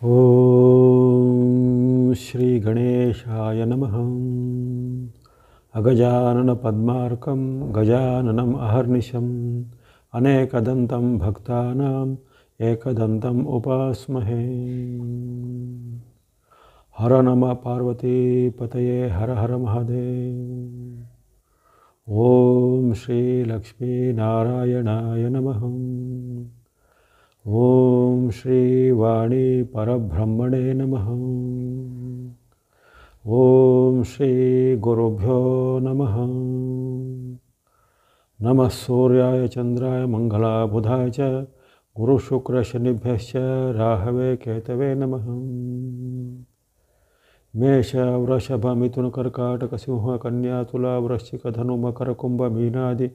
ಓಂ ಶ್ರೀ ಗಣೇಶಾಯ ನಮಃ. ಅಗಜಾನನ ಪದ್ಮಾರ್ಕಂ ಗಜಾನನಂ ಅಹರ್ನಿಶಂ ಅನೇಕದಂತಂ ಭಕ್ತಾನಾಂ ಏಕದಂತಂ ಉಪಾಸ್ಮಹೇ. ಹರ ನಮ ಪಾರ್ವತೀಪತಯೇ ಹರ ಹರ ಮಹಾದೇವ್. ಓಂ ಶ್ರೀ ಲಕ್ಷ್ಮೀ ನಾರಾಯಣಾಯ ನಮಃ. ಓಂ ಶ್ರೀ ವಾಣಿ ಪರಬ್ರಹ್ಮಣೇ ನಮಃ. ಓಂ ಶ್ರೀ ಗುರುಭ್ಯೋ ನಮಃ. ನಮಃ ಸೂರ್ಯಾಯ ಚಂದ್ರಾಯ ಮಂಗಲಾಯ ಬುಧಾಯ ಚ ಗುರು ಶುಕ್ರ ಶನಿಭ್ಯಶ್ಚ ರಾಹವೇ ಕೇತವೇ ನಮಃ. ಮೇಷ ವೃಷಭ ಮಿಥುನ ಕರ್ಕಾಟಕ ಸಿಂಹ ಕನ್ಯಾ ತುಲಾ ವೃಶ್ಚಿಕ ಧನು ಮಕರ ಕುಂಭ ಮೀನಾದಿ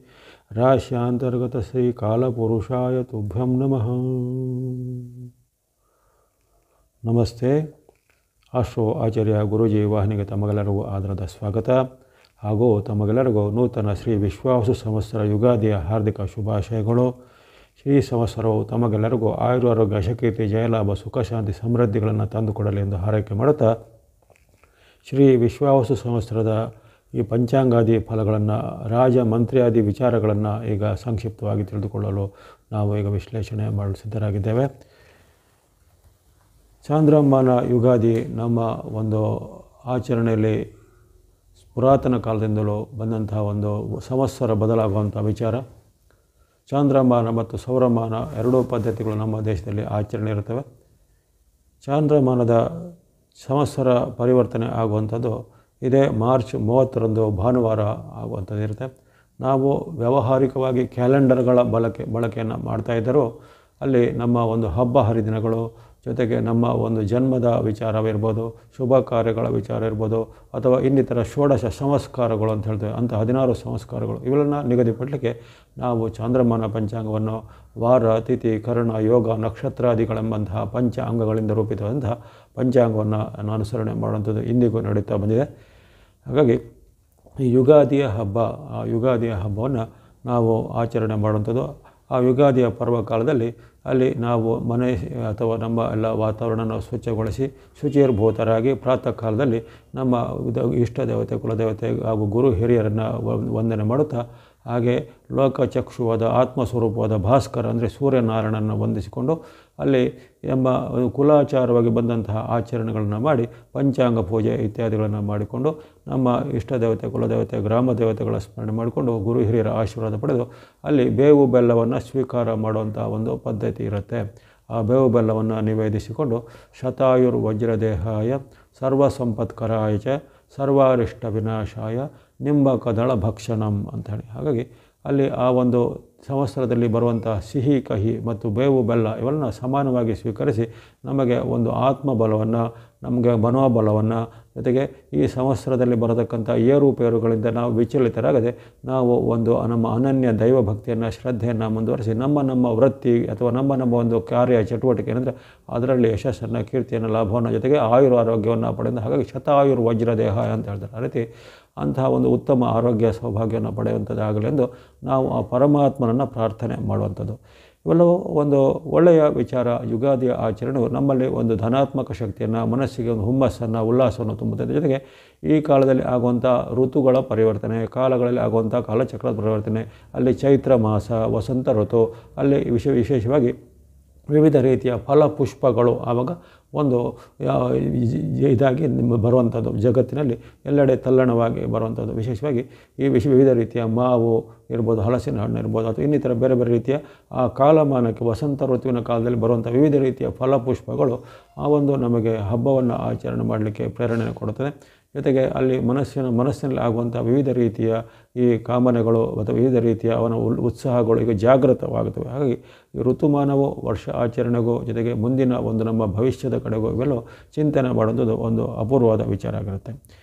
ರಾಶ್ಯಾಂತರ್ಗತ ಶ್ರೀ ಕಾಲಪುರುಷಾಯ ತುಭ್ಯಂ ನಮಃ. ನಮಸ್ತೆ. ಆಸ್ಟ್ರೋ ಆಚಾರ್ಯ ಗುರೂಜಿ ವಾಹಿನಿಗೆ ತಮಗೆಲ್ಲರಿಗೂ ಆದರದ ಸ್ವಾಗತ ಹಾಗೂ ತಮಗೆಲ್ಲರಿಗೂ ನೂತನ ಶ್ರೀ ವಿಶ್ವಾವಸು ಸಂವತ್ಸರ ಯುಗಾದಿಯ ಹಾರ್ದಿಕ ಶುಭಾಶಯಗಳು. ಶ್ರೀ ಸಂವತ್ಸರವು ತಮಗೆಲ್ಲರಿಗೂ ಆಯುರಾರೋಗ್ಯ ಅಶಕೀರ್ತಿ ಜಯಲಾಭ ಸುಖ ಶಾಂತಿ ಸಮೃದ್ಧಿಗಳನ್ನು ತಂದುಕೊಡಲಿ ಎಂದು ಹಾರೈಕೆ ಮಾಡುತ್ತಾ, ಶ್ರೀ ವಿಶ್ವಾವಸು ಸಂವತ್ಸರದ ಈ ಪಂಚಾಂಗಾದಿ ಫಲಗಳನ್ನು ರಾಜ ಮಂತ್ರಿಯಾದಿ ವಿಚಾರಗಳನ್ನು ಈಗ ಸಂಕ್ಷಿಪ್ತವಾಗಿ ತಿಳಿದುಕೊಳ್ಳಲು ನಾವು ಈಗ ವಿಶ್ಲೇಷಣೆ ಮಾಡಲು ಸಿದ್ಧರಾಗಿದ್ದೇವೆ. ಚಾಂದ್ರಮಾನ ಯುಗಾದಿ ನಮ್ಮ ಒಂದು ಆಚರಣೆಯಲ್ಲಿ ಪುರಾತನ ಕಾಲದಿಂದಲೂ ಬಂದಂತಹ ಒಂದು ಸಂವತ್ಸರ ಬದಲಾಗುವಂಥ ವಿಚಾರ. ಚಾಂದ್ರಮಾನ ಮತ್ತು ಸೌರಮಾನ ಎರಡೂ ಪದ್ಧತಿಗಳು ನಮ್ಮ ದೇಶದಲ್ಲಿ ಆಚರಣೆ ಇರುತ್ತವೆ. ಚಾಂದ್ರಮಾನದ ಸಂವತ್ಸರ ಪರಿವರ್ತನೆ ಆಗುವಂಥದ್ದು ಇದೇ ಮಾರ್ಚ್ 30ರಂದು ಭಾನುವಾರ ಆಗುವಂಥದ್ದು ಇರುತ್ತೆ. ನಾವು ವ್ಯಾವಹಾರಿಕವಾಗಿ ಕ್ಯಾಲೆಂಡರ್ಗಳ ಬಳಕೆಯನ್ನು ಮಾಡ್ತಾಯಿದ್ದರೂ ಅಲ್ಲಿ ನಮ್ಮ ಒಂದು ಹಬ್ಬ ಹರಿದಿನಗಳು ಜೊತೆಗೆ ನಮ್ಮ ಒಂದು ಜನ್ಮದ ವಿಚಾರವಿರ್ಬೋದು, ಶುಭ ಕಾರ್ಯಗಳ ವಿಚಾರ ಇರ್ಬೋದು, ಅಥವಾ ಇನ್ನಿತರ ಷೋಡಶ ಸಂಸ್ಕಾರಗಳು ಅಂತ ಹೇಳ್ತೇವೆ, ಅಂಥ 16 ಸಂಸ್ಕಾರಗಳು ಇವೆಲ್ಲ ನಿಗದಿಪಡಲಿಕ್ಕೆ ನಾವು ಚಾಂದ್ರಮಾನ ಪಂಚಾಂಗವನ್ನು ವಾರ ತಿಥಿ ಕರ್ಣ ಯೋಗ ನಕ್ಷತ್ರಾದಿಗಳೆಂಬಂತಹ ಪಂಚ ಅಂಗಗಳಿಂದ ರೂಪಿತವಾದಂತಹ ಪಂಚಾಂಗವನ್ನು ಅನುಸರಣೆ ಮಾಡುವಂಥದ್ದು ಇಂದಿಗೂ ನಡೀತಾ ಬಂದಿದೆ. ಹಾಗಾಗಿ ಈ ಯುಗಾದಿಯ ಹಬ್ಬವನ್ನು ನಾವು ಆಚರಣೆ ಮಾಡುವಂಥದ್ದು. ಆ ಯುಗಾದಿಯ ಪರ್ವಕಾಲದಲ್ಲಿ ಅಲ್ಲಿ ನಾವು ಮನೆ ಅಥವಾ ನಮ್ಮ ಎಲ್ಲ ವಾತಾವರಣನ ಸ್ವಚ್ಛಗೊಳಿಸಿ ಶುಚಿರ್ಭೂತರಾಗಿ ಪ್ರಾತಃ ಕಾಲದಲ್ಲಿ ನಮ್ಮ ಇಷ್ಟ ದೇವತೆ ಕುಲದೇವತೆ ಹಾಗೂ ಗುರು ಹಿರಿಯರನ್ನು ವಂದನೆ ಮಾಡುತ್ತಾ, ಹಾಗೆ ಲೋಕಚಕ್ಷುವಾದ ಆತ್ಮಸ್ವರೂಪವಾದ ಭಾಸ್ಕರ ಅಂದರೆ ಸೂರ್ಯನಾರಾಯಣನ ವಂದಿಸಿಕೊಂಡು ಅಲ್ಲಿ ನಮ್ಮ ಕುಲಾಚಾರವಾಗಿ ಬಂದಂತಹ ಆಚರಣೆಗಳನ್ನು ಮಾಡಿ ಪಂಚಾಂಗ ಪೂಜೆ ಇತ್ಯಾದಿಗಳನ್ನು ಮಾಡಿಕೊಂಡು ನಮ್ಮ ಇಷ್ಟ ದೇವತೆ ಕುಲದೇವತೆ ಗ್ರಾಮ ದೇವತೆಗಳ ಸ್ಮರಣೆ ಮಾಡಿಕೊಂಡು ಗುರು ಹಿರಿಯರ ಆಶೀರ್ವಾದ ಪಡೆದು ಅಲ್ಲಿ ಬೇವು ಬೆಲ್ಲವನ್ನು ಸ್ವೀಕಾರ ಮಾಡುವಂಥ ಒಂದು ಪದ್ಧತಿ ಇರುತ್ತೆ. ಆ ಬೇವು ಬೆಲ್ಲವನ್ನು ನಿವೇದಿಸಿಕೊಂಡು ಶತಾಯುರ್ ವಜ್ರದೇಹಾಯ ಸರ್ವಸಂಪತ್ಕರಾಯ ಚ ಸರ್ವಾರಿಷ್ಟ ವಿನಾಶಾಯ ನಿಂಬ ಕದಳ ಭಕ್ಷಣಂ ಅಂತ ಹೇಳಿ, ಹಾಗಾಗಿ ಅಲ್ಲಿ ಆ ಒಂದು ಸಂವತ್ಸರದಲ್ಲಿ ಬರುವಂಥ ಸಿಹಿ ಕಹಿ ಮತ್ತು ಬೇವು ಬೆಲ್ಲ ಇವೆಲ್ಲ ಸಮಾನವಾಗಿ ಸ್ವೀಕರಿಸಿ ನಮಗೆ ಒಂದು ಆತ್ಮಬಲವನ್ನು, ನಮಗೆ ಮನೋಬಲವನ್ನು, ಜೊತೆಗೆ ಈ ಸಂವತ್ಸರದಲ್ಲಿ ಬರತಕ್ಕಂಥ ಏರುಪೇರುಗಳಿಂದ ನಾವು ವಿಚಲಿತರಾಗದೆ ನಾವು ಒಂದು ನಮ್ಮ ಅನನ್ಯ ದೈವ ಭಕ್ತಿಯನ್ನು ಶ್ರದ್ಧೆಯನ್ನು ಮುಂದುವರಿಸಿ ನಮ್ಮ ವೃತ್ತಿ ಅಥವಾ ನಮ್ಮ ಒಂದು ಕಾರ್ಯ ಚಟುವಟಿಕೆ ಏನಂದರೆ ಅದರಲ್ಲಿ ಯಶಸ್ಸನ್ನು ಕೀರ್ತಿಯನ್ನು ಲಾಭವನ್ನು ಜೊತೆಗೆ ಆರೋಗ್ಯವನ್ನು ಪಡೆದು, ಹಾಗಾಗಿ ಶತಾಯುರ್ ವಜ್ರದೇಹ ಅಂತ ಹೇಳ್ತಾರೆ. ಆ ರೀತಿ ಅಂತಹ ಒಂದು ಉತ್ತಮ ಆರೋಗ್ಯ ಸೌಭಾಗ್ಯವನ್ನು ಪಡೆಯುವಂಥದ್ದಾಗಲಿ ಎಂದು ನಾವು ಆ ಪರಮಾತ್ಮನನ್ನು ಪ್ರಾರ್ಥನೆ ಮಾಡುವಂಥದ್ದು. ಇವೆಲ್ಲವೂ ಒಂದು ಒಳ್ಳೆಯ ವಿಚಾರ. ಯುಗಾದಿಯ ಆಚರಣೆಯು ನಮ್ಮಲ್ಲಿ ಒಂದು ಧನಾತ್ಮಕ ಶಕ್ತಿಯನ್ನು, ಮನಸ್ಸಿಗೆ ಒಂದು ಹುಮ್ಮಸ್ಸನ್ನು ಉಲ್ಲಾಸವನ್ನು ತುಂಬುತ್ತದೆ. ಜೊತೆಗೆ ಈ ಕಾಲದಲ್ಲಿ ಆಗುವಂಥ ಋತುಗಳ ಪರಿವರ್ತನೆ, ಕಾಲಗಳಲ್ಲಿ ಆಗುವಂಥ ಕಾಲಚಕ್ರದ ಪರಿವರ್ತನೆ, ಅಲ್ಲಿ ಚೈತ್ರ ಮಾಸ, ವಸಂತ ಋತು, ಅಲ್ಲಿ ವಿಶೇಷವಾಗಿ ವಿವಿಧ ರೀತಿಯ ಫಲಪುಷ್ಪಗಳು ಆವಾಗ ಒಂದು ಇದಾಗಿ ಬರುವಂಥದ್ದು, ಜಗತ್ತಿನಲ್ಲಿ ಎಲ್ಲೆಡೆ ತಲ್ಲಣವಾಗಿ ಬರುವಂಥದ್ದು. ವಿಶೇಷವಾಗಿ ಈ ವಿವಿಧ ರೀತಿಯ ಮಾವು ಇರ್ಬೋದು, ಹಲಸಿನ ಹಣ್ಣು ಇರ್ಬೋದು, ಅಥವಾ ಇನ್ನಿತರ ಬೇರೆ ಬೇರೆ ರೀತಿಯ ಆ ಕಾಲಮಾನಕ್ಕೆ ವಸಂತ ಋತುವಿನ ಕಾಲದಲ್ಲಿ ಬರುವಂಥ ವಿವಿಧ ರೀತಿಯ ಫಲಪುಷ್ಪಗಳು ಆ ಒಂದು ನಮಗೆ ಹಬ್ಬವನ್ನು ಆಚರಣೆ ಮಾಡಲಿಕ್ಕೆ ಪ್ರೇರಣೆ ಕೊಡುತ್ತದೆ. ಜೊತೆಗೆ ಅಲ್ಲಿ ಮನಸ್ಸಿನಲ್ಲಿ ಆಗುವಂಥ ವಿವಿಧ ರೀತಿಯ ಈ ಕಾಮನೆಗಳು ಅಥವಾ ವಿವಿಧ ರೀತಿಯ ಅವನ ಉತ್ಸಾಹಗಳು ಈಗ ಜಾಗೃತವಾಗುತ್ತವೆ. ಹಾಗಾಗಿ ಈ ಋತುಮಾನವು ವರ್ಷ ಆಚರಣೆಗೂ ಜೊತೆಗೆ ಮುಂದಿನ ಒಂದು ನಮ್ಮ ಭವಿಷ್ಯದ ಕಡೆಗೂ ಇವೆಲ್ಲವೂ ಚಿಂತನೆ ಮಾಡುವಂಥದ್ದು ಒಂದು ಅಪೂರ್ವವಾದ ವಿಚಾರ ಆಗಿರುತ್ತೆ.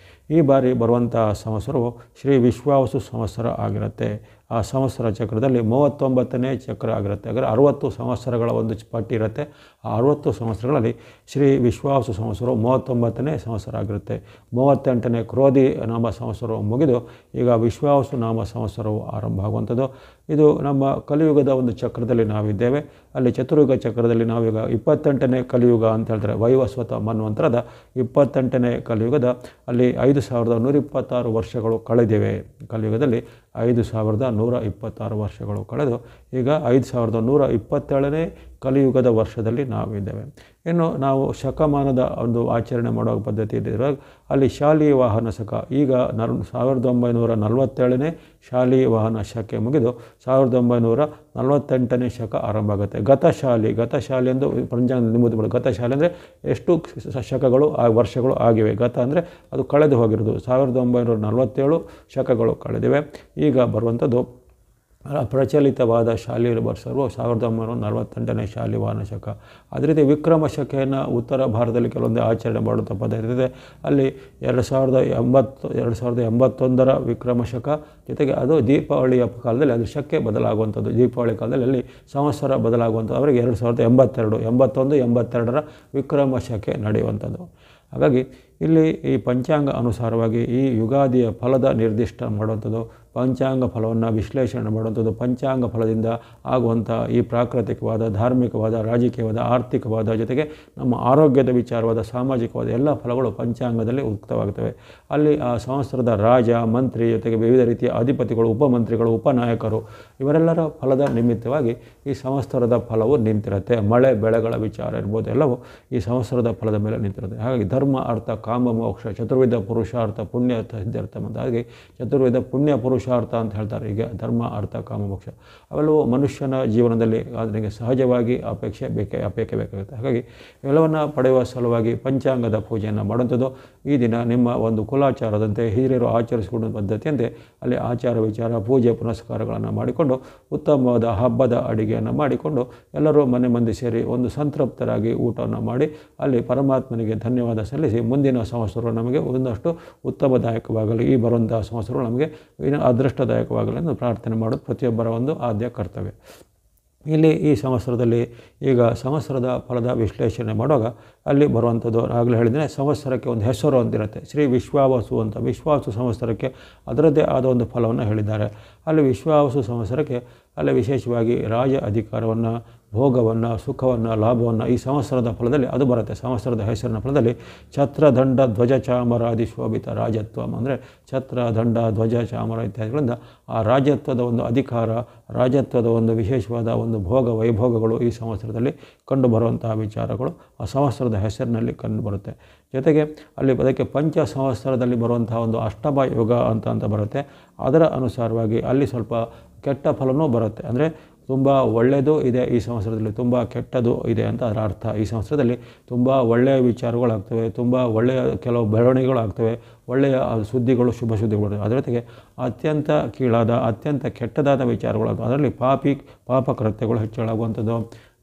ಈ ಬಾರಿ ಬರುವಂಥ ಸಂವತ್ಸರವು ಶ್ರೀ ವಿಶ್ವಾವಸು ಸಂವತ್ಸರ ಆಗಿರುತ್ತೆ. ಆ ಸಂವತ್ಸರ ಚಕ್ರದಲ್ಲಿ 39ನೇ ಚಕ್ರ ಆಗಿರುತ್ತೆ. ಹಾಗಾದರೆ 60 ಸಂವತ್ಸರಗಳ ಒಂದು ಪಟ್ಟಿ ಇರುತ್ತೆ. ಆ 60 ಸಂವತ್ಸರಗಳಲ್ಲಿ ಶ್ರೀ ವಿಶ್ವಾವಸು ಸಂವತ್ಸರವು 39ನೇ ಸಂವತ್ಸರ ಆಗಿರುತ್ತೆ. 38ನೇ ಕ್ರೋಧಿ ನಾಮ ಸಂವತ್ಸರವು ಮುಗಿದು ಈಗ ವಿಶ್ವಾವಸು ನಾಮ ಸಂವತ್ಸರವು ಆರಂಭ ಆಗುವಂಥದ್ದು. ಇದು ನಮ್ಮ ಕಲಿಯುಗದ ಒಂದು ಚಕ್ರದಲ್ಲಿ ನಾವಿದ್ದೇವೆ. ಅಲ್ಲಿ ಚತುರ್ಯುಗ ಚಕ್ರದಲ್ಲಿ ನಾವೀಗ 28ನೇ ಕಲಿಯುಗ ಅಂತ ಹೇಳ್ತಾರೆ. ವೈವಸ್ವತ ಮನ್ವಂತರದ 28ನೇ ಕಲಿಯುಗದ ಅಲ್ಲಿ 5126 ವರ್ಷಗಳು ಕಳೆದಿವೆ. ಕಲಿಯುಗದಲ್ಲಿ 5126 ವರ್ಷಗಳು ಕಳೆದು ಈಗ 5127ನೇ ಕಲಿಯುಗದ ವರ್ಷದಲ್ಲಿ ನಾವಿದ್ದೇವೆ. ಇನ್ನು ನಾವು ಶಕಮಾನದ ಒಂದು ಆಚರಣೆ ಮಾಡುವ ಪದ್ಧತಿ ಇದ್ದಾಗ ಅಲ್ಲಿ ಶಾಲಿವಾಹನ ಶಕ ಈಗ 1947ನೇ ಶಾಲಿವಾಹನ ಶಕೆ ಮುಗಿದು 1948ನೇ ಶಕ ಆರಂಭ ಆಗುತ್ತೆ. ಗತಶಾಲಿ ಎಂದು ಪಂಚಾಂಗ ನಿಮ್ಮದು ಗತಶಾಲಿ ಅಂದರೆ ಎಷ್ಟು ಶಕಗಳು ವರ್ಷಗಳು ಆಗಿವೆ. ಗತ ಅಂದರೆ ಅದು ಕಳೆದು ಹೋಗಿರೋದು. 1947 ಶಕಗಳು ಕಳೆದಿವೆ. ಈಗ ಬರುವಂಥದ್ದು ಪ್ರಚಲಿತವಾದ ಶಾಲಿ ವರ್ಷವು 1948ನೇ ಶಾಲಿವಾಹನ ಶಕ. ಅದೇ ರೀತಿ ವಿಕ್ರಮ ಶಕೆಯನ್ನು ಉತ್ತರ ಭಾರತದಲ್ಲಿ ಕೆಲವೊಂದು ಆಚರಣೆ ಮಾಡುವಂಥ ಪದ್ಧತಿ ಇದೆ. ಅಲ್ಲಿ 2081ರ ವಿಕ್ರಮ ಶಕ ಜೊತೆಗೆ ಅದು ದೀಪಾವಳಿಯ ಕಾಲದಲ್ಲಿ ಅದು ಶಕೆ ಬದಲಾಗುವಂಥದ್ದು. ದೀಪಾವಳಿ ಕಾಲದಲ್ಲಿ ಅಲ್ಲಿ ಸಂವತ್ಸರ ಬದಲಾಗುವಂಥದ್ದು. ಅವರಿಗೆ 2082, 81, 82ರ ವಿಕ್ರಮ ಶಕೆ ನಡೆಯುವಂಥದ್ದು. ಹಾಗಾಗಿ ಇಲ್ಲಿ ಈ ಪಂಚಾಂಗ ಅನುಸಾರವಾಗಿ ಈ ಯುಗಾದಿಯ ಫಲದ ನಿರ್ದಿಷ್ಟ ಮಾಡುವಂಥದ್ದು, ಪಂಚಾಂಗ ಫಲವನ್ನು ವಿಶ್ಲೇಷಣೆ ಮಾಡುವಂಥದ್ದು, ಪಂಚಾಂಗ ಫಲದಿಂದ ಆಗುವಂಥ ಈ ಪ್ರಾಕೃತಿಕವಾದ, ಧಾರ್ಮಿಕವಾದ, ರಾಜಕೀಯವಾದ, ಆರ್ಥಿಕವಾದ ಜೊತೆಗೆ ನಮ್ಮ ಆರೋಗ್ಯದ ವಿಚಾರವಾದ, ಸಾಮಾಜಿಕವಾದ ಎಲ್ಲ ಫಲಗಳು ಪಂಚಾಂಗದಲ್ಲಿ ಉಕ್ತವಾಗುತ್ತವೆ. ಅಲ್ಲಿ ಆ ಸಂವತ್ಸರದ ರಾಜ, ಮಂತ್ರಿ ಜೊತೆಗೆ ವಿವಿಧ ರೀತಿಯ ಅಧಿಪತಿಗಳು, ಉಪಮಂತ್ರಿಗಳು, ಉಪನಾಯಕರು ಇವರೆಲ್ಲರ ಫಲದ ನಿಮಿತ್ತವಾಗಿ ಈ ಸಂವತ್ಸರದ ಫಲವು ನಿಂತಿರುತ್ತೆ. ಮಳೆ ಬೆಳೆಗಳ ವಿಚಾರ ಇರ್ಬೋದು, ಎಲ್ಲವೂ ಈ ಸಂವತ್ಸರದ ಫಲದ ಮೇಲೆ ನಿಂತಿರುತ್ತೆ. ಹಾಗಾಗಿ ಧರ್ಮ, ಅರ್ಥ, ಕಾಮ, ಮೋಕ್ಷ, ಚತುರ್ವಿಧ ಪುರುಷಾರ್ಥ, ಪುಣ್ಯ ಸಿದ್ಧಾರ್ಥ ಅಂತ ಹಾಗೆ ಚತುರ್ವಿಧ ಪುಣ್ಯ ಪುರುಷಾರ್ಥ ಅಂತ ಹೇಳ್ತಾರೆ. ಈಗ ಧರ್ಮ, ಅರ್ಥ, ಕಾಮ, ಮೋಕ್ಷ ಅವೆಲ್ಲವೂ ಮನುಷ್ಯನ ಜೀವನದಲ್ಲಿ ಅದಕ್ಕೆ ಸಹಜವಾಗಿ ಅಪೇಕ್ಷೆ ಬೇಕಾಗುತ್ತೆ. ಹಾಗಾಗಿ ಇವೆಲ್ಲವನ್ನು ಪಡೆಯುವ ಸಲುವಾಗಿ ಪಂಚಾಂಗದ ಪೂಜೆಯನ್ನು ಮಾಡುವಂಥದ್ದು. ಈ ದಿನ ನಿಮ್ಮ ಒಂದು ಕುಲಾಚಾರದಂತೆ ಹಿರಿಯರು ಆಚರಿಸಿಕೊಂಡ ಪದ್ಧತಿಯಂತೆ ಅಲ್ಲಿ ಆಚಾರ ವಿಚಾರ, ಪೂಜೆ ಪುನಸ್ಕಾರಗಳನ್ನು ಮಾಡಿಕೊಂಡು ಉತ್ತಮವಾದ ಹಬ್ಬದ ಅಡಿಗೆಯನ್ನು ಮಾಡಿಕೊಂಡು ಎಲ್ಲರೂ ಮನೆ ಮಂದಿ ಸೇರಿ ಒಂದು ಸಂತೃಪ್ತರಾಗಿ ಊಟವನ್ನು ಮಾಡಿ ಅಲ್ಲಿ ಪರಮಾತ್ಮನಿಗೆ ಧನ್ಯವಾದ ಸಲ್ಲಿಸಿ ಮುಂದಿನ ಸಂವತ್ಸರ ನಮಗೆ ಒಂದಷ್ಟು ಉತ್ತಮದಾಯಕವಾಗಲಿ, ಈ ಬರುವಂಥ ಸಂವತ್ಸರ ನಮಗೆ ಅದೃಷ್ಟದಾಯಕವಾಗಲಿ ಎಂದು ಪ್ರಾರ್ಥನೆ ಮಾಡೋದು ಪ್ರತಿಯೊಬ್ಬರ ಒಂದು ಆದ್ಯ ಕರ್ತವ್ಯ. ಇಲ್ಲಿ ಈ ಸಂವತ್ಸರದಲ್ಲಿ ಈಗ ಸಂವತ್ಸರದ ಫಲದ ವಿಶ್ಲೇಷಣೆ ಮಾಡುವಾಗ ಅಲ್ಲಿ ಬರುವಂಥದ್ದು ಆಗಲೇ ಹೇಳಿದರೆ ಸಂವತ್ಸರಕ್ಕೆ ಒಂದು ಹೆಸರು ಅಂತಿರುತ್ತೆ. ಶ್ರೀ ವಿಶ್ವಾವಸು ಅಂತ. ವಿಶ್ವಾವಸು ಸಂವತ್ಸರಕ್ಕೆ ಅದರದ್ದೇ ಆದ ಒಂದು ಫಲವನ್ನು ಹೇಳಿದ್ದಾರೆ. ಅಲ್ಲಿ ವಿಶ್ವಾವಸು ಸಂವತ್ಸರಕ್ಕೆ ಅಲ್ಲಿ ವಿಶೇಷವಾಗಿ ರಾಜ ಅಧಿಕಾರವನ್ನು, ಭೋಗವನ್ನು, ಸುಖವನ್ನು, ಲಾಭವನ್ನು ಈ ಸಂವತ್ಸರದ ಫಲದಲ್ಲಿ ಅದು ಬರುತ್ತೆ. ಸಂವತ್ಸರದ ಹೆಸರಿನ ಫಲದಲ್ಲಿ ಛತ್ರ, ದಂಡ, ಧ್ವಜ, ಚಾಮರಾದಿ ಶೋಭಿತ ರಾಜತ್ವ ಅಂದರೆ ಛತ್ರ, ದಂಡ, ಧ್ವಜ, ಚಾಮರ ಇತ್ಯಾದಿಗಳಿಂದ ಆ ರಾಜತ್ವದ ಒಂದು ಅಧಿಕಾರ, ರಾಜತ್ವದ ಒಂದು ವಿಶೇಷವಾದ ಒಂದು ಭೋಗ ವೈಭೋಗಗಳು ಈ ಸಂವತ್ಸರದಲ್ಲಿ ಕಂಡುಬರುವಂತಹ ವಿಚಾರಗಳು ಆ ಸಂವತ್ಸರದ ಹೆಸರಿನಲ್ಲಿ ಕಂಡುಬರುತ್ತೆ. ಜೊತೆಗೆ ಅಲ್ಲಿ ಅದಕ್ಕೆ ಪಂಚ ಸಂವತ್ಸರದಲ್ಲಿ ಬರುವಂತಹ ಒಂದು ಅಷ್ಟಮ ಯೋಗ ಅಂತ ಬರುತ್ತೆ. ಅದರ ಅನುಸಾರವಾಗಿ ಅಲ್ಲಿ ಸ್ವಲ್ಪ ಕೆಟ್ಟ ಫಲವೂ ಬರುತ್ತೆ. ಅಂದರೆ ತುಂಬ ಒಳ್ಳೆಯದು ಇದೆ ಈ ಸಂವತ್ಸರದಲ್ಲಿ, ತುಂಬ ಕೆಟ್ಟದ್ದು ಇದೆ ಅಂತ ಅದರ ಅರ್ಥ. ಈ ಸಂವತ್ಸರದಲ್ಲಿ ತುಂಬ ಒಳ್ಳೆಯ ವಿಚಾರಗಳಾಗ್ತವೆ, ತುಂಬ ಒಳ್ಳೆಯ ಕೆಲವು ಬೆಳವಣಿಗೆಗಳಾಗ್ತವೆ, ಒಳ್ಳೆಯ ಸುದ್ದಿಗಳು, ಶುಭ ಸುದ್ದಿಗಳು. ಅದರ ಜೊತೆಗೆ ಅತ್ಯಂತ ಕೀಳಾದ, ಅತ್ಯಂತ ಕೆಟ್ಟದಾದ ವಿಚಾರಗಳಾಗ್ತವೆ. ಅದರಲ್ಲಿ ಪಾಪ ಕೃತ್ಯಗಳು ಹೆಚ್ಚಳಾಗುವಂಥದ್ದು,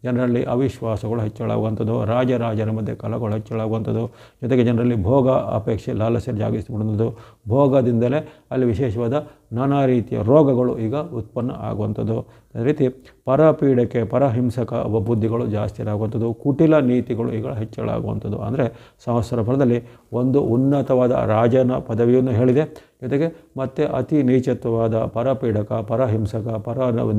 ಜನರಲ್ಲಿ ಅವಿಶ್ವಾಸಗಳು ಹೆಚ್ಚಳಾಗುವಂಥದ್ದು, ರಾಜರ ಮಧ್ಯೆ ಕಲಹಗಳು ಹೆಚ್ಚಳಾಗುವಂಥದ್ದು, ಜೊತೆಗೆ ಜನರಲ್ಲಿ ಭೋಗ ಅಪೇಕ್ಷೆ ಲಾಲಸೆ ಜಾಗಿಸಿಬಿಡುವಂಥದ್ದು, ಭೋಗದಿಂದಲೇ ಅಲ್ಲಿ ವಿಶೇಷವಾದ ನಾನಾ ರೀತಿಯ ರೋಗಗಳು ಈಗ ಉತ್ಪನ್ನ ಆಗುವಂಥದ್ದು. ಅದೇ ರೀತಿ ಪರಪೀಡಕ್ಕೆ, ಪರಹಿಂಸಕ ಬುದ್ಧಿಗಳು ಜಾಸ್ತಿ ಆಗುವಂಥದ್ದು, ಕುಟಿಲ ನೀತಿಗಳು ಈಗ ಹೆಚ್ಚಳಾಗುವಂಥದ್ದು. ಅಂದರೆ ಸಂವತ್ಸರ ಫಲದಲ್ಲಿ ಒಂದು ಉನ್ನತವಾದ ರಾಜನ ಪದವಿಯನ್ನು ಹೇಳಿದೆ, ಜೊತೆಗೆ ಮತ್ತು ಅತಿ ನೀಚತ್ವವಾದ ಪರಪೀಡಕ, ಪರಹಿಂಸಕ,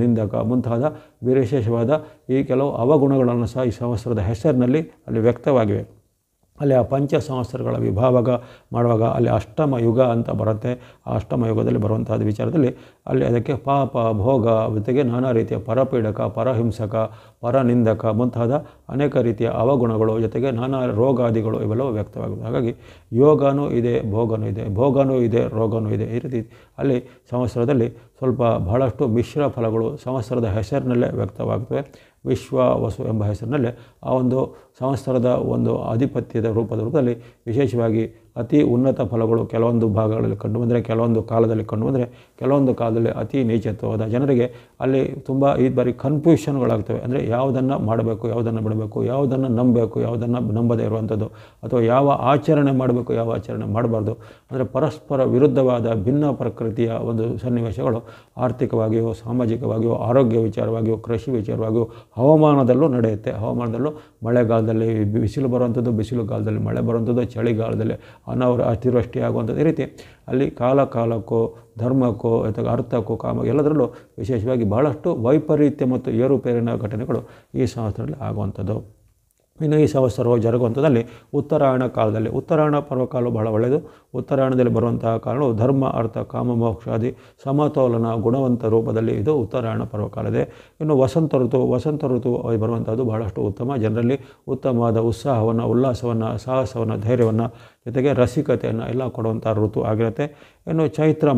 ನಿಂದಕ ಮುಂತಾದ ವಿಶೇಷವಾದ ಈ ಕೆಲವು ಅವಗುಣಗಳನ್ನು ಸಹ ಈ ಸಂವತ್ಸರದ ಹೆಸರಿನಲ್ಲಿ ಅಲ್ಲಿ ವ್ಯಕ್ತವಾಗಿವೆ. ಅಲ್ಲಿ ಆ ಪಂಚ ಸಂವತ್ಸರಗಳ ವಿಭಾಗ ಮಾಡುವಾಗ ಅಲ್ಲಿ ಅಷ್ಟಮ ಯುಗ ಅಂತ ಬರುತ್ತೆ. ಆ ಅಷ್ಟಮ ಯುಗದಲ್ಲಿ ಬರುವಂತಹ ವಿಚಾರದಲ್ಲಿ ಅಲ್ಲಿ ಅದಕ್ಕೆ ಪಾಪ, ಭೋಗ ಜೊತೆಗೆ ನಾನಾ ರೀತಿಯ ಪರಪೀಡಕ, ಪರಹಿಂಸಕ, ಪರನಿಂದಕ ಮುಂತಾದ ಅನೇಕ ರೀತಿಯ ಅವಗುಣಗಳು ಜೊತೆಗೆ ನಾನಾ ರೋಗಾದಿಗಳು ಇವೆಲ್ಲವೂ ವ್ಯಕ್ತವಾಗುತ್ತೆ. ಹಾಗಾಗಿ ಯೋಗನೂ ಇದೆ, ಭೋಗನೂ ಇದೆ, ರೋಗನೂ ಇದೆ. ಈ ರೀತಿ ಅಲ್ಲಿ ಸಂವತ್ಸರದಲ್ಲಿ ಸ್ವಲ್ಪ ಬಹಳಷ್ಟು ಮಿಶ್ರ ಫಲಗಳು ಸಂವತ್ಸರದ ಹೆಸರಿನಲ್ಲೇ ವ್ಯಕ್ತವಾಗ್ತವೆ. ವಿಶ್ವಾವಸು ಎಂಬ ಹೆಸರಿನಲ್ಲೇ ಆ ಒಂದು ಸಂವತ್ಸರದ ಒಂದು ಆಧಿಪತ್ಯದ ರೂಪದಲ್ಲಿ ವಿಶೇಷವಾಗಿ ಅತಿ ಉನ್ನತ ಫಲಗಳು ಕೆಲವೊಂದು ಭಾಗಗಳಲ್ಲಿ ಕಂಡುಬಂದರೆ, ಕೆಲವೊಂದು ಕಾಲದಲ್ಲಿ ಕಂಡುಬಂದರೆ, ಕೆಲವೊಂದು ಕಾಲದಲ್ಲಿ ಅತಿ ನೀಚತ್ವವಾದ ಜನರಿಗೆ ಅಲ್ಲಿ ತುಂಬ ಈ ಬಾರಿ ಕನ್ಫ್ಯೂಷನ್ಗಳಾಗ್ತವೆ. ಅಂದರೆ ಯಾವುದನ್ನು ಮಾಡಬೇಕು, ಯಾವುದನ್ನು ಬಿಡಬೇಕು, ಯಾವುದನ್ನು ನಂಬಬೇಕು, ಯಾವುದನ್ನು ನಂಬದೇ ಇರುವಂಥದ್ದು, ಅಥವಾ ಯಾವ ಆಚರಣೆ ಮಾಡಬೇಕು, ಯಾವ ಆಚರಣೆ ಮಾಡಬಾರ್ದು. ಅಂದರೆ ಪರಸ್ಪರ ವಿರುದ್ಧವಾದ ಭಿನ್ನ ಪ್ರಕೃತಿಯ ಒಂದು ಸನ್ನಿವೇಶಗಳು ಆರ್ಥಿಕವಾಗಿಯೋ, ಸಾಮಾಜಿಕವಾಗಿಯೋ, ಆರೋಗ್ಯ ವಿಚಾರವಾಗಿಯೋ, ಕೃಷಿ ವಿಚಾರವಾಗಿಯೋ, ಹವಾಮಾನದಲ್ಲೂ ನಡೆಯುತ್ತೆ. ಹವಾಮಾನದಲ್ಲೂ ಮಳೆಗಾಲದಲ್ಲಿ ಬಿಸಿಲು ಬರುವಂಥದ್ದು, ಬಿಸಿಲುಗಾಲದಲ್ಲಿ ಮಳೆ ಬರುವಂಥದ್ದು, ಚಳಿಗಾಲದಲ್ಲಿ ಅತಿವೃಷ್ಟಿ ಆಗುವಂಥದ್ದು. ಈ ರೀತಿ ಅಲ್ಲಿ ಕಾಲಕ್ಕೂ ಧರ್ಮಕ್ಕೂ ಅಥವಾ ಅರ್ಥಕ್ಕೂ ಎಲ್ಲದರಲ್ಲೂ ವಿಶೇಷವಾಗಿ ಬಹಳಷ್ಟು ವೈಪರೀತ್ಯ ಮತ್ತು ಏರುಪೇರಿನ ಘಟನೆಗಳು ಈ ಸಂವತ್ಸರದಲ್ಲಿ ಆಗುವಂಥದ್ದು. ಇನ್ನು ಈ ಸಂವತ್ಸರವು ಜರುಗುವಂಥದ್ದಲ್ಲಿ ಉತ್ತರಾಯಣ ಕಾಲದಲ್ಲಿ, ಉತ್ತರಾಯಣ ಪರ್ವಕಾಲ ಬಹಳ ಒಳ್ಳೆಯದು. ಉತ್ತರಾಯಣದಲ್ಲಿ ಬರುವಂತಹ ಕಾರಣವು ಧರ್ಮ, ಅರ್ಥ, ಕಾಮ, ಮೋಕ್ಷಾದಿ ಸಮತೋಲನ ಗುಣವಂತ ರೂಪದಲ್ಲಿ ಇದು ಉತ್ತರಾಯಣ ಪರ್ವಕಾಲ ಇದೆ. ಇನ್ನು ವಸಂತ ಋತು ಬರುವಂಥದ್ದು ಬಹಳಷ್ಟು ಉತ್ತಮ. ಜನರಲ್ಲಿ ಉತ್ತಮವಾದ ಉತ್ಸಾಹವನ್ನು, ಉಲ್ಲಾಸವನ್ನು, ಸಾಹಸವನ್ನು, ಧೈರ್ಯವನ್ನು, ಜೊತೆಗೆ ರಸಿಕತೆಯನ್ನು ಎಲ್ಲ ಕೊಡುವಂಥ ಋತು ಆಗಿರುತ್ತೆ. ಇನ್ನು ಚೈತ್ರ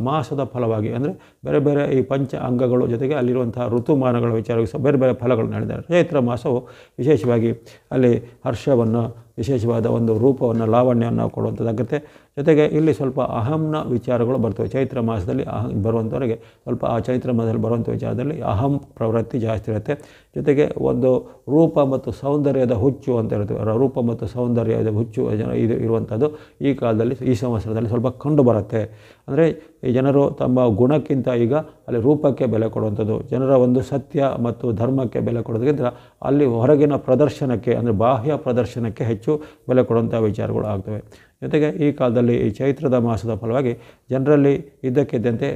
ಮಾಸದ ಫಲವಾಗಿ ಅಂದರೆ ಬೇರೆ ಬೇರೆ ಈ ಪಂಚ ಅಂಗಗಳು ಜೊತೆಗೆ ಅಲ್ಲಿರುವಂಥ ಋತುಮಾನಗಳ ವಿಚಾರವಾಗಿ ಸಹ ಬೇರೆ ಬೇರೆ ಫಲಗಳು ನಡೆದಿದ್ದಾರೆ. ಚೈತ್ರ ಮಾಸವು ವಿಶೇಷವಾಗಿ ಅಲ್ಲಿ ಹರ್ಷವನ್ನು, ವಿಶೇಷವಾದ ಒಂದು ರೂಪವನ್ನು, ಲಾವಣ್ಯವನ್ನು ಕೊಡುವಂಥದ್ದಾಗುತ್ತೆ. ಜೊತೆಗೆ ಇಲ್ಲಿ ಸ್ವಲ್ಪ ಅಹಂನ ವಿಚಾರಗಳು ಬರ್ತವೆ. ಚೈತ್ರ ಮಾಸದಲ್ಲಿ ಬರುವಂಥವರಿಗೆ ಸ್ವಲ್ಪ ಆ ಚೈತ್ರ ಮಾಸದಲ್ಲಿ ಬರುವಂಥ ವಿಚಾರದಲ್ಲಿ ಅಹಂ ಪ್ರವೃತ್ತಿ ಜಾಸ್ತಿ ಇರುತ್ತೆ. ಜೊತೆಗೆ ಒಂದು ರೂಪ ಮತ್ತು ಸೌಂದರ್ಯದ ಹುಚ್ಚು ಅಂತ ಇರ್ತವೆ. ರೂಪ ಮತ್ತು ಸೌಂದರ್ಯದ ಹುಚ್ಚು ಇದು ಇರುವಂಥದ್ದು ಈ ಕಾಲದಲ್ಲಿ, ಈ ಸಂವತ್ಸರದಲ್ಲಿ ಸ್ವಲ್ಪ ಕಂಡು ಬರುತ್ತೆ. ಅಂದರೆ ಈ ಜನರು ತಮ್ಮ ಗುಣಕ್ಕಿಂತ ಈಗ ಅಲ್ಲಿ ರೂಪಕ್ಕೆ ಬೆಲೆ ಕೊಡುವಂಥದ್ದು, ಜನರ ಒಂದು ಸತ್ಯ ಮತ್ತು ಧರ್ಮಕ್ಕೆ ಬೆಲೆ ಕೊಡೋದಕ್ಕಿಂತ ಅಲ್ಲಿ ಹೊರಗಿನ ಪ್ರದರ್ಶನಕ್ಕೆ, ಅಂದರೆ ಬಾಹ್ಯ ಪ್ರದರ್ಶನಕ್ಕೆ ಹೆಚ್ಚು ಬೆಲೆ ಕೊಡುವಂಥ ವಿಚಾರಗಳು ಆಗ್ತವೆ. ಜೊತೆಗೆ ಈ ಕಾಲದಲ್ಲಿ ಈ ಚೈತ್ರದ ಮಾಸದ ಫಲವಾಗಿ ಜನರಲ್ಲಿ ಇದ್ದಕ್ಕಿದ್ದಂತೆ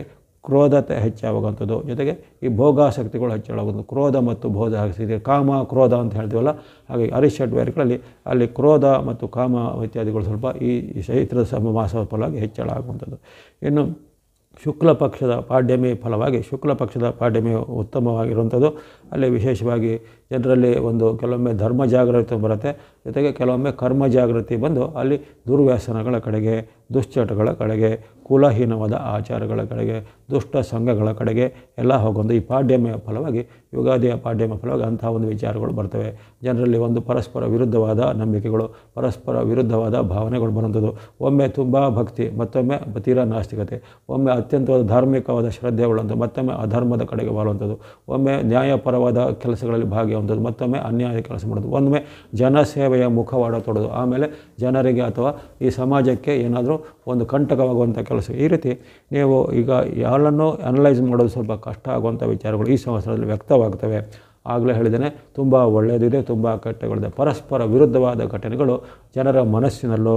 ಕ್ರೋಧತೆ ಹೆಚ್ಚಾಗುವಂಥದ್ದು, ಜೊತೆಗೆ ಈ ಭೋಗಾಸಕ್ತಿಗಳು ಹೆಚ್ಚಾಗುವಂಥದ್ದು. ಕ್ರೋಧ ಮತ್ತು ಭೋಗಾಸಕ್ತಿ, ಕಾಮ ಕ್ರೋಧ ಅಂತ ಹೇಳ್ತೀವಲ್ಲ, ಹಾಗೆ ಅರಿಷಡ್ ವೈರ್ಗಳಲ್ಲಿ ಅಲ್ಲಿ ಕ್ರೋಧ ಮತ್ತು ಕಾಮ ಇತ್ಯಾದಿಗಳು ಸ್ವಲ್ಪ ಈ ಚೈತ್ರದ ಮಾಸದ ಫಲವಾಗಿ ಹೆಚ್ಚಳ ಆಗುವಂಥದ್ದು. ಇನ್ನು ಶುಕ್ಲ ಪಕ್ಷದ ಪಾಡ್ಯಮಿ ಫಲವಾಗಿ, ಶುಕ್ಲ ಪಕ್ಷದ ಪಾಡ್ಯಮಿ ಉತ್ತಮವಾಗಿರುವಂಥದ್ದು. ಅಲ್ಲಿ ವಿಶೇಷವಾಗಿ ಜನರಲ್ಲಿ ಒಂದು ಕೆಲವೊಮ್ಮೆ ಧರ್ಮ ಜಾಗೃತಿ ಬರುತ್ತೆ, ಜೊತೆಗೆ ಕೆಲವೊಮ್ಮೆ ಕರ್ಮ ಜಾಗೃತಿ ಬಂದು ಅಲ್ಲಿ ದುರ್ವ್ಯಸನಗಳ ಕಡೆಗೆ, ದುಶ್ಚಟಗಳ ಕಡೆಗೆ, ಕುಲಹೀನವಾದ ಆಚಾರಗಳ ಕಡೆಗೆ, ದುಷ್ಟ ಸಂಘಗಳ ಕಡೆಗೆ ಎಲ್ಲ ಹೋಗೊಂದು ಈ ಪಾಡ್ಯಮಿಯ ಫಲವಾಗಿ, ಯುಗಾದಿಯ ಪಾಡ್ಯಮಿಯ ಫಲವಾಗಿ ಅಂಥ ಒಂದು ವಿಚಾರಗಳು ಬರ್ತವೆ. ಜನರಲ್ಲಿ ಒಂದು ಪರಸ್ಪರ ವಿರುದ್ಧವಾದ ನಂಬಿಕೆಗಳು, ಪರಸ್ಪರ ವಿರುದ್ಧವಾದ ಭಾವನೆಗಳು ಬರುವಂಥದ್ದು. ಒಮ್ಮೆ ತುಂಬ ಭಕ್ತಿ, ಮತ್ತೊಮ್ಮೆ ತೀರಾ ನಾಸ್ತಿಕತೆ, ಒಮ್ಮೆ ಅತ್ಯಂತವಾದ ಧಾರ್ಮಿಕವಾದ ಶ್ರದ್ಧೆಗಳಂತ, ಮತ್ತೊಮ್ಮೆ ಅಧರ್ಮದ ಕಡೆಗೆ ಬಾಳುವಂಥದ್ದು, ಒಮ್ಮೆ ನ್ಯಾಯಪರವಾದ ಕೆಲಸಗಳಲ್ಲಿ ಭಾಗಿಯಾಗುವಂಥದ್ದು, ಮತ್ತೊಮ್ಮೆ ಅನ್ಯಾಯ ಕೆಲಸ ಮಾಡೋದು, ಒಮ್ಮೆ ಜನಸೇವೆಯ ಮುಖವಾಡ ತೊಡೋದು, ಆಮೇಲೆ ಜನರಿಗೆ ಅಥವಾ ಈ ಸಮಾಜಕ್ಕೆ ಏನಾದರೂ ಒಂದು ಕಂಟಕವಾಗುವಂಥ ಕೆಲಸ. ಈ ರೀತಿ ನೀವು ಈಗ ಯಾರನ್ನು ಅನಲೈಸ್ ಮಾಡೋದು ಸ್ವಲ್ಪ ಕಷ್ಟ ಆಗುವಂಥ ವಿಚಾರಗಳು ಈ ಸಂವತ್ಸರದಲ್ಲಿ ವ್ಯಕ್ತವಾಗ್ತವೆ. ಆಗಲೇ ಹೇಳಿದ್ದೇನೆ, ತುಂಬ ಒಳ್ಳೆಯದಿದೆ, ತುಂಬ ಕೆಟ್ಟಗಳಿದೆ. ಪರಸ್ಪರ ವಿರುದ್ಧವಾದ ಘಟನೆಗಳು ಜನರ ಮನಸ್ಸಿನಲ್ಲೋ,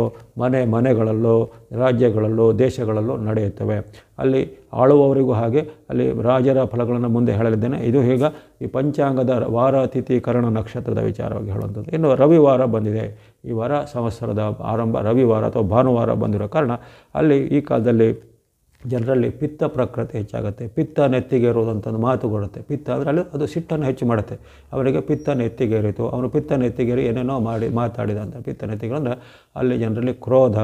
ಮನೆಗಳಲ್ಲೋ, ರಾಜ್ಯಗಳಲ್ಲೋ, ದೇಶಗಳಲ್ಲೋ ನಡೆಯುತ್ತವೆ. ಅಲ್ಲಿ ಆಳುವವರಿಗೂ ಹಾಗೆ ಅಲ್ಲಿ ರಾಜರ ಫಲಗಳನ್ನು ಮುಂದೆ ಹೇಳಲಿದ್ದೇನೆ. ಇದು ಈಗ ಈ ಪಂಚಾಂಗದ ವಾರ, ತಿಥಿ, ಕರಣ, ನಕ್ಷತ್ರದ ವಿಚಾರವಾಗಿ ಹೇಳುವಂಥದ್ದು. ಇನ್ನು ರವಿವಾರ ಬಂದಿದೆ. ಈ ವಾರ ಸಂವತ್ಸರದ ಆರಂಭ ರವಿವಾರ ಅಥವಾ ಭಾನುವಾರ ಬಂದಿರೋ ಕಾರಣ ಅಲ್ಲಿ ಈ ಕಾಲದಲ್ಲಿ ಜನರಲ್ಲಿ ಪಿತ್ತ ಪ್ರಕೃತಿ ಹೆಚ್ಚಾಗುತ್ತೆ. ಪಿತ್ತ ನೆತ್ತಿಗೆ ಇರುವುದಂಥದ್ದು ಮಾತು ಬರುತ್ತೆ. ಪಿತ್ತ ಅಂದರೆ ಅಲ್ಲಿ ಅದು ಸಿಟ್ಟನ್ನು ಹೆಚ್ಚು ಮಾಡುತ್ತೆ. ಅವರಿಗೆ ಪಿತ್ತ ನೆತ್ತಿಗೇರಿತು, ಅವನು ಪಿತ್ತ ನೆತ್ತಿಗೇರಿ ಏನೇನೋ ಮಾತಾಡಿದಂಥ ಪಿತ್ತ ನೆತ್ತಿಗೆ ಅಂದರೆ ಅಲ್ಲಿ ಜನರಲ್ಲಿ ಕ್ರೋಧ,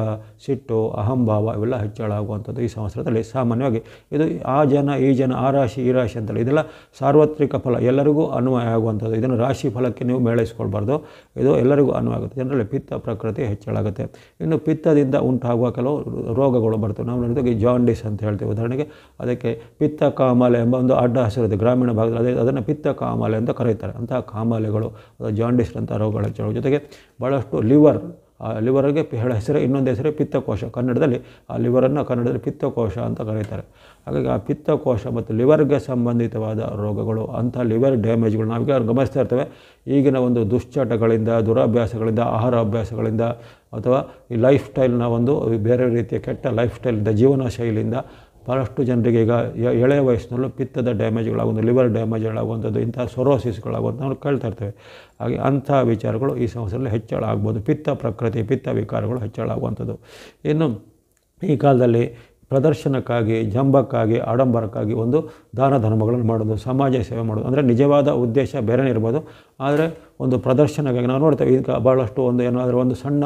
ಸಿಟ್ಟು, ಅಹಂಭಾವ ಇವೆಲ್ಲ ಹೆಚ್ಚಳ ಆಗುವಂಥದ್ದು ಈ ಸಂವತ್ಸರದಲ್ಲಿ ಸಾಮಾನ್ಯವಾಗಿ. ಇದು ಆ ಜನ, ಈ ಜನ, ಆ ರಾಶಿ, ಈ ರಾಶಿ ಅಂತಲ್ಲ, ಇದೆಲ್ಲ ಸಾರ್ವತ್ರಿಕ ಫಲ, ಎಲ್ಲರಿಗೂ ಅನ್ವಯ ಆಗುವಂಥದ್ದು. ಇದನ್ನು ರಾಶಿ ಫಲಕ್ಕೆ ನೀವು ಮೇಳೈಸ್ಕೊಳ್ಬಾರ್ದು, ಇದು ಎಲ್ಲರಿಗೂ ಅನ್ವಯ ಆಗುತ್ತೆ. ಜನರಲ್ಲಿ ಪಿತ್ತ ಪ್ರಕೃತಿ ಹೆಚ್ಚಳಾಗುತ್ತೆ. ಇನ್ನು ಪಿತ್ತದಿಂದ ಉಂಟಾಗುವ ಕೆಲವು ರೋಗಗಳು ಬರ್ತವೆ. ನಾವು ನೋಡಿದಾಗ ಈ ಜಾಂಡಿಸ್ ಅಂತ ಹೇಳ್ತೀವಿ ಉದಾಹರಣೆಗೆ. ಅದಕ್ಕೆ ಪಿತ್ತ ಕಾಮಾಲೆ ಎಂಬ ಒಂದು ಅಡ್ಡ ಹೆಸರಿದೆ ಗ್ರಾಮೀಣ ಭಾಗದಲ್ಲಿ, ಅದನ್ನು ಪಿತ್ತ ಕಾಮಾಲೆ ಅಂತ ಕರೀತಾರೆ. ಅಂತಹ ಕಾಮಾಲೆಗಳು, ಅದು ಜಾಂಡಿಸ್ ಅಂತ ರೋಗಗಳ ಹೆಚ್ಚಳ. ಜೊತೆಗೆ ಭಾಳಷ್ಟು ಲಿವರ್ಗೆ ಹೆಸರೇ, ಇನ್ನೊಂದು ಹೆಸರೇ ಪಿತ್ತಕೋಶ. ಕನ್ನಡದಲ್ಲಿ ಆ ಲಿವರನ್ನು ಕನ್ನಡದಲ್ಲಿ ಪಿತ್ತಕೋಶ ಅಂತ ಕರೀತಾರೆ. ಹಾಗಾಗಿ ಆ ಪಿತ್ತಕೋಶ ಮತ್ತು ಲಿವರ್ಗೆ ಸಂಬಂಧಿತವಾದ ರೋಗಗಳು, ಅಂಥ ಲಿವರ್ ಡ್ಯಾಮೇಜ್ಗಳು ನಾವೀಗ ಗಮನಿಸ್ತಾ ಇರ್ತೇವೆ. ಈಗಿನ ಒಂದು ದುಶ್ಚಟಗಳಿಂದ, ದುರಾಭ್ಯಾಸಗಳಿಂದ, ಆಹಾರ ಅಭ್ಯಾಸಗಳಿಂದ, ಅಥವಾ ಈ ಲೈಫ್ ಸ್ಟೈಲ್ನ ಒಂದು ಬೇರೆ ರೀತಿಯ ಕೆಟ್ಟ ಲೈಫ್ ಸ್ಟೈಲಿಂದ, ಜೀವನ ಶೈಲಿಯಿಂದ ಭಾಳಷ್ಟು ಜನರಿಗೆ ಈಗ ಎಳೆಯ ವಯಸ್ಸಿನಲ್ಲೂ ಪಿತ್ತದ ಡ್ಯಾಮೇಜ್ಗಳಾಗುವಂಥ, ಲಿವರ್ ಡ್ಯಾಮೇಜ್ಗಳಾಗುವಂಥದ್ದು, ಇಂಥ ಸೊರೋಸಿಸ್ಗಳಾಗುವಂಥ ನಾವು ಕೇಳ್ತಾ ಇರ್ತೇವೆ. ಹಾಗೆ ಅಂಥ ವಿಚಾರಗಳು ಈ ಸಂವತ್ಸರದಲ್ಲಿ ಹೆಚ್ಚಳ ಆಗ್ಬೋದು. ಪಿತ್ತ ಪ್ರಕೃತಿ, ಪಿತ್ತ ವಿಕಾರಗಳು ಹೆಚ್ಚಳ ಆಗುವಂಥದ್ದು. ಇನ್ನು ಈ ಕಾಲದಲ್ಲಿ ಪ್ರದರ್ಶನಕ್ಕಾಗಿ, ಜಂಬಕ್ಕಾಗಿ, ಆಡಂಬರಕ್ಕಾಗಿ ಒಂದು ದಾನ ಧರ್ಮಗಳನ್ನು ಮಾಡೋದು, ಸಮಾಜ ಸೇವೆ ಮಾಡೋದು, ಅಂದರೆ ನಿಜವಾದ ಉದ್ದೇಶ ಬೇರೆನೇ ಇರ್ಬೋದು, ಆದರೆ ಒಂದು ಪ್ರದರ್ಶನಕ್ಕಾಗಿ ನಾವು ನೋಡ್ತೇವೆ ಈಗ ಭಾಳಷ್ಟು ಒಂದು ಏನಾದರೂ ಒಂದು ಸಣ್ಣ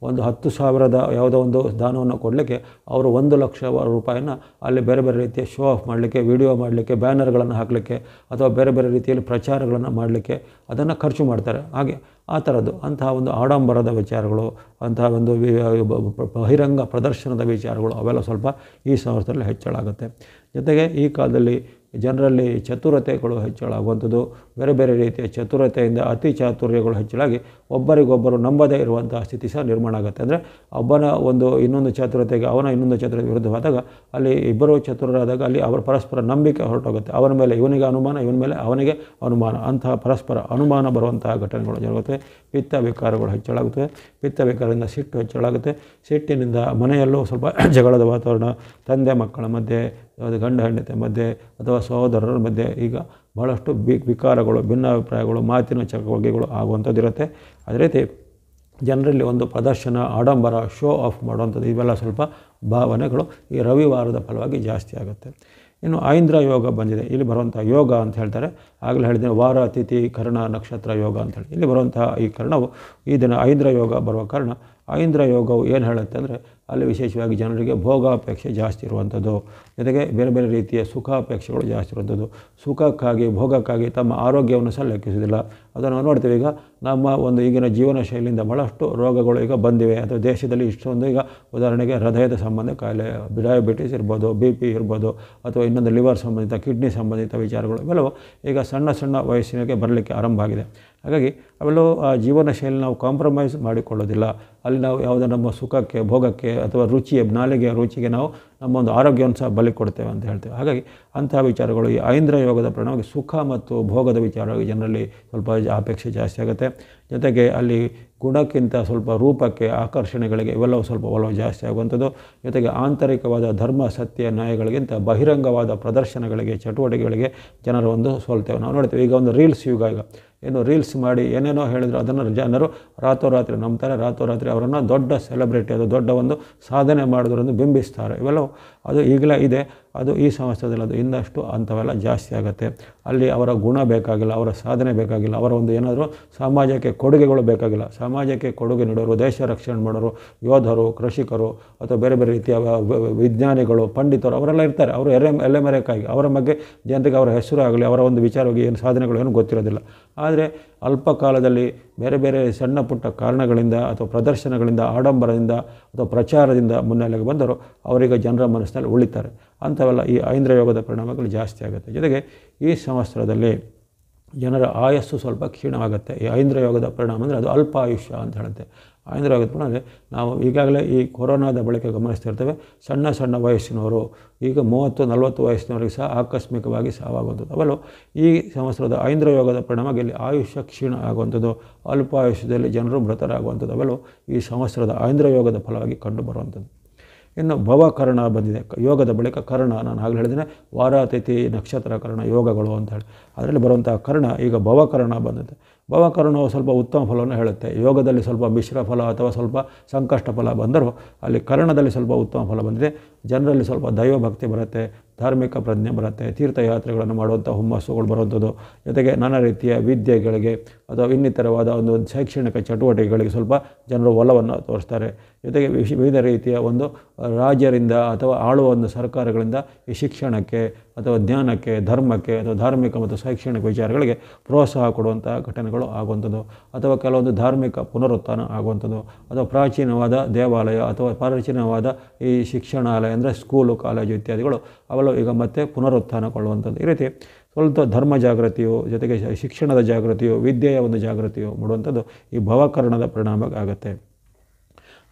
ಒಂದು 10,000 ಯಾವುದೋ ಒಂದು ದಾನವನ್ನು ಕೊಡಲಿಕ್ಕೆ ಅವರು 1,00,000 ರೂಪಾಯಿನ ಅಲ್ಲಿ ಬೇರೆ ಬೇರೆ ರೀತಿಯ ಶೋ ಆಫ್ ಮಾಡಲಿಕ್ಕೆ, ವಿಡಿಯೋ ಮಾಡಲಿಕ್ಕೆ, ಬ್ಯಾನರ್ಗಳನ್ನು ಹಾಕಲಿಕ್ಕೆ ಅಥವಾ ಬೇರೆ ಬೇರೆ ರೀತಿಯಲ್ಲಿ ಪ್ರಚಾರಗಳನ್ನು ಮಾಡಲಿಕ್ಕೆ ಅದನ್ನು ಖರ್ಚು ಮಾಡ್ತಾರೆ. ಹಾಗೆ ಆ ಥರದ್ದು ಅಂತಹ ಒಂದು ಆಡಂಬರದ ವಿಚಾರಗಳು, ಅಂತಹ ಒಂದು ಬಹಿರಂಗ ಪ್ರದರ್ಶನದ ವಿಚಾರಗಳು ಅವೆಲ್ಲ ಸ್ವಲ್ಪ ಈ ಸಂವತ್ಸರದಲ್ಲಿ ಹೆಚ್ಚಳ ಆಗುತ್ತೆ. ಜೊತೆಗೆ ಈ ಕಾಲದಲ್ಲಿ ಜನರಲ್ಲಿ ಚತುರತೆಗಳು ಹೆಚ್ಚಳ ಆಗುವಂಥದ್ದು, ಬೇರೆ ಬೇರೆ ರೀತಿಯ ಚತುರತೆಯಿಂದ ಅತಿ ಚಾತುರ್ಯಗಳು ಹೆಚ್ಚಳಾಗಿ ಒಬ್ಬರಿಗೊಬ್ಬರು ನಂಬದೇ ಇರುವಂತಹ ಸ್ಥಿತಿ ಸಹ ನಿರ್ಮಾಣ ಆಗುತ್ತೆ. ಅಂದರೆ ಒಬ್ಬನ ಒಂದು ಇನ್ನೊಂದು ಚಾತುರತೆಗೆ ಅವನ ಇನ್ನೊಂದು ಚಾತುರ್ಯತೆ ವಿರುದ್ಧವಾದಾಗ ಅಲ್ಲಿ ಇಬ್ಬರು ಚತುರರಾದಾಗ ಅಲ್ಲಿ ಅವರ ಪರಸ್ಪರ ನಂಬಿಕೆ ಹೊರಟೋಗುತ್ತೆ. ಅವನ ಮೇಲೆ ಇವನಿಗೆ ಅನುಮಾನ, ಇವನ ಮೇಲೆ ಅವನಿಗೆ ಅನುಮಾನ, ಅಂತಹ ಪರಸ್ಪರ ಅನುಮಾನ ಬರುವಂತಹ ಘಟನೆಗಳು ಜರುಗುತ್ತೆ. ಪಿತ್ತ ವಿಕಾರಗಳು ಹೆಚ್ಚಳಾಗುತ್ತವೆ. ಪಿತ್ತ ವಿಕಾರದಿಂದ ಸಿಟ್ಟು ಹೆಚ್ಚಳಾಗುತ್ತೆ. ಸಿಟ್ಟಿನಿಂದ ಮನೆಯಲ್ಲೂ ಸ್ವಲ್ಪ ಜಗಳದ ವಾತಾವರಣ, ತಂದೆ ಮಕ್ಕಳ ಮಧ್ಯೆ, ಗಂಡ ಹೆಂಡತಿ ಮಧ್ಯೆ ಅಥವಾ ಸಹೋದರರ ಮಧ್ಯೆ ಈಗ ಭಾಳಷ್ಟು ವಿಕಾರಗಳು, ಭಿನ್ನಾಭಿಪ್ರಾಯಗಳು, ಮಾತಿನ ಚಕಮಕಿಗಳು ಆಗುವಂಥದ್ದು ಇರುತ್ತೆ. ಅದೇ ರೀತಿ ಜನರಲ್ಲಿ ಒಂದು ಪ್ರದರ್ಶನ, ಆಡಂಬರ, ಶೋ ಆಫ್ ಮಾಡುವಂಥದ್ದು ಇವೆಲ್ಲ ಸ್ವಲ್ಪ ಭಾವನೆಗಳು ಈ ರವಿವಾರದ ಫಲವಾಗಿ ಜಾಸ್ತಿ ಆಗುತ್ತೆ. ಇನ್ನು ಐಂದ್ರ ಯೋಗ ಬಂದಿದೆ. ಇಲ್ಲಿ ಬರುವಂಥ ಯೋಗ ಅಂತ ಹೇಳ್ತಾರೆ, ಆಗಲೇ ಹೇಳಿದ್ದೀನಿ ವಾರ, ತಿಥಿ, ಕರ್ಣ, ನಕ್ಷತ್ರ ಯೋಗ ಅಂತೇಳಿ. ಇಲ್ಲಿ ಬರುವಂತಹ ಈ ಕರ್ಣವು ಈ ದಿನ ಐಂದ್ರ ಯೋಗ ಬರುವ ಕಾರಣ ಐಂದ್ರ ಯೋಗವು ಏನು ಹೇಳುತ್ತೆ ಅಂದರೆ ಅಲ್ಲಿ ವಿಶೇಷವಾಗಿ ಜನರಿಗೆ ಭೋಗಾಪೇಕ್ಷೆ ಜಾಸ್ತಿ ಇರುವಂಥದ್ದು, ಜೊತೆಗೆ ಬೇರೆ ಬೇರೆ ರೀತಿಯ ಸುಖಾಪೇಕ್ಷೆಗಳು ಜಾಸ್ತಿ ಇರುವಂಥದ್ದು. ಸುಖಕ್ಕಾಗಿ, ಭೋಗಕ್ಕಾಗಿ ತಮ್ಮ ಆರೋಗ್ಯವನ್ನು ಸಹ ಲೆಕ್ಕಿಸೋದಿಲ್ಲ. ಅದನ್ನು ನಾವು ನೋಡ್ತೀವಿ. ಈಗ ನಮ್ಮ ಒಂದು ಈಗಿನ ಜೀವನ ಶೈಲಿಯಿಂದ ಭಾಳಷ್ಟು ರೋಗಗಳು ಈಗ ಬಂದಿವೆ. ಅಥವಾ ದೇಶದಲ್ಲಿ ಇಷ್ಟೊಂದು ಈಗ ಉದಾಹರಣೆಗೆ ಹೃದಯದ ಸಂಬಂಧ ಕಾಯಿಲೆ, ಡಯಾಬಿಟಿಸ್ ಇರ್ಬೋದು, BP ಇರ್ಬೋದು, ಅಥವಾ ಇನ್ನೊಂದು ಲಿವರ್ ಸಂಬಂಧಿತ, ಕಿಡ್ನಿ ಸಂಬಂಧಿತ ವಿಚಾರಗಳು ಇವೆಲ್ಲವೂ ಈಗ ಸಣ್ಣ ಸಣ್ಣ ವಯಸ್ಸಿನಾಗೆ ಬರಲಿಕ್ಕೆ ಆರಂಭ ಆಗಿದೆ. ಹಾಗಾಗಿ ಅವೆಲ್ಲವೂ ಆ ಜೀವನ ಶೈಲಿ ನಾವು ಕಾಂಪ್ರಮೈಸ್ ಮಾಡಿಕೊಳ್ಳೋದಿಲ್ಲ. ಅಲ್ಲಿ ನಾವು ಯಾವುದೋ ನಮ್ಮ ಸುಖಕ್ಕೆ, ಭೋಗಕ್ಕೆ ಅಥವಾ ರುಚಿಯ, ನಾಲಿಗೆಯ ರುಚಿಗೆ ನಾವು ನಮ್ಮ ಒಂದು ಆರೋಗ್ಯವನ್ನು ಸಹ ಬಲಿ ಕೊಡ್ತೇವೆ ಅಂತ ಹೇಳ್ತೇವೆ. ಹಾಗಾಗಿ ಅಂತಹ ವಿಚಾರಗಳು ಈ ಐಂದ್ರ ಯೋಗದ ಪರಿಣಾಮವಾಗಿ ಸುಖ ಮತ್ತು ಭೋಗದ ವಿಚಾರವಾಗಿ ಜನರಲ್ಲಿ ಸ್ವಲ್ಪ ಅಪೇಕ್ಷೆ ಜಾಸ್ತಿ ಆಗುತ್ತೆ. ಜೊತೆಗೆ ಅಲ್ಲಿ ಗುಣಕ್ಕಿಂತ ಸ್ವಲ್ಪ ರೂಪಕ್ಕೆ, ಆಕರ್ಷಣೆಗಳಿಗೆ ಇವೆಲ್ಲವೂ ಸ್ವಲ್ಪ ಒಲವು ಜಾಸ್ತಿ ಆಗುವಂಥದ್ದು. ಜೊತೆಗೆ ಆಂತರಿಕವಾದ ಧರ್ಮ, ಸತ್ಯ, ನ್ಯಾಯಗಳಿಗಿಂತ ಬಹಿರಂಗವಾದ ಪ್ರದರ್ಶನಗಳಿಗೆ, ಚಟುವಟಿಕೆಗಳಿಗೆ ಜನರು ಒಂದು ಸೋಲ್ತೇವೆ. ನಾವು ನೋಡ್ತೇವೆ ಈಗ ಒಂದು ರೀಲ್ಸ್ ಯುಗ. ಈಗ ಏನು ರೀಲ್ಸ್ ಮಾಡಿ ಏನೇನೋ ಹೇಳಿದ್ರು ಅದನ್ನು ಜನರು ರಾತ್ರೋರಾತ್ರಿ ನಂಬ್ತಾರೆ. ರಾತ್ರೋರಾತ್ರಿ ಅವರನ್ನು ದೊಡ್ಡ ಸೆಲೆಬ್ರಿಟಿ, ಅದು ದೊಡ್ಡ ಒಂದು ಸಾಧನೆ ಮಾಡಿದ್ರೆಂದು ಬಿಂಬಿಸ್ತಾರೆ. ಇವೆಲ್ಲವೂ ಅದು ಈಗಲೇ ಇದೆ. ಅದು ಈ ಸಂವತ್ಸರದಲ್ಲಿ ಅದು ಇನ್ನಷ್ಟು ಅಂಥವೆಲ್ಲ ಜಾಸ್ತಿ ಆಗುತ್ತೆ. ಅಲ್ಲಿ ಅವರ ಗುಣ ಬೇಕಾಗಿಲ್ಲ, ಅವರ ಸಾಧನೆ ಬೇಕಾಗಿಲ್ಲ, ಅವರ ಒಂದು ಏನಾದರೂ ಸಮಾಜಕ್ಕೆ ಕೊಡುಗೆಗಳು ಬೇಕಾಗಿಲ್ಲ. ಸಮಾಜಕ್ಕೆ ಕೊಡುಗೆ ನೀಡೋರು, ದೇಶ ರಕ್ಷಣೆ ಮಾಡೋರು, ಯೋಧರು, ಕೃಷಿಕರು ಅಥವಾ ಬೇರೆ ಬೇರೆ ರೀತಿಯ ವಿಜ್ಞಾನಿಗಳು, ಪಂಡಿತರು ಅವರೆಲ್ಲ ಇರ್ತಾರೆ. ಅವರು ಎಲೆಮರೆಕಾಗಿ ಅವರ ಬಗ್ಗೆ ಜನರಿಗೆ ಅವರ ಹೆಸರು ಆಗಲಿ, ಅವರ ಒಂದು ವಿಚಾರವಾಗಿ ಏನು ಸಾಧನೆಗಳು ಏನು ಗೊತ್ತಿರೋದಿಲ್ಲ. ಆದರೆ ಅಲ್ಪ ಕಾಲದಲ್ಲಿ ಬೇರೆ ಬೇರೆ ಸಣ್ಣ ಪುಟ್ಟ ಕಾರಣಗಳಿಂದ ಅಥವಾ ಪ್ರದರ್ಶನಗಳಿಂದ, ಆಡಂಬರದಿಂದ ಅಥವಾ ಪ್ರಚಾರದಿಂದ ಮುನ್ನೆಲೆಗೆ ಬಂದರು ಅವರಿಗೆ ಜನರ ಮನಸ್ಸಿನಲ್ಲಿ ಉಳಿತಾರೆ. ಅಂಥವೆಲ್ಲ ಈ ಐಂದ್ರ ಯೋಗದ ಪರಿಣಾಮಗಳು ಜಾಸ್ತಿ ಆಗುತ್ತೆ. ಜೊತೆಗೆ ಈ ಸಂವತ್ಸರದಲ್ಲಿ ಜನರ ಆಯಸ್ಸು ಸ್ವಲ್ಪ ಕ್ಷೀಣವಾಗುತ್ತೆ. ಈ ಐಂದ್ರ ಯೋಗದ ಪರಿಣಾಮ ಅಂದರೆ ಅದು ಅಲ್ಪ ಆಯುಷ್ಯ ಅಂತ ಹೇಳುತ್ತೆ. ಐಂದ್ರ ಯೋಗದ ಪರಿಣಾಮ ಅಂದರೆ ನಾವು ಈಗಾಗಲೇ ಈ ಕೊರೋನಾದ ಬಳಿಕ ಗಮನಿಸ್ತಿರ್ತೇವೆ, ಸಣ್ಣ ಸಣ್ಣ ವಯಸ್ಸಿನವರು ಈಗ 30-40 ವಯಸ್ಸಿನವರಿಗೆ ಸಹ ಆಕಸ್ಮಿಕವಾಗಿ ಸಾವಾಗುವಂಥದ್ದು. ಅವೆಲ್ಲೂ ಈ ಸಂವತ್ಸರದ ಐಂದ್ರ ಯೋಗದ ಪರಿಣಾಮವಾಗಿ ಇಲ್ಲಿ ಆಯುಷ್ಯ ಕ್ಷೀಣ ಆಗುವಂಥದ್ದು, ಅಲ್ಪ ಆಯುಷ್ಯದಲ್ಲಿ ಜನರು ಮೃತರಾಗುವಂಥದ್ದು ಅವೆಲ್ಲೂ ಈ ಸಂವತ್ಸರದ ಐಂದ್ರ ಯೋಗದ ಫಲವಾಗಿ ಕಂಡುಬರುವಂಥದ್ದು. ಇನ್ನು ಭವಕರ್ಣ ಬಂದಿದೆ. ಯೋಗದ ಬಳಿಕ ಕರ್ಣ, ನಾನು ಆಗಲೇ ಹೇಳಿದ್ದೇನೆ ವಾರ, ತಿಥಿ, ನಕ್ಷತ್ರ, ಕರ್ಣ ಯೋಗಗಳು ಅಂತ ಹೇಳಿ. ಅದರಲ್ಲಿ ಬರುವಂಥ ಕರ್ಣ ಈಗ ಭವಕರ್ಣ ಬಂದಿದೆ. ಭವಕರ್ಣವು ಸ್ವಲ್ಪ ಉತ್ತಮ ಫಲವನ್ನು ಹೇಳುತ್ತೆ. ಯೋಗದಲ್ಲಿ ಸ್ವಲ್ಪ ಮಿಶ್ರ ಫಲ ಅಥವಾ ಸ್ವಲ್ಪ ಸಂಕಷ್ಟ ಫಲ ಬಂದರೂ ಅಲ್ಲಿ ಕರ್ಣದಲ್ಲಿ ಸ್ವಲ್ಪ ಉತ್ತಮ ಫಲ ಬಂದಿದೆ. ಜನರಲ್ಲಿ ಸ್ವಲ್ಪ ದೈವಭಕ್ತಿ ಬರುತ್ತೆ, ಧಾರ್ಮಿಕ ಪ್ರಜ್ಞೆ ಬರುತ್ತೆ, ತೀರ್ಥಯಾತ್ರೆಗಳನ್ನು ಮಾಡುವಂಥ ಹುಮ್ಮಸ್ಸುಗಳು ಬರುವಂಥದ್ದು. ಜೊತೆಗೆ ನಾನಾ ರೀತಿಯ ವಿದ್ಯೆಗಳಿಗೆ ಅಥವಾ ಇನ್ನಿತರವಾದ ಒಂದು ಶೈಕ್ಷಣಿಕ ಚಟುವಟಿಕೆಗಳಿಗೆ ಸ್ವಲ್ಪ ಜನರು ಒಲವನ್ನು ತೋರಿಸ್ತಾರೆ. ಜೊತೆಗೆ ವಿವಿಧ ರೀತಿಯ ಒಂದು ರಾಜ್ಯರಿಂದ ಅಥವಾ ಆಳುವ ಒಂದು ಸರ್ಕಾರಗಳಿಂದ ಈ ಶಿಕ್ಷಣಕ್ಕೆ ಅಥವಾ ಜ್ಞಾನಕ್ಕೆ, ಧರ್ಮಕ್ಕೆ ಅಥವಾ ಧಾರ್ಮಿಕ ಮತ್ತು ಶೈಕ್ಷಣಿಕ ವಿಚಾರಗಳಿಗೆ ಪ್ರೋತ್ಸಾಹ ಕೊಡುವಂಥ ಘಟನೆಗಳು ಆಗುವಂಥದ್ದು, ಅಥವಾ ಕೆಲವೊಂದು ಧಾರ್ಮಿಕ ಪುನರುತ್ಥಾನ ಆಗುವಂಥದ್ದು, ಅಥವಾ ಪ್ರಾಚೀನವಾದ ದೇವಾಲಯ ಅಥವಾ ಪ್ರಾಚೀನವಾದ ಈ ಶಿಕ್ಷಣಾಲಯ ಅಂದರೆ ಸ್ಕೂಲು, ಕಾಲೇಜು ಇತ್ಯಾದಿಗಳು ಅವೆಲ್ಲ ಈಗ ಮತ್ತೆ ಪುನರುತ್ಥಾನಗೊಳ್ಳುವಂಥದ್ದು. ಈ ರೀತಿ ಸ್ವಲ್ಪ ಧರ್ಮ ಜಾಗೃತಿಯು, ಜೊತೆಗೆ ಶಿಕ್ಷಣದ ಜಾಗೃತಿಯು, ವಿದ್ಯೆಯ ಒಂದು ಜಾಗೃತಿಯು ಮೂಡುವಂಥದ್ದು ಈ ಭವಕರ್ಣದ ಪರಿಣಾಮ ಆಗುತ್ತೆ.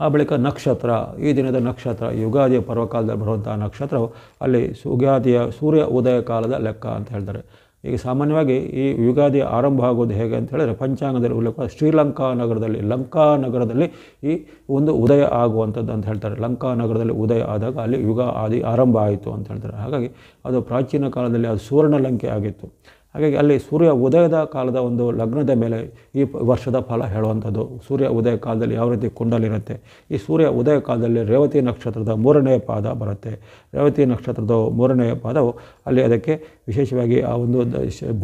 ಆ ಬಳಿಕ ನಕ್ಷತ್ರ, ಈ ದಿನದ ನಕ್ಷತ್ರ ಯುಗಾದಿಯ ಪರ್ವಕಾಲದಲ್ಲಿ ಬರುವಂಥ ನಕ್ಷತ್ರವು ಅಲ್ಲಿ ಯುಗಾದಿಯ ಸೂರ್ಯ ಉದಯ ಕಾಲದ ಲೆಕ್ಕ ಅಂತ ಹೇಳ್ತಾರೆ. ಈಗ ಸಾಮಾನ್ಯವಾಗಿ ಈ ಯುಗಾದಿ ಆರಂಭ ಆಗೋದು ಹೇಗೆ ಅಂತ ಹೇಳಿದ್ರೆ ಪಂಚಾಂಗದಲ್ಲಿ ಉಲ್ಲೇಖ ಶ್ರೀಲಂಕಾ ನಗರದಲ್ಲಿ, ಲಂಕಾ ನಗರದಲ್ಲಿ ಈ ಒಂದು ಉದಯ ಆಗುವಂಥದ್ದು ಅಂತ ಹೇಳ್ತಾರೆ. ಲಂಕಾ ನಗರದಲ್ಲಿ ಉದಯ ಆದಾಗ ಅಲ್ಲಿ ಯುಗಾದಿ ಆರಂಭ ಆಯಿತು ಅಂತ ಹೇಳ್ತಾರೆ. ಹಾಗಾಗಿ ಅದು ಪ್ರಾಚೀನ ಕಾಲದಲ್ಲಿ ಅದು ಸುವರ್ಣ ಲಂಕೆ ಆಗಿತ್ತು. ಹಾಗಾಗಿ ಅಲ್ಲಿ ಸೂರ್ಯ ಉದಯದ ಕಾಲದ ಒಂದು ಲಗ್ನದ ಮೇಲೆ ಈ ವರ್ಷದ ಫಲ ಹೇಳುವಂಥದ್ದು. ಸೂರ್ಯ ಉದಯ ಕಾಲದಲ್ಲಿ ಯಾವ ರೀತಿ ಕುಂಡಲಿರುತ್ತೆ, ಈ ಸೂರ್ಯ ಉದಯ ಕಾಲದಲ್ಲಿ ರೇವತಿ ನಕ್ಷತ್ರದ 3ನೇ ಪಾದ ಬರುತ್ತೆ. ರೇವತಿ ನಕ್ಷತ್ರದ 3ನೇ ಪಾದವು ಅಲ್ಲಿ ಅದಕ್ಕೆ ವಿಶೇಷವಾಗಿ ಆ ಒಂದು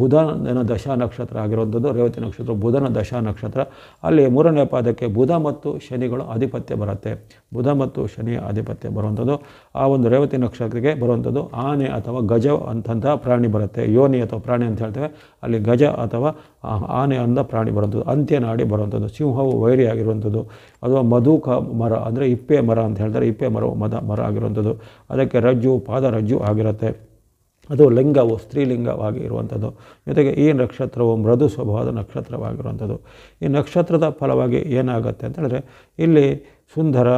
ಬುಧನ ದಶಾ ನಕ್ಷತ್ರ ಆಗಿರುವಂಥದ್ದು. ರೇವತಿ ನಕ್ಷತ್ರ ಬುಧನ ದಶಾ ನಕ್ಷತ್ರ. ಅಲ್ಲಿ 3ನೇ ಪಾದಕ್ಕೆ ಬುಧ ಮತ್ತು ಶನಿಗಳು ಆಧಿಪತ್ಯ ಬರುತ್ತೆ. ಬುಧ ಮತ್ತು ಶನಿಯ ಆಧಿಪತ್ಯ ಬರುವಂಥದ್ದು. ಆ ಒಂದು ರೇವತಿ ನಕ್ಷತ್ರಕ್ಕೆ ಬರುವಂಥದ್ದು ಆನೆ ಅಥವಾ ಗಜ ಅಂತಂತಹ ಪ್ರಾಣಿ ಬರುತ್ತೆ. ಯೋನಿ ಅಥವಾ ಪ್ರಾಣಿ ಅಂತ ಹೇಳ್ತೇವೆ. ಅಲ್ಲಿ ಗಜ ಅಥವಾ ಆನೆ ಅಂದ ಪ್ರಾಣಿ ಬರುವಂಥದ್ದು. ಅಂತ್ಯನಾಡಿ ಬರುವಂಥದ್ದು. ಸಿಂಹವು ವೈರಿಯಾಗಿರುವಂಥದ್ದು. ಅಥವಾ ಮಧುಕ ಮರ ಅಂದರೆ ಇಪ್ಪೆ ಮರ ಅಂತ ಹೇಳ್ತಾರೆ. ಇಪ್ಪೆ ಮರವು ಮರ ಆಗಿರುವಂಥದ್ದು. ಅದಕ್ಕೆ ರಜ್ಜು ಪಾದರಜ್ಜು ಆಗಿರುತ್ತೆ. ಅದು ಲಿಂಗವು ಸ್ತ್ರೀಲಿಂಗವಾಗಿ ಇರುವಂಥದ್ದು. ಜೊತೆಗೆ ಈ ನಕ್ಷತ್ರವು ಮೃದು ಸ್ವಭಾವದ ನಕ್ಷತ್ರವಾಗಿರುವಂಥದ್ದು. ಈ ನಕ್ಷತ್ರದ ಫಲವಾಗಿ ಏನಾಗುತ್ತೆ ಅಂತ ಹೇಳಿದ್ರೆ ಇಲ್ಲಿ ಸುಂದರ,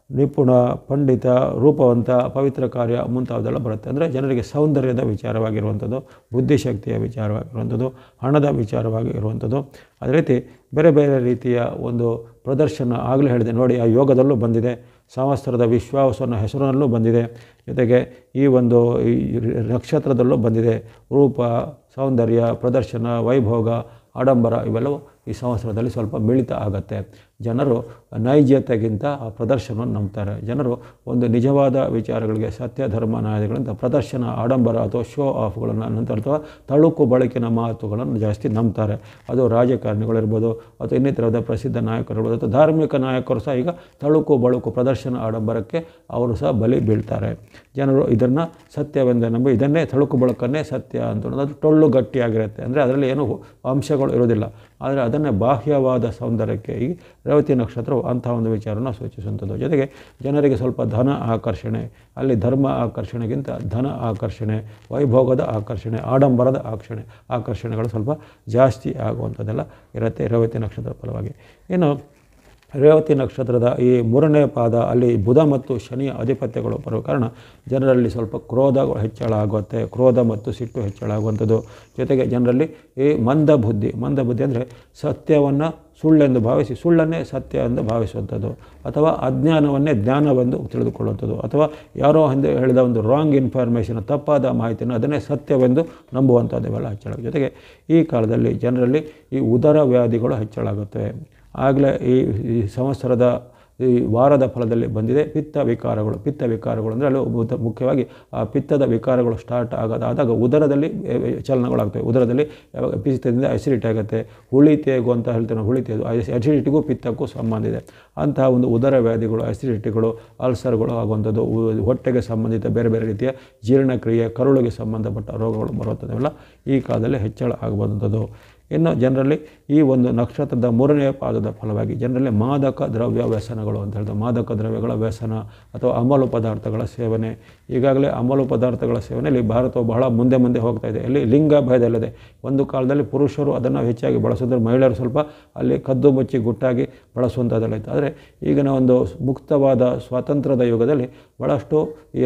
ನಿಪುಣ, ಪಂಡಿತ, ರೂಪವಂತ, ಪವಿತ್ರ ಕಾರ್ಯ ಮುಂತಾದೆಲ್ಲ ಬರುತ್ತೆ. ಅಂದರೆ ಜನರಿಗೆ ಸೌಂದರ್ಯದ ವಿಚಾರವಾಗಿರುವಂಥದ್ದು, ಬುದ್ಧಿಶಕ್ತಿಯ ವಿಚಾರವಾಗಿರುವಂಥದ್ದು, ಹಣದ ವಿಚಾರವಾಗಿ ಇರುವಂಥದ್ದು. ಅದೇ ರೀತಿ ಬೇರೆ ಬೇರೆ ರೀತಿಯ ಒಂದು ಪ್ರದರ್ಶನ ಆಗಲೇ ಹೇಳಿದೆ ನೋಡಿ, ಆ ಯೋಗದಲ್ಲೂ ಬಂದಿದೆ, ಸಂವತ್ಸರದ ವಿಶ್ವಾಸನ ಹೆಸರಿನಲ್ಲೂ ಬಂದಿದೆ. ಜೊತೆಗೆ ಈ ಒಂದು ನಕ್ಷತ್ರದಲ್ಲೂ ಬಂದಿದೆ. ರೂಪ, ಸೌಂದರ್ಯ, ಪ್ರದರ್ಶನ, ವೈಭೋಗ, ಆಡಂಬರ ಇವೆಲ್ಲವೂ ಈ ಸಂವತ್ಸರದಲ್ಲಿ ಸ್ವಲ್ಪ ಮಿಳಿತ ಆಗುತ್ತೆ. ಜನರು ನೈಜತೆಗಿಂತ ಆ ಪ್ರದರ್ಶನವನ್ನು ನಂಬ್ತಾರೆ. ಜನರು ಒಂದು ನಿಜವಾದ ವಿಚಾರಗಳಿಗೆ, ಸತ್ಯ ಧರ್ಮ ನ್ಯಾಯಗಳಿಂದ ಪ್ರದರ್ಶನ, ಆಡಂಬರ ಅಥವಾ ಶೋ ಆಫ್ಗಳನ್ನು ನಂತರ ಅಥವಾ ತಳುಕು ಬಳಕಿನ ಮಾತುಗಳನ್ನು ಜಾಸ್ತಿ ನಂಬ್ತಾರೆ. ಅದು ರಾಜಕಾರಣಿಗಳಿರ್ಬೋದು ಅಥವಾ ಇನ್ನಿತರದ ಪ್ರಸಿದ್ಧ ನಾಯಕರಿರ್ಬೋದು ಅಥವಾ ಧಾರ್ಮಿಕ ನಾಯಕರು ಸಹ ಈಗ ತಳುಕು ಬಳುಕು ಪ್ರದರ್ಶನ ಆಡಂಬರಕ್ಕೆ ಅವರು ಸಹ ಬಲಿ ಬೀಳ್ತಾರೆ. ಜನರು ಇದನ್ನು ಸತ್ಯವೆಂದು ನಂಬಿ ಇದನ್ನೇ ತಳುಕು ಬಳಕನ್ನೇ ಸತ್ಯ ಅಂತ ಅದು ಟೊಳ್ಳು ಗಟ್ಟಿಯಾಗಿರುತ್ತೆ. ಅಂದರೆ ಅದರಲ್ಲಿ ಏನೂ ಅಂಶಗಳು ಇರೋದಿಲ್ಲ. ಆದರೆ ಅದನ್ನೇ ಬಾಹ್ಯವಾದ ಸೌಂದರ್ಯಕ್ಕೆ ಈ ರೇವತಿ ನಕ್ಷತ್ರವು ಅಂತಹ ಒಂದು ವಿಚಾರವನ್ನು ಸೂಚಿಸುವಂಥದ್ದು. ಜೊತೆಗೆ ಜನರಿಗೆ ಸ್ವಲ್ಪ ಧನ ಆಕರ್ಷಣೆ, ಅಲ್ಲಿ ಧರ್ಮ ಆಕರ್ಷಣೆಗಿಂತ ಧನ ಆಕರ್ಷಣೆ, ವೈಭೋಗದ ಆಕರ್ಷಣೆ, ಆಡಂಬರದ ಆಕರ್ಷಣೆಗಳು ಸ್ವಲ್ಪ ಜಾಸ್ತಿ ಆಗುವಂಥದ್ದೆಲ್ಲ ಇರುತ್ತೆ ರೇವತಿ ನಕ್ಷತ್ರದ ಫಲವಾಗಿ. ಇನ್ನು ರೇವತಿ ನಕ್ಷತ್ರದ ಈ 3ನೇ ಪಾದ ಅಲ್ಲಿ ಬುಧ ಮತ್ತು ಶನಿಯ ಅಧಿಪತ್ಯಗಳು ಬರುವ ಕಾರಣ ಜನರಲ್ಲಿ ಸ್ವಲ್ಪ ಕ್ರೋಧ ಹೆಚ್ಚಳ ಆಗುತ್ತೆ. ಕ್ರೋಧ ಮತ್ತು ಸಿಟ್ಟು ಹೆಚ್ಚಳ ಆಗುವಂಥದ್ದು. ಜೊತೆಗೆ ಜನರಲ್ಲಿ ಈ ಮಂದ ಬುದ್ಧಿ ಅಂದರೆ ಸತ್ಯವನ್ನು ಸುಳ್ಳೆಂದು ಭಾವಿಸಿ ಸುಳ್ಳನ್ನೇ ಸತ್ಯ ಎಂದು ಭಾವಿಸುವಂಥದ್ದು, ಅಥವಾ ಅಜ್ಞಾನವನ್ನೇ ಜ್ಞಾನವೆಂದು ತಿಳಿದುಕೊಳ್ಳುವಂಥದ್ದು, ಅಥವಾ ಯಾರೋ ಹಿಂದೆ ಹೇಳಿದ ಒಂದು ರಾಂಗ್ ಇನ್ಫಾರ್ಮೇಷನ್, ತಪ್ಪಾದ ಮಾಹಿತಿಯನ್ನು ಅದನ್ನೇ ಸತ್ಯವೆಂದು ನಂಬುವಂಥದ್ದು ಇವೆಲ್ಲ ಹೆಚ್ಚಳ. ಜೊತೆಗೆ ಈ ಕಾಲದಲ್ಲಿ ಜನರಲ್ಲಿ ಈ ಉದರ ವ್ಯಾಧಿಗಳು ಹೆಚ್ಚಳ ಆಗುತ್ತವೆ. ಆಗಲೇ ಈ ಸಂವತ್ಸರದ ಈ ವಾರದ ಫಲದಲ್ಲಿ ಬಂದಿದೆ ಪಿತ್ತ ವಿಕಾರಗಳು ಅಂದರೆ ಅಲ್ಲಿ ಮುಖ್ಯವಾಗಿ ಆ ಪಿತ್ತದ ವಿಕಾರಗಳು ಸ್ಟಾರ್ಟ್ ಆದಾಗ ಉದರದಲ್ಲಿ ಚಲನಗಳಾಗ್ತವೆ. ಉದರದಲ್ಲಿ ಪಿತ್ತದಿಂದ ಅಸಿಡಿಟಿ ಆಗುತ್ತೆ. ಹುಳಿ ತೇಗು ಅಂತ ಹೇಳ್ತೇವೆ, ಹುಳಿ ತೇಗು ಅಸಿಡಿಟಿಗೂ ಪಿತ್ತಕ್ಕೂ ಸಂಬಂಧ ಇದೆ. ಅಂತಹ ಒಂದು ಉದರ ವ್ಯಾಧಿಗಳು, ಅಸಿಡಿಟಿಗಳು, ಅಲ್ಸರ್ಗಳು ಆಗುವಂಥದ್ದು, ಹೊಟ್ಟೆಗೆ ಸಂಬಂಧಿತ ಬೇರೆ ಬೇರೆ ರೀತಿಯ ಜೀರ್ಣಕ್ರಿಯೆ, ಕರುಳಿಗೆ ಸಂಬಂಧಪಟ್ಟ ರೋಗಗಳು ಬರುವಂಥದ್ದೆಲ್ಲ ಈ ಕಾಲದಲ್ಲಿ ಹೆಚ್ಚಳ ಆಗಬಾರ್ದಂಥದ್ದು. ಇನ್ನು ಜನರಲ್ಲಿ ಈ ಒಂದು ನಕ್ಷತ್ರದ 3ನೇ ಪಾದದ ಫಲವಾಗಿ ಜನರಲ್ಲಿ ಮಾದಕ ದ್ರವ್ಯ ವ್ಯಸನಗಳು ಅಂತ ಹೇಳ್ತಾರೆ. ಮಾದಕ ದ್ರವ್ಯಗಳ ವ್ಯಸನ ಅಥವಾ ಅಮಲು ಪದಾರ್ಥಗಳ ಸೇವನೆ. ಈಗಾಗಲೇ ಅಮಲು ಪದಾರ್ಥಗಳ ಸೇವನೆಯಲ್ಲಿ ಭಾರತವು ಬಹಳ ಮುಂದೆ ಹೋಗ್ತಾ ಇದೆ. ಇಲ್ಲಿ ಲಿಂಗ ಭೇದವಿಲ್ಲದೆ ಒಂದು ಕಾಲದಲ್ಲಿ ಪುರುಷರು ಅದನ್ನು ಹೆಚ್ಚಾಗಿ ಬಳಸಿದ್ರೆ ಮಹಿಳೆಯರು ಸ್ವಲ್ಪ ಅಲ್ಲಿ ಕದ್ದು ಮುಚ್ಚಿ ಗುಟ್ಟಾಗಿ ಬಳಸುವಂಥದ್ದೆಲ್ಲ ಇತ್ತು. ಆದರೆ ಈಗಿನ ಒಂದು ಮುಕ್ತವಾದ ಸ್ವಾತಂತ್ರ್ಯದ ಯುಗದಲ್ಲಿ ಭಾಳಷ್ಟು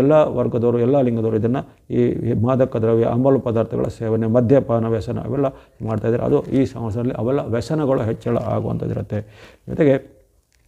ಎಲ್ಲ ವರ್ಗದವರು, ಎಲ್ಲ ಲಿಂಗದವರು ಇದನ್ನು ಈ ಮಾದಕ ದ್ರವ್ಯ, ಅಮಲು ಪದಾರ್ಥಗಳ ಸೇವನೆ, ಮದ್ಯಪಾನ ವ್ಯಸನ ಅವೆಲ್ಲ ಮಾಡ್ತಾಯಿದ್ದಾರೆ. ಅದು ಈ ಸಂವತ್ಸರದಲ್ಲಿ ಅವೆಲ್ಲ ವ್ಯಸನಗಳು ಹೆಚ್ಚಳ ಆಗುವಂಥದ್ದಿರುತ್ತೆ. ಜೊತೆಗೆ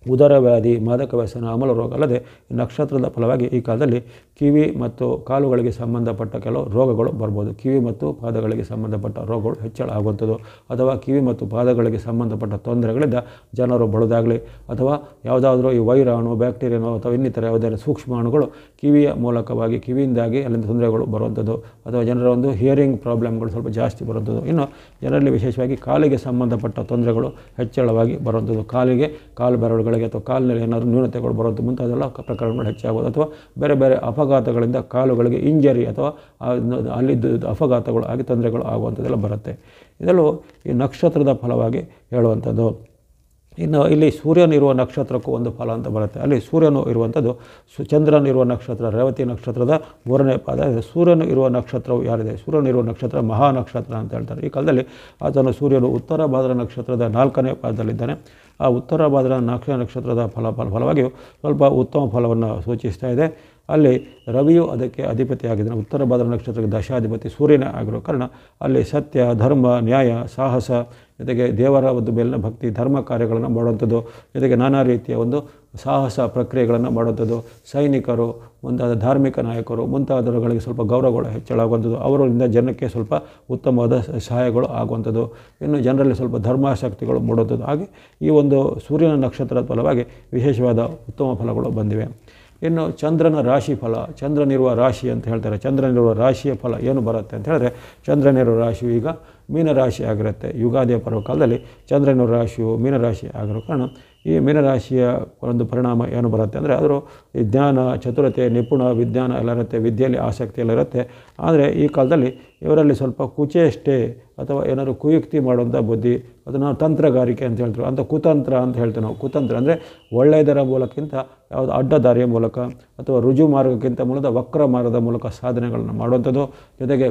ಉದರ ವ್ಯಾಧಿ, ಮಾದಕ ವ್ಯಸನ, ಅಮಲ ರೋಗ ಅಲ್ಲದೆ ನಕ್ಷತ್ರದ ಫಲವಾಗಿ ಈ ಕಾಲದಲ್ಲಿ ಕಿವಿ ಮತ್ತು ಕಾಲುಗಳಿಗೆ ಸಂಬಂಧಪಟ್ಟ ಕೆಲವು ರೋಗಗಳು ಬರ್ಬೋದು. ಕಿವಿ ಮತ್ತು ಪಾದಗಳಿಗೆ ಸಂಬಂಧಪಟ್ಟ ರೋಗಗಳು ಹೆಚ್ಚಳ ಆಗುವಂಥದ್ದು, ಅಥವಾ ಕಿವಿ ಮತ್ತು ಪಾದಗಳಿಗೆ ಸಂಬಂಧಪಟ್ಟ ತೊಂದರೆಗಳಿಂದ ಜನರು ಬಳದಾಗಲಿ, ಅಥವಾ ಯಾವುದಾದ್ರೂ ಈ ವೈರಾಣು, ಬ್ಯಾಕ್ಟೀರಿಯಾನೋ ಅಥವಾ ಇನ್ನಿತರ ಯಾವುದಾದ್ರೂ ಸೂಕ್ಷ್ಮಾಣುಗಳು ಕಿವಿಯ ಮೂಲಕವಾಗಿ ಕಿವಿಯಿಂದಾಗಿ ಅಲ್ಲಿಂದ ತೊಂದರೆಗಳು ಬರುವಂಥದ್ದು, ಅಥವಾ ಜನರ ಒಂದು ಹಿಯರಿಂಗ್ ಪ್ರಾಬ್ಲಮ್ಗಳು ಸ್ವಲ್ಪ ಜಾಸ್ತಿ ಬರುವಂಥದ್ದು. ಇನ್ನು ಜನರಲ್ಲಿ ವಿಶೇಷವಾಗಿ ಕಾಲಿಗೆ ಸಂಬಂಧಪಟ್ಟ ತೊಂದರೆಗಳು ಹೆಚ್ಚಳವಾಗಿ ಬರುವಂಥದ್ದು. ಕಾಲು ಬೆರಳುಗಳಿಗೆ ಅಥವಾ ಕಾಲಿನಲ್ಲಿ ಏನಾದರೂ ನ್ಯೂನತೆಗಳು ಬರುವಂಥ ಮುಂತಾದೆಲ್ಲ ಪ್ರಕರಣಗಳು ಹೆಚ್ಚಾಗೋದು, ಅಥವಾ ಬೇರೆ ಬೇರೆ ಅಪಘಾತಗಳಿಂದ ಕಾಲುಗಳಿಗೆ ಇಂಜರಿ ಅಥವಾ ಅಲ್ಲಿದ್ದು ಅಪಘಾತಗಳು ಆಗಿ ತೊಂದರೆಗಳು ಆಗುವಂಥದ್ದೆಲ್ಲ ಬರುತ್ತೆ. ಇದೆಲ್ಲೂ ಈ ನಕ್ಷತ್ರದ ಫಲವಾಗಿ ಹೇಳುವಂಥದ್ದು. ಇನ್ನು ಇಲ್ಲಿ ಸೂರ್ಯನಿರುವ ನಕ್ಷತ್ರಕ್ಕೂ ಒಂದು ಫಲ ಅಂತ ಬರುತ್ತೆ. ಅಲ್ಲಿ ಸೂರ್ಯನು ಇರುವಂಥದ್ದು ಚಂದ್ರನಿರುವ ನಕ್ಷತ್ರ ರೇವತಿ ನಕ್ಷತ್ರದ 3ನೇ ಪಾದ. ಸೂರ್ಯನು ಇರುವ ನಕ್ಷತ್ರವು ಯಾರಿದೆ? ಸೂರ್ಯನಿರುವ ನಕ್ಷತ್ರ ಮಹಾ ನಕ್ಷತ್ರ ಅಂತ ಹೇಳ್ತಾರೆ. ಈ ಕಾಲದಲ್ಲಿ ಆತನು ಸೂರ್ಯನು ಉತ್ತರ ಭಾದ್ರ ನಕ್ಷತ್ರದ 4ನೇ ಪಾದದಲ್ಲಿದ್ದಾನೆ. ಆ ಉತ್ತರ ಭಾದ್ರ ನಕ್ಷತ್ರದ ಫಲವಾಗಿಯೂ ಸ್ವಲ್ಪ ಉತ್ತಮ ಫಲವನ್ನು ಸೂಚಿಸ್ತಾ ಇದೆ. ಅಲ್ಲಿ ರವಿಯು ಅದಕ್ಕೆ ಅಧಿಪತಿಯಾಗಿದ್ದಾನೆ. ಉತ್ತರ ಭಾದ್ರ ನಕ್ಷತ್ರಕ್ಕೆ ದಶಾಧಿಪತಿ ಸೂರ್ಯನೇ ಆಗಿರೋ ಕಾರಣ ಅಲ್ಲಿ ಸತ್ಯ, ಧರ್ಮ, ನ್ಯಾಯ, ಸಾಹಸ, ಜೊತೆಗೆ ದೇವರ ಒಂದು ಮೇಲಿನ ಭಕ್ತಿ, ಧರ್ಮ ಕಾರ್ಯಗಳನ್ನು ಮಾಡುವಂಥದ್ದು, ಜೊತೆಗೆ ನಾನಾ ರೀತಿಯ ಒಂದು ಸಾಹಸ ಪ್ರಕ್ರಿಯೆಗಳನ್ನು ಮಾಡುವಂಥದ್ದು, ಸೈನಿಕರು, ಮುಂತಾದ ಧಾರ್ಮಿಕ ನಾಯಕರು ಮುಂತಾದವುಗಳಿಗೆ ಸ್ವಲ್ಪ ಗೌರವಗಳು ಹೆಚ್ಚಳಾಗುವಂಥದ್ದು, ಅವರಿಂದ ಜನಕ್ಕೆ ಸ್ವಲ್ಪ ಉತ್ತಮವಾದ ಸಹಾಯಗಳು ಆಗುವಂಥದ್ದು, ಇನ್ನು ಜನರಲ್ಲಿ ಸ್ವಲ್ಪ ಧರ್ಮಾಸಕ್ತಿಗಳು ಮೂಡುವಂಥದ್ದು. ಹಾಗೆ ಈ ಒಂದು ಸೂರ್ಯನ ನಕ್ಷತ್ರದ ಫಲವಾಗಿ ವಿಶೇಷವಾದ ಉತ್ತಮ ಫಲಗಳು ಬಂದಿವೆ. ಇನ್ನು ಚಂದ್ರನ ರಾಶಿ ಫಲ, ಚಂದ್ರನಿರುವ ರಾಶಿ ಅಂತ ಹೇಳ್ತಾರೆ. ಚಂದ್ರನಿರುವ ರಾಶಿಯ ಫಲ ಏನು ಬರುತ್ತೆ ಅಂತ ಹೇಳಿದ್ರೆ, ಚಂದ್ರನಿರುವ ರಾಶಿಯು ಈಗ ಮೀನರಾಶಿ ಆಗಿರುತ್ತೆ. ಯುಗಾದಿಯ ಪರ್ವಕಾಲದಲ್ಲಿ ಚಂದ್ರನಿರುವ ರಾಶಿಯು ಮೀನರಾಶಿ ಆಗಿರೋ ಕಾರಣ ಈ ಮೀನರಾಶಿಯ ಒಂದು ಪರಿಣಾಮ ಏನು ಬರುತ್ತೆ ಅಂದರೆ, ಅದರ ಜ್ಞಾನ, ಚತುರತೆ, ನಿಪುಣ, ವಿಜ್ಞಾನ ಎಲ್ಲ ಇರುತ್ತೆ, ವಿದ್ಯೆಯಲ್ಲಿ ಆಸಕ್ತಿ ಎಲ್ಲ ಇರುತ್ತೆ. ಆದರೆ ಈ ಕಾಲದಲ್ಲಿ ಇವರಲ್ಲಿ ಸ್ವಲ್ಪ ಕುಚೇಷ್ಟೆ ಅಥವಾ ಏನಾದರೂ ಕುಯುಕ್ತಿ ಮಾಡುವಂಥ ಬುದ್ಧಿ, ಅದನ್ನು ತಂತ್ರಗಾರಿಕೆ ಅಂತ ಹೇಳ್ತಾರೆ, ಅಂತ ಕುತಂತ್ರ ಅಂತ ಹೇಳ್ತೀವಿ ನಾವು. ಕುತಂತ್ರ ಅಂದರೆ ಒಳ್ಳೆಯದರ ಮೂಲಕ್ಕಿಂತ ಯಾವುದು ಅಡ್ಡದಾರಿಯ ಮೂಲಕ ಅಥವಾ ರುಜು ಮಾರ್ಗಕ್ಕಿಂತ ಮೂಲದ ವಕ್ರ ಮಾರ್ಗದ ಮೂಲಕ ಸಾಧನೆಗಳನ್ನು ಮಾಡುವಂಥದ್ದು, ಜೊತೆಗೆ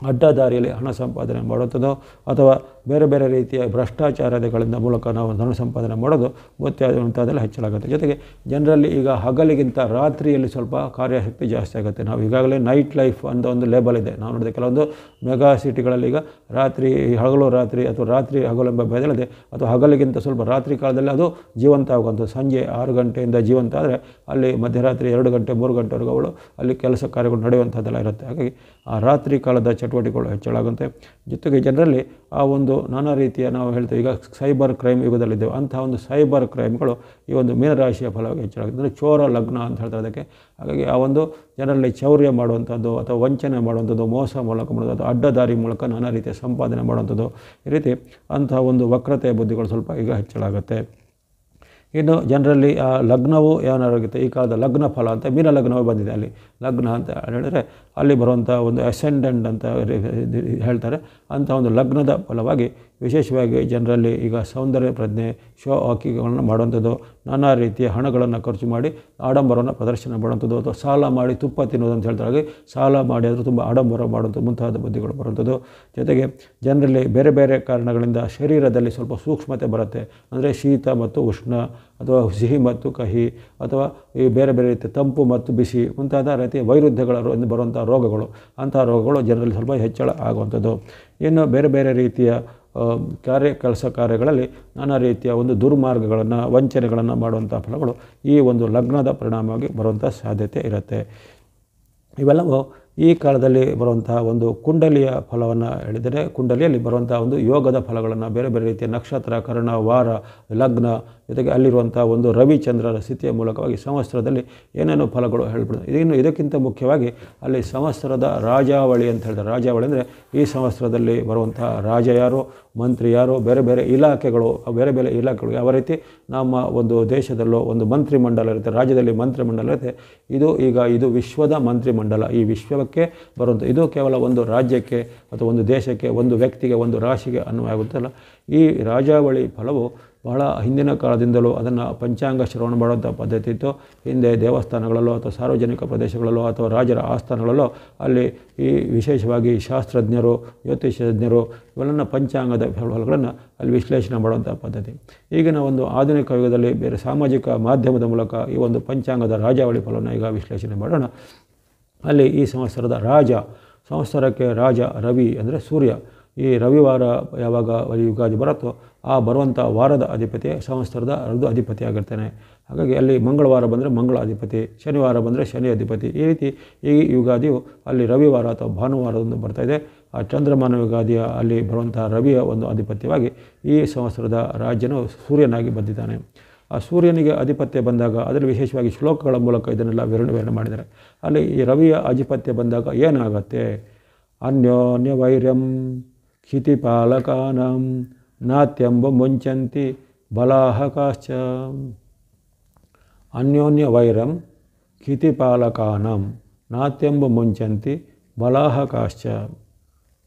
ಅಡ್ಡದಾರಿಯಲ್ಲಿ ಹಣ ಸಂಪಾದನೆ ಮಾಡುವಂಥದ್ದು ಅಥವಾ ಬೇರೆ ಬೇರೆ ರೀತಿಯ ಭ್ರಷ್ಟಾಚಾರಗಳಿಂದ ಮೂಲಕ ನಾವು ಹಣ ಸಂಪಾದನೆ ಮಾಡೋದು ಮುಂತಾದೆಲ್ಲ ಹೆಚ್ಚಾಗುತ್ತೆ. ಜೊತೆಗೆ ಜನರಲ್ಲಿ ಈಗ ಹಗಲಿಗಿಂತ ರಾತ್ರಿಯಲ್ಲಿ ಸ್ವಲ್ಪ ಕಾರ್ಯಶಕ್ತಿ ಜಾಸ್ತಿ ಆಗುತ್ತೆ. ನಾವು ಈಗಾಗಲೇ ನೈಟ್ ಲೈಫ್ ಅಂತ ಒಂದು ಲೇಬಲ್ ಇದೆ. ನಾವು ನೋಡಿದೆ ಕೆಲವೊಂದು ಮೆಗಾ ಸಿಟಿಗಳಲ್ಲಿ ಈಗ ರಾತ್ರಿ ಹಗಲು ರಾತ್ರಿ ಅಥವಾ ರಾತ್ರಿ ಹಗಲು ಎಂಬ ಭೇದವಿದೆ. ಅಥವಾ ಹಗಲಿಗಿಂತ ಸ್ವಲ್ಪ ರಾತ್ರಿ ಕಾಲದಲ್ಲಿ ಅದು ಜೀವಂತ ಆಗುವಂಥದ್ದು. ಸಂಜೆ 6 ಗಂಟೆಯಿಂದ ಜೀವಂತ ಆದರೆ ಅಲ್ಲಿ ಮಧ್ಯರಾತ್ರಿ 2 ಗಂಟೆ 3 ಗಂಟೆವರೆಗೂ ಅವಳು ಅಲ್ಲಿ ಕೆಲಸ ಕಾರ್ಯಗಳು ನಡೆಯುವಂಥದ್ದೆಲ್ಲ ಇರುತ್ತೆ. ಹಾಗಾಗಿ ಆ ರಾತ್ರಿ ಕಾಲದ ಚಟುವಟಿಕೆಗಳು ಹೆಚ್ಚಳಾಗುತ್ತೆ. ಜೊತೆಗೆ ಜನರಲ್ಲಿ ಆ ಒಂದು ನಾನಾ ರೀತಿಯ, ನಾವು ಹೇಳ್ತೇವೆ ಈಗ ಸೈಬರ್ ಕ್ರೈಮ್ ಯುಗದಲ್ಲಿದ್ದೇವೆ, ಅಂತಹ ಒಂದು ಸೈಬರ್ ಕ್ರೈಮ್ಗಳು ಈ ಒಂದು ಮೀನರಾಶಿಯ ಫಲವಾಗಿ ಹೆಚ್ಚಳಾಗುತ್ತೆ. ಅಂದರೆ ಚೋರ ಲಗ್ನ ಅಂತ ಹೇಳ್ತಾರೆ ಅದಕ್ಕೆ. ಹಾಗಾಗಿ ಆ ಒಂದು ಜನರಲ್ಲಿ ಚೌರ್ಯ ಮಾಡುವಂಥದ್ದು ಅಥವಾ ವಂಚನೆ ಮಾಡುವಂಥದ್ದು, ಮೋಸ ಮೂಲಕ ಮಾಡುವಂಥದ್ದು, ಅಡ್ಡದಾರಿ ಮೂಲಕ ನಾನಾ ರೀತಿಯ ಸಂಪಾದನೆ ಮಾಡುವಂಥದ್ದು, ಈ ರೀತಿ ಅಂತಹ ಒಂದು ವಕ್ರತೆಯ ಬುದ್ಧಿಗಳು ಸ್ವಲ್ಪ ಈಗ ಹೆಚ್ಚಳಾಗುತ್ತೆ. ಇನ್ನು ಜನರಲ್ಲಿ ಆ ಲಗ್ನವು ಏನಾಗುತ್ತೆ, ಈ ಕಾಲದ ಲಗ್ನ ಫಲ ಅಂತ ಮೀನ ಲಗ್ನವೇ ಬಂದಿದೆ. ಅಲ್ಲಿ ಲಗ್ನ ಅಂತ ಹೇಳಿದರೆ ಅಲ್ಲಿ ಬರುವಂಥ ಒಂದು ಅಸೆಂಡೆಂಟ್ ಅಂತ ಹೇಳ್ತಾರೆ. ಅಂಥ ಒಂದು ಲಗ್ನದ ಫಲವಾಗಿ ವಿಶೇಷವಾಗಿ ಜನರಲ್ಲಿ ಈಗ ಸೌಂದರ್ಯ ಪ್ರಜ್ಞೆ, ಶೋ ಆಕಿಗಳನ್ನು ಮಾಡುವಂಥದ್ದು, ನಾನಾ ರೀತಿಯ ಹಣಗಳನ್ನು ಖರ್ಚು ಮಾಡಿ ಆಡಂಬರವನ್ನು ಪ್ರದರ್ಶನ ಮಾಡುವಂಥದ್ದು, ಅಥವಾ ಸಾಲ ಮಾಡಿ ತುಪ್ಪ ತಿನ್ನೋದು ಅಂತ ಹೇಳ್ತಾರೆ. ಹಾಗೆ ಸಾಲ ಮಾಡಿ ಆದರೂ ತುಂಬ ಆಡಂಬರ ಮಾಡುವಂಥದ್ದು ಮುಂತಾದ ಬುದ್ಧಿಗಳು ಬರುವಂಥದ್ದು. ಜೊತೆಗೆ ಜನರಲ್ಲಿ ಬೇರೆ ಬೇರೆ ಕಾರಣಗಳಿಂದ ಶರೀರದಲ್ಲಿ ಸ್ವಲ್ಪ ಸೂಕ್ಷ್ಮತೆ ಬರುತ್ತೆ. ಅಂದರೆ ಶೀತ ಮತ್ತು ಉಷ್ಣ ಅಥವಾ ಸಿಹಿ ಮತ್ತು ಕಹಿ ಅಥವಾ ಈ ಬೇರೆ ಬೇರೆ ರೀತಿಯ ತಂಪು ಮತ್ತು ಬಿಸಿ ಮುಂತಾದ ರೀತಿಯ ವೈರುಧ್ಯಗಳಿಂದ ಬರುವಂಥ ರೋಗಗಳು, ಅಂತಹ ರೋಗಗಳು ಜನರಲ್ಲಿ ಸ್ವಲ್ಪ ಹೆಚ್ಚಳ ಆಗುವಂಥದ್ದು. ಇನ್ನು ಬೇರೆ ಬೇರೆ ರೀತಿಯ ಕೆಲಸ ಕಾರ್ಯಗಳಲ್ಲಿ ನಾನಾ ರೀತಿಯ ಒಂದು ದುರ್ಮಾರ್ಗಗಳನ್ನು, ವಂಚನೆಗಳನ್ನು ಮಾಡುವಂಥ ಫಲಗಳು ಈ ಒಂದು ಲಗ್ನದ ಪರಿಣಾಮವಾಗಿ ಬರುವಂಥ ಸಾಧ್ಯತೆ ಇರುತ್ತೆ. ಇವೆಲ್ಲವೂ ಈ ಕಾಲದಲ್ಲಿ ಬರುವಂತಹ ಒಂದು ಕುಂಡಲಿಯ ಫಲವನ್ನು ಹೇಳಿದರೆ, ಕುಂಡಲಿಯಲ್ಲಿ ಬರುವಂಥ ಒಂದು ಯೋಗದ ಫಲಗಳನ್ನು ಬೇರೆ ಬೇರೆ ರೀತಿಯ ನಕ್ಷತ್ರ, ಕರ್ಣ, ವಾರ, ಲಗ್ನ, ಜೊತೆಗೆ ಅಲ್ಲಿರುವಂಥ ಒಂದು ರವಿಚಂದ್ರರ ಸ್ಥಿತಿಯ ಮೂಲಕವಾಗಿ ಸಂವತ್ಸರದಲ್ಲಿ ಏನೇನೋ ಫಲಗಳು ಹೇಳ್ಬಿಡ್ತಾರೆ. ಇನ್ನು ಇದಕ್ಕಿಂತ ಮುಖ್ಯವಾಗಿ ಅಲ್ಲಿ ಸಂವತ್ಸರದ ರಾಜಾವಳಿ ಅಂತ ಹೇಳ್ತಾರೆ. ರಾಜಾವಳಿ ಅಂದರೆ ಈ ಸಂವತ್ಸರದಲ್ಲಿ ಬರುವಂಥ ರಾಜ ಯಾರು, ಮಂತ್ರಿ ಯಾರು, ಬೇರೆ ಬೇರೆ ಇಲಾಖೆಗಳು, ಬೇರೆ ಬೇರೆ ಇಲಾಖೆಗಳು ಯಾವ ರೀತಿ ನಮ್ಮ ಒಂದು ದೇಶದಲ್ಲೂ ಒಂದು ಮಂತ್ರಿಮಂಡಲ ಇರುತ್ತೆ, ರಾಜ್ಯದಲ್ಲಿ ಮಂತ್ರಿಮಂಡಲ ಇರುತ್ತೆ. ಇದು ವಿಶ್ವದ ಮಂತ್ರಿಮಂಡಲ. ಈ ವಿಶ್ವಕ್ಕೆ ಬರುವಂಥ ಇದು ಕೇವಲ ಒಂದು ರಾಜ್ಯಕ್ಕೆ ಅಥವಾ ಒಂದು ದೇಶಕ್ಕೆ, ಒಂದು ವ್ಯಕ್ತಿಗೆ, ಒಂದು ರಾಶಿಗೆ ಅನ್ವಯ ಆಗುತ್ತಲ್ಲ. ಈ ರಾಜಾವಳಿ ಫಲವು ಬಹಳ ಹಿಂದಿನ ಕಾಲದಿಂದಲೂ ಅದನ್ನು ಪಂಚಾಂಗ ಶ್ರವಣ ಮಾಡುವಂಥ ಪದ್ಧತಿ ಇತ್ತು. ಹಿಂದೆ ದೇವಸ್ಥಾನಗಳಲ್ಲೋ ಅಥವಾ ಸಾರ್ವಜನಿಕ ಪ್ರದೇಶಗಳಲ್ಲೋ ಅಥವಾ ರಾಜರ ಆಸ್ಥಾನಗಳಲ್ಲೋ ಅಲ್ಲಿ ಈ ವಿಶೇಷವಾಗಿ ಶಾಸ್ತ್ರಜ್ಞರು, ಜ್ಯೋತಿಷಜ್ಞರು ಇವೆಲ್ಲ ಪಂಚಾಂಗದ ಫಲಗಳನ್ನು ಅಲ್ಲಿ ವಿಶ್ಲೇಷಣೆ ಮಾಡುವಂಥ ಪದ್ಧತಿ. ಈಗಿನ ಒಂದು ಆಧುನಿಕ ಯುಗದಲ್ಲಿ ಬೇರೆ ಸಾಮಾಜಿಕ ಮಾಧ್ಯಮದ ಮೂಲಕ ಈ ಒಂದು ಪಂಚಾಂಗದ ರಾಜಾವಳಿ ಫಲವನ್ನು ಈಗ ವಿಶ್ಲೇಷಣೆ ಮಾಡೋಣ. ಅಲ್ಲಿ ಈ ಸಂವತ್ಸರದ ಸಂವತ್ಸರಕ್ಕೆ ರಾಜ ರವಿ ಅಂದರೆ ಸೂರ್ಯ. ಈ ರವಿವಾರ ಯಾವಾಗ ಯುಗಾದಿ ಬರುತ್ತೋ ಆ ಬರುವಂಥ ವಾರದ ಅಧಿಪತಿ ಸಂವತ್ಸರದ ಅಧಿಪತಿ ಆಗಿರ್ತಾನೆ. ಹಾಗಾಗಿ ಅಲ್ಲಿ ಮಂಗಳವಾರ ಬಂದರೆ ಮಂಗಳ ಅಧಿಪತಿ, ಶನಿವಾರ ಬಂದರೆ ಶನಿ ಅಧಿಪತಿ. ಈ ರೀತಿ ಈ ಯುಗಾದಿಯು ಅಲ್ಲಿ ರವಿವಾರ ಅಥವಾ ಭಾನುವಾರದಂದು ಬರ್ತಾಯಿದೆ. ಆ ಚಂದ್ರಮಾನ ಯುಗಾದಿಯ ಅಲ್ಲಿ ಬರುವಂಥ ರವಿಯ ಒಂದು ಅಧಿಪತ್ಯವಾಗಿ ಈ ಸಂವತ್ಸರದ ರಾಜನು ಸೂರ್ಯನಾಗಿ ಬಂದಿದ್ದಾನೆ. ಆ ಸೂರ್ಯನಿಗೆ ಅಧಿಪತ್ಯ ಬಂದಾಗ ಅದರಲ್ಲಿ ವಿಶೇಷವಾಗಿ ಶ್ಲೋಕಗಳ ಮೂಲಕ ಇದನ್ನೆಲ್ಲ ವಿವರಣೆ ಮಾಡಿದ್ದಾರೆ. ಅಲ್ಲಿ ಈ ರವಿಯ ಅಧಿಪತ್ಯ ಬಂದಾಗ ಏನಾಗತ್ತೆ, ಅನ್ಯೋನ್ಯ ವೈರ್ಯಂ ಕ್ಷಿತಿಪಾಲಕಾನಾಂ ನಾತ್ಯಂಬ ಮುಂಚಂತಿ ಬಲಾಹಕಾಶ್ಚ. ಅನ್ಯೋನ್ಯ ವೈರಂ ಕ್ಷಿತಿಪಾಲಕಾನಾಂ ನಾತ್ಯಂಬ ಮುಂಚಂತಿ ಬಲಾಹಕಾಶ್ಚ.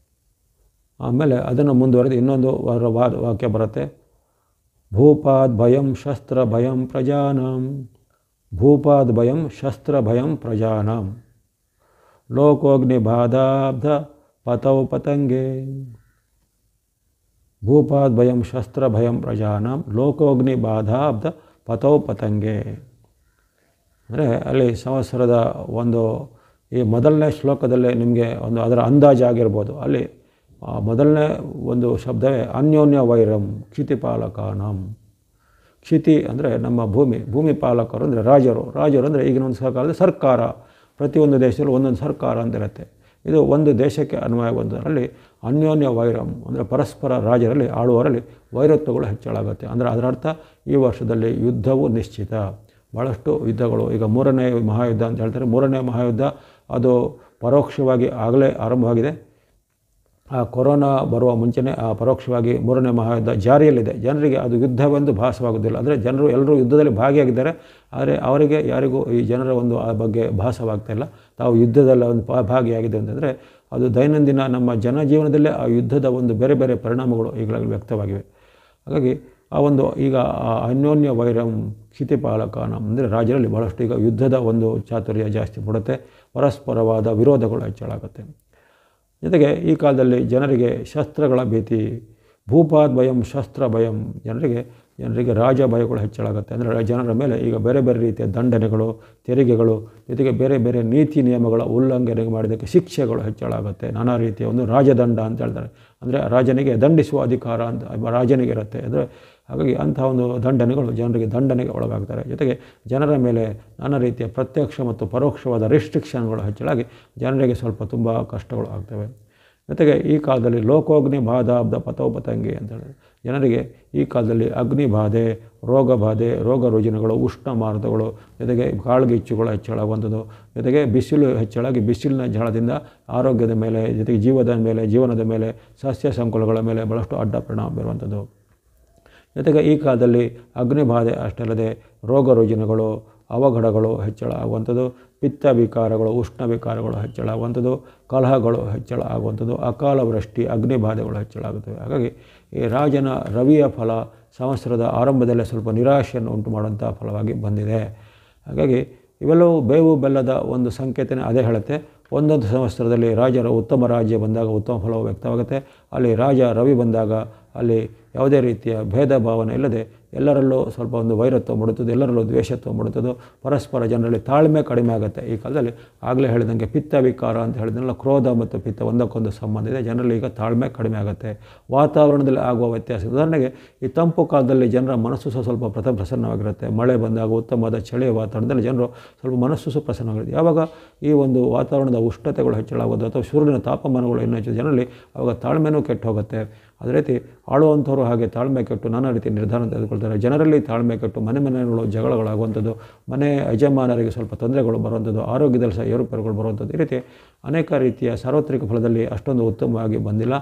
ಆಮೇಲೆ ಅದನ್ನು ಮುಂದುವರೆದು ಇನ್ನೊಂದು ವಾಕ್ಯ ಬರುತ್ತೆ, ಭೂಪಾದ್ ಭಯಂ ಶಸ್ತ್ರ ಭಯಂ ಪ್ರಜಾನಾಂ. ಭೂಪಾದ್ ಭಯಂ ಶಸ್ತ್ರ ಭಯಂ ಪ್ರಜಾನಾಂ ಲೋಕೋಗ್ನಿ ಬಾಧಾಬ್ಧ ಪತೌ ಪತಂಗೆ. ಭೂಪಾದ್ ಭಯಂ ಶಸ್ತ್ರ ಭಯಂ ಪ್ರಜಾನಾಂ ಲೋಕೋಗ್ನಿ ಬಾಧಾಬ್ಧ ಪತೌ ಪತಂಗೆ. ಅಂದರೆ ಅಲ್ಲಿ ಸಂವತ್ಸರದ ಒಂದು ಈ ಮೊದಲನೇ ಶ್ಲೋಕದಲ್ಲೇ ನಿಮಗೆ ಒಂದು ಅದರ ಅಂದಾಜು ಆಗಿರ್ಬೋದು. ಅಲ್ಲಿ ಮೊದಲನೇ ಒಂದು ಶಬ್ದವೇ ಅನ್ಯೋನ್ಯ ವೈರಂ ಕ್ಷಿತಿಪಾಲಕಾನಂ. ಕ್ಷಿತಿ ಅಂದರೆ ನಮ್ಮ ಭೂಮಿ ಪಾಲಕರು ಅಂದರೆ ರಾಜರು ಅಂದರೆ ಈಗಿನ ಒಂದು ಕಾಲದಲ್ಲಿ ಸರ್ಕಾರ, ಪ್ರತಿಯೊಂದು ದೇಶದಲ್ಲೂ ಒಂದೊಂದು ಸರ್ಕಾರ ಅಂತ ಇರುತ್ತೆ. ಇದು ಒಂದು ದೇಶಕ್ಕೆ ಅನ್ವಯವಾಗುವುದರಲ್ಲಿ ಅನ್ಯೋನ್ಯ ವೈರಂ ಅಂದರೆ ಪರಸ್ಪರ ರಾಜರಲ್ಲಿ ಆಳುವರಲ್ಲಿ ವೈರತ್ವಗಳು ಹೆಚ್ಚಳಾಗುತ್ತೆ. ಅಂದರೆ ಅದರ ಅರ್ಥ ಈ ವರ್ಷದಲ್ಲಿ ಯುದ್ಧವು ನಿಶ್ಚಿತ. ಭಾಳಷ್ಟು ಯುದ್ಧಗಳು, ಈಗ 3ನೇ ಮಹಾಯುದ್ಧ ಅಂತ ಹೇಳ್ತಾರೆ. 3ನೇ ಮಹಾಯುದ್ಧ ಅದು ಪರೋಕ್ಷವಾಗಿ ಆಗಲೇ ಆರಂಭವಾಗಿದೆ. ಆ ಕೊರೋನಾ ಬರುವ ಮುಂಚೆನೇ ಪರೋಕ್ಷವಾಗಿ 3ನೇ ಮಹಾಯುದ್ಧ ಜಾರಿಯಲ್ಲಿದೆ. ಜನರಿಗೆ ಅದು ಯುದ್ಧವೆಂದು ಭಾಸವಾಗುವುದಿಲ್ಲ. ಅಂದರೆ ಜನರು ಎಲ್ಲರೂ ಯುದ್ಧದಲ್ಲಿ ಭಾಗಿಯಾಗಿದ್ದಾರೆ, ಆದರೆ ಅವರಿಗೆ ಯಾರಿಗೂ ಈ ಜನರ ಒಂದು ಆ ಬಗ್ಗೆ ಭಾಸವಾಗ್ತಾಯಿಲ್ಲ. ತಾವು ಯುದ್ಧದಲ್ಲಿ ಒಂದು ಭಾಗಿಯಾಗಿದೆ ಅಂತಂದರೆ ಅದು ದೈನಂದಿನ ನಮ್ಮ ಜನಜೀವನದಲ್ಲೇ ಆ ಯುದ್ಧದ ಒಂದು ಬೇರೆ ಬೇರೆ ಪರಿಣಾಮಗಳು ಈಗಾಗಲೇ ವ್ಯಕ್ತವಾಗಿವೆ. ಹಾಗಾಗಿ ಆ ಒಂದು ಈಗ ಅನ್ಯೋನ್ಯ ವೈರಂ ಕ್ಷಿತಿಪಾಲಕಾನಂ ಅಂದರೆ ರಾಜರಲ್ಲಿ ಭಾಳಷ್ಟು ಈಗ ಯುದ್ಧದ ಒಂದು ಚಾತುರ್ಯ ಜಾಸ್ತಿ ಪಡುತ್ತೆ, ಪರಸ್ಪರವಾದ ವಿರೋಧಗಳು ಹೆಚ್ಚಳಾಗುತ್ತೆ. ಜೊತೆಗೆ ಈ ಕಾಲದಲ್ಲಿ ಜನರಿಗೆ ಶಸ್ತ್ರಗಳ ಭೀತಿ, ಭೂಪಾದ್ ಭಯಂ ಶಸ್ತ್ರ ಭಯಂ, ಜನರಿಗೆ ರಾಜ ಭಯಗಳು ಹೆಚ್ಚಳಾಗುತ್ತೆ. ಅಂದರೆ ಜನರ ಮೇಲೆ ಈಗ ಬೇರೆ ಬೇರೆ ರೀತಿಯ ದಂಡನೆಗಳು, ತೆರಿಗೆಗಳು, ಜೊತೆಗೆ ಬೇರೆ ಬೇರೆ ನೀತಿ ನಿಯಮಗಳ ಉಲ್ಲಂಘನೆ ಮಾಡಿದ್ದಕ್ಕೆ ಶಿಕ್ಷೆಗಳು ಹೆಚ್ಚಳಾಗುತ್ತೆ. ನಾನಾ ರೀತಿಯ ಒಂದು ರಾಜದಂಡ ಅಂತ ಹೇಳ್ತಾರೆ. ಅಂದರೆ ರಾಜನಿಗೆ ದಂಡಿಸುವ ಅಧಿಕಾರ ಅಂತ ರಾಜನಿಗೆ ಇರುತ್ತೆ. ಅಂದರೆ ಹಾಗಾಗಿ ಅಂಥ ಒಂದು ದಂಡನೆಗಳು ಜನರಿಗೆ ದಂಡನೆಗೆ ಒಳಗಾಗ್ತಾರೆ. ಜೊತೆಗೆ ಜನರ ಮೇಲೆ ನಾನಾ ರೀತಿಯ ಪ್ರತ್ಯಕ್ಷ ಮತ್ತು ಪರೋಕ್ಷವಾದ ರಿಸ್ಟ್ರಿಕ್ಷನ್ಗಳು ಹೆಚ್ಚಳಾಗಿ ಜನರಿಗೆ ಸ್ವಲ್ಪ ತುಂಬ ಕಷ್ಟಗಳು ಆಗ್ತವೆ. ಜೊತೆಗೆ ಈ ಕಾಲದಲ್ಲಿ ಲೋಕೋಗ್ನಿ ಬಾಧಾಬ್ದ ಪತೋಪತಂಗಿ ಅಂತೇಳಿ ಜನರಿಗೆ ಈ ಕಾಲದಲ್ಲಿ ಅಗ್ನಿಬಾಧೆ, ರೋಗ ರುಜಿನಗಳು, ಉಷ್ಣ ಮಾರುತಗಳು, ಜೊತೆಗೆ ಕಾಳ್ಗಿಚ್ಚುಗಳು ಹೆಚ್ಚಳಾಗುವಂಥದ್ದು, ಜೊತೆಗೆ ಬಿಸಿಲು ಹೆಚ್ಚಳಾಗಿ ಬಿಸಿಲಿನ ಝಳದಿಂದ ಆರೋಗ್ಯದ ಮೇಲೆ, ಜೊತೆಗೆ ಜೀವನದ ಮೇಲೆ, ಸಸ್ಯ ಸಂಕುಲಗಳ ಮೇಲೆ ಭಾಳಷ್ಟು ಅಡ್ಡ ಪರಿಣಾಮ ಬೀರುವಂಥದ್ದು. ಜೊತೆಗೆ ಈ ಕಾಲದಲ್ಲಿ ಅಗ್ನಿಬಾಧೆ ಅಷ್ಟೇ ಅಲ್ಲದೆ ರೋಗ ರುಜಿನಗಳು, ಅವಘಡಗಳು ಹೆಚ್ಚಳ ಆಗುವಂಥದ್ದು, ಪಿತ್ತ ವಿಕಾರಗಳು, ಉಷ್ಣ ವಿಕಾರಗಳು ಹೆಚ್ಚಳ ಆಗುವಂಥದ್ದು, ಕಲಹಗಳು ಹೆಚ್ಚಳ ಆಗುವಂಥದ್ದು, ಅಕಾಲ ವೃಷ್ಟಿ, ಅಗ್ನಿಬಾಧೆಗಳು ಹೆಚ್ಚಳ ಆಗುತ್ತವೆ. ಹಾಗಾಗಿ ಈ ರಾಜನ ರವಿಯ ಫಲ ಸಂವತ್ಸರದ ಆರಂಭದಲ್ಲೇ ಸ್ವಲ್ಪ ನಿರಾಶೆಯನ್ನು ಉಂಟು ಮಾಡುವಂಥ ಫಲವಾಗಿ ಬಂದಿದೆ. ಹಾಗಾಗಿ ಇವೆಲ್ಲವೂ ಬೇವು ಬೆಲ್ಲದ ಒಂದು ಸಂಕೇತನೇ ಅದೇ ಹೇಳುತ್ತೆ. ಒಂದೊಂದು ಸಂವತ್ಸರದಲ್ಲಿ ರಾಜರ ಉತ್ತಮ ರಾಜ್ಯ ಬಂದಾಗ ಉತ್ತಮ ಫಲವು ವ್ಯಕ್ತವಾಗುತ್ತೆ. ಅಲ್ಲಿ ರಾಜ ರವಿ ಬಂದಾಗ ಅಲ್ಲಿ ಯಾವುದೇ ರೀತಿಯ ಭೇದ ಭಾವನೆ ಇಲ್ಲದೆ ಎಲ್ಲರಲ್ಲೂ ಸ್ವಲ್ಪ ಒಂದು ವೈರತ್ವ ಮೂಡುತ್ತದೆ, ಎಲ್ಲರಲ್ಲೂ ದ್ವೇಷತ್ವ ಮೂಡುತ್ತದೆ, ಪರಸ್ಪರ ಜನರಲ್ಲಿ ತಾಳ್ಮೆ ಕಡಿಮೆ ಆಗುತ್ತೆ. ಈ ಕಾಲದಲ್ಲಿ ಆಗಲೇ ಹೇಳಿದಂಗೆ ಪಿತ್ತ ವಿಕಾರ ಅಂತ ಹೇಳಿದ್ನಲ್ಲ, ಕ್ರೋಧ ಮತ್ತು ಪಿತ್ತ ಒಂದಕ್ಕೊಂದು ಸಂಬಂಧ ಇದೆ. ಜನರಲ್ಲಿ ಈಗ ತಾಳ್ಮೆ ಕಡಿಮೆ ಆಗುತ್ತೆ. ವಾತಾವರಣದಲ್ಲಿ ಆಗುವ ವ್ಯತ್ಯಾಸ, ಉದಾಹರಣೆಗೆ ಈ ತಂಪು ಕಾಲದಲ್ಲಿ ಜನರ ಮನಸ್ಸು ಸ್ವಲ್ಪ ಪ್ರಸನ್ನವಾಗಿರುತ್ತೆ. ಮಳೆ ಬಂದಾಗ ಉತ್ತಮವಾದ ಚಳಿಯ ವಾತಾವರಣದಲ್ಲಿ ಜನರು ಸ್ವಲ್ಪ ಮನಸ್ಸು ಪ್ರಸನ್ನವಾಗಿರುತ್ತೆ. ಯಾವಾಗ ಈ ಒಂದು ವಾತಾವರಣದ ಉಷ್ಣತೆಗಳು ಹೆಚ್ಚಳಾಗೋದು ಅಥವಾ ಸೂರ್ಯನ ತಾಪಮಾನಗಳು ಇನ್ನೂ ಹೆಚ್ಚು ಜನರಲ್ಲಿ ಆವಾಗ ತಾಳ್ಮೆನೂ ಕೆಟ್ಟು ಹೋಗುತ್ತೆ. ಅದೇ ರೀತಿ ಆಳುವಂಥವ್ರು ಹಾಗೆ ತಾಳ್ಮೆ ಕೆಟ್ಟು ನಾನಾ ರೀತಿ ನಿರ್ಧಾರ ತೆಗೆದುಕೊಳ್ತಾರೆ. ಜನರಲ್ಲಿ ತಾಳ್ಮೆ ಕೆಟ್ಟು ಮನೆಗಳು ಜಗಳಗಳಾಗುವಂಥದ್ದು, ಮನೆ ಯಜಮಾನರಿಗೆ ಸ್ವಲ್ಪ ತೊಂದರೆಗಳು ಬರುವಂಥದ್ದು, ಆರೋಗ್ಯದಲ್ಲಿ ಸಹ ಏರುಪೇರುಗಳು ಬರುವಂಥದ್ದು, ಈ ರೀತಿ ಅನೇಕ ರೀತಿಯ ಸಾರ್ವತ್ರಿಕ ಫಲದಲ್ಲಿ ಅಷ್ಟೊಂದು ಉತ್ತಮವಾಗಿ ಬಂದಿಲ್ಲ.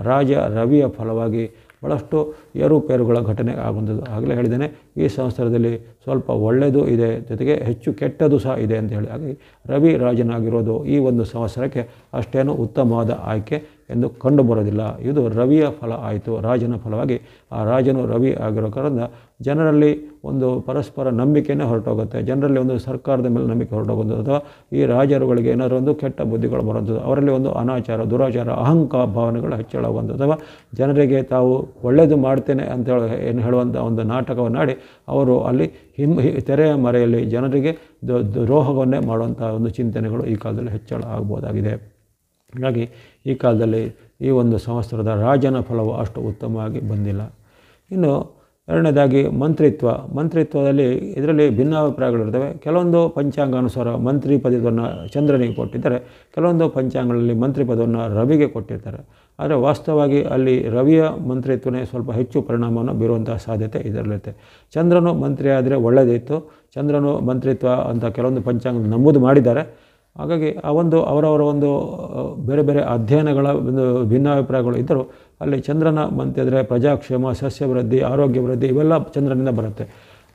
ರಾಜ ರವಿಯ ಫಲವಾಗಿ ಭಾಳಷ್ಟು ಏರುಪೇರುಗಳ ಘಟನೆ ಆಗುವಂಥದ್ದು. ಆಗಲೇ ಹೇಳಿದ್ದೇನೆ, ಈ ಸಂವತ್ಸರದಲ್ಲಿ ಸ್ವಲ್ಪ ಒಳ್ಳೆಯದು ಇದೆ, ಜೊತೆಗೆ ಹೆಚ್ಚು ಕೆಟ್ಟದ್ದು ಸಹ ಇದೆ ಅಂತ ಹೇಳಿ. ಹಾಗಾಗಿ ರವಿ ರಾಜನಾಗಿರೋದು ಈ ಒಂದು ಸಂವತ್ಸರಕ್ಕೆ ಅಷ್ಟೇನು ಉತ್ತಮವಾದ ಆಯ್ಕೆ ಎಂದು ಕಂಡುಬರೋದಿಲ್ಲ. ಇದು ರವಿಯ ಫಲ ಆಯಿತು, ರಾಜನ ಫಲವಾಗಿ. ಆ ರಾಜನು ರವಿ ಆಗಿರೋ ಕಾರಣದಿಂದ ಜನರಲ್ಲಿ ಒಂದು ಪರಸ್ಪರ ನಂಬಿಕೆಯೇ ಹೊರಟೋಗುತ್ತೆ. ಜನರಲ್ಲಿ ಒಂದು ಸರ್ಕಾರದ ಮೇಲೆ ನಂಬಿಕೆ ಹೊರಟೋಗುವಂಥದ್ದು, ಅಥವಾ ಈ ರಾಜರುಗಳಿಗೆ ಏನಾದರೂ ಒಂದು ಕೆಟ್ಟ ಬುದ್ಧಿಗಳು ಬರುವಂಥದ್ದು, ಅವರಲ್ಲಿ ಒಂದು ಅನಾಚಾರ, ದುರಾಚಾರ, ಅಹಂಕಾರ ಭಾವನೆಗಳು ಹೆಚ್ಚಳಾಗುವಂಥದ್ದು, ಅಥವಾ ಜನರಿಗೆ ತಾವು ಒಳ್ಳೆಯದು ಮಾಡ್ತೇನೆ ಅಂತ ಏನು ಹೇಳುವಂಥ ಒಂದು ನಾಟಕವನ್ನು ಆಡಿ ಅವರು ಅಲ್ಲಿ ತೆರೆಯ ಮರೆಯಲ್ಲಿ ಜನರಿಗೆ ದ್ರೋಹವನ್ನೇ ಮಾಡುವಂಥ ಒಂದು ಚಿಂತನೆಗಳು ಈ ಕಾಲದಲ್ಲಿ ಹೆಚ್ಚಳ ಆಗ್ಬೋದಾಗಿದೆ. ಹಾಗಾಗಿ ಈ ಕಾಲದಲ್ಲಿ ಈ ಒಂದು ಸಂವತ್ಸರದ ರಾಜನ ಫಲವು ಅಷ್ಟು ಉತ್ತಮವಾಗಿ ಬಂದಿಲ್ಲ. ಇನ್ನು ಎರಡನೇದಾಗಿ ಮಂತ್ರಿತ್ವದಲ್ಲಿ ಇದರಲ್ಲಿ ಭಿನ್ನಾಭಿಪ್ರಾಯಗಳಿರ್ತವೆ. ಕೆಲವೊಂದು ಪಂಚಾಂಗಾನುಸಾರ ಮಂತ್ರಿ ಪದವನ್ನು ಚಂದ್ರನಿಗೆ ಕೊಟ್ಟಿದ್ದಾರೆ, ಕೆಲವೊಂದು ಪಂಚಾಂಗಗಳಲ್ಲಿ ಮಂತ್ರಿ ಪದವನ್ನು ರವಿಗೆ ಕೊಟ್ಟಿರ್ತಾರೆ. ಆದರೆ ವಾಸ್ತವವಾಗಿ ಅಲ್ಲಿ ರವಿಯ ಮಂತ್ರಿತ್ವನೇ ಸ್ವಲ್ಪ ಹೆಚ್ಚು ಪರಿಣಾಮವನ್ನು ಬೀರುವಂಥ ಸಾಧ್ಯತೆ ಇದರಲ್ಲಿರುತ್ತೆ. ಚಂದ್ರನು ಮಂತ್ರಿ ಆದರೆ ಒಳ್ಳೆಯದಿತ್ತು, ಚಂದ್ರನು ಮಂತ್ರಿತ್ವ ಅಂತ ಕೆಲವೊಂದು ಪಂಚಾಂಗ ನಮೂದು ಮಾಡಿದ್ದಾರೆ. ಹಾಗಾಗಿ ಆ ಒಂದು ಅವರವರ ಒಂದು ಬೇರೆ ಬೇರೆ ಅಧ್ಯಯನಗಳ ಒಂದು ಭಿನ್ನಾಭಿಪ್ರಾಯಗಳು ಇದ್ದರೂ ಅಲ್ಲಿ ಚಂದ್ರನ ಮಂತ್ರಿದ್ರೆ ಪ್ರಜಾಕ್ಷೇಮ, ಸಸ್ಯವೃದ್ಧಿ, ಆರೋಗ್ಯ ವೃದ್ಧಿ ಇವೆಲ್ಲ ಚಂದ್ರನಿಂದ ಬರುತ್ತೆ.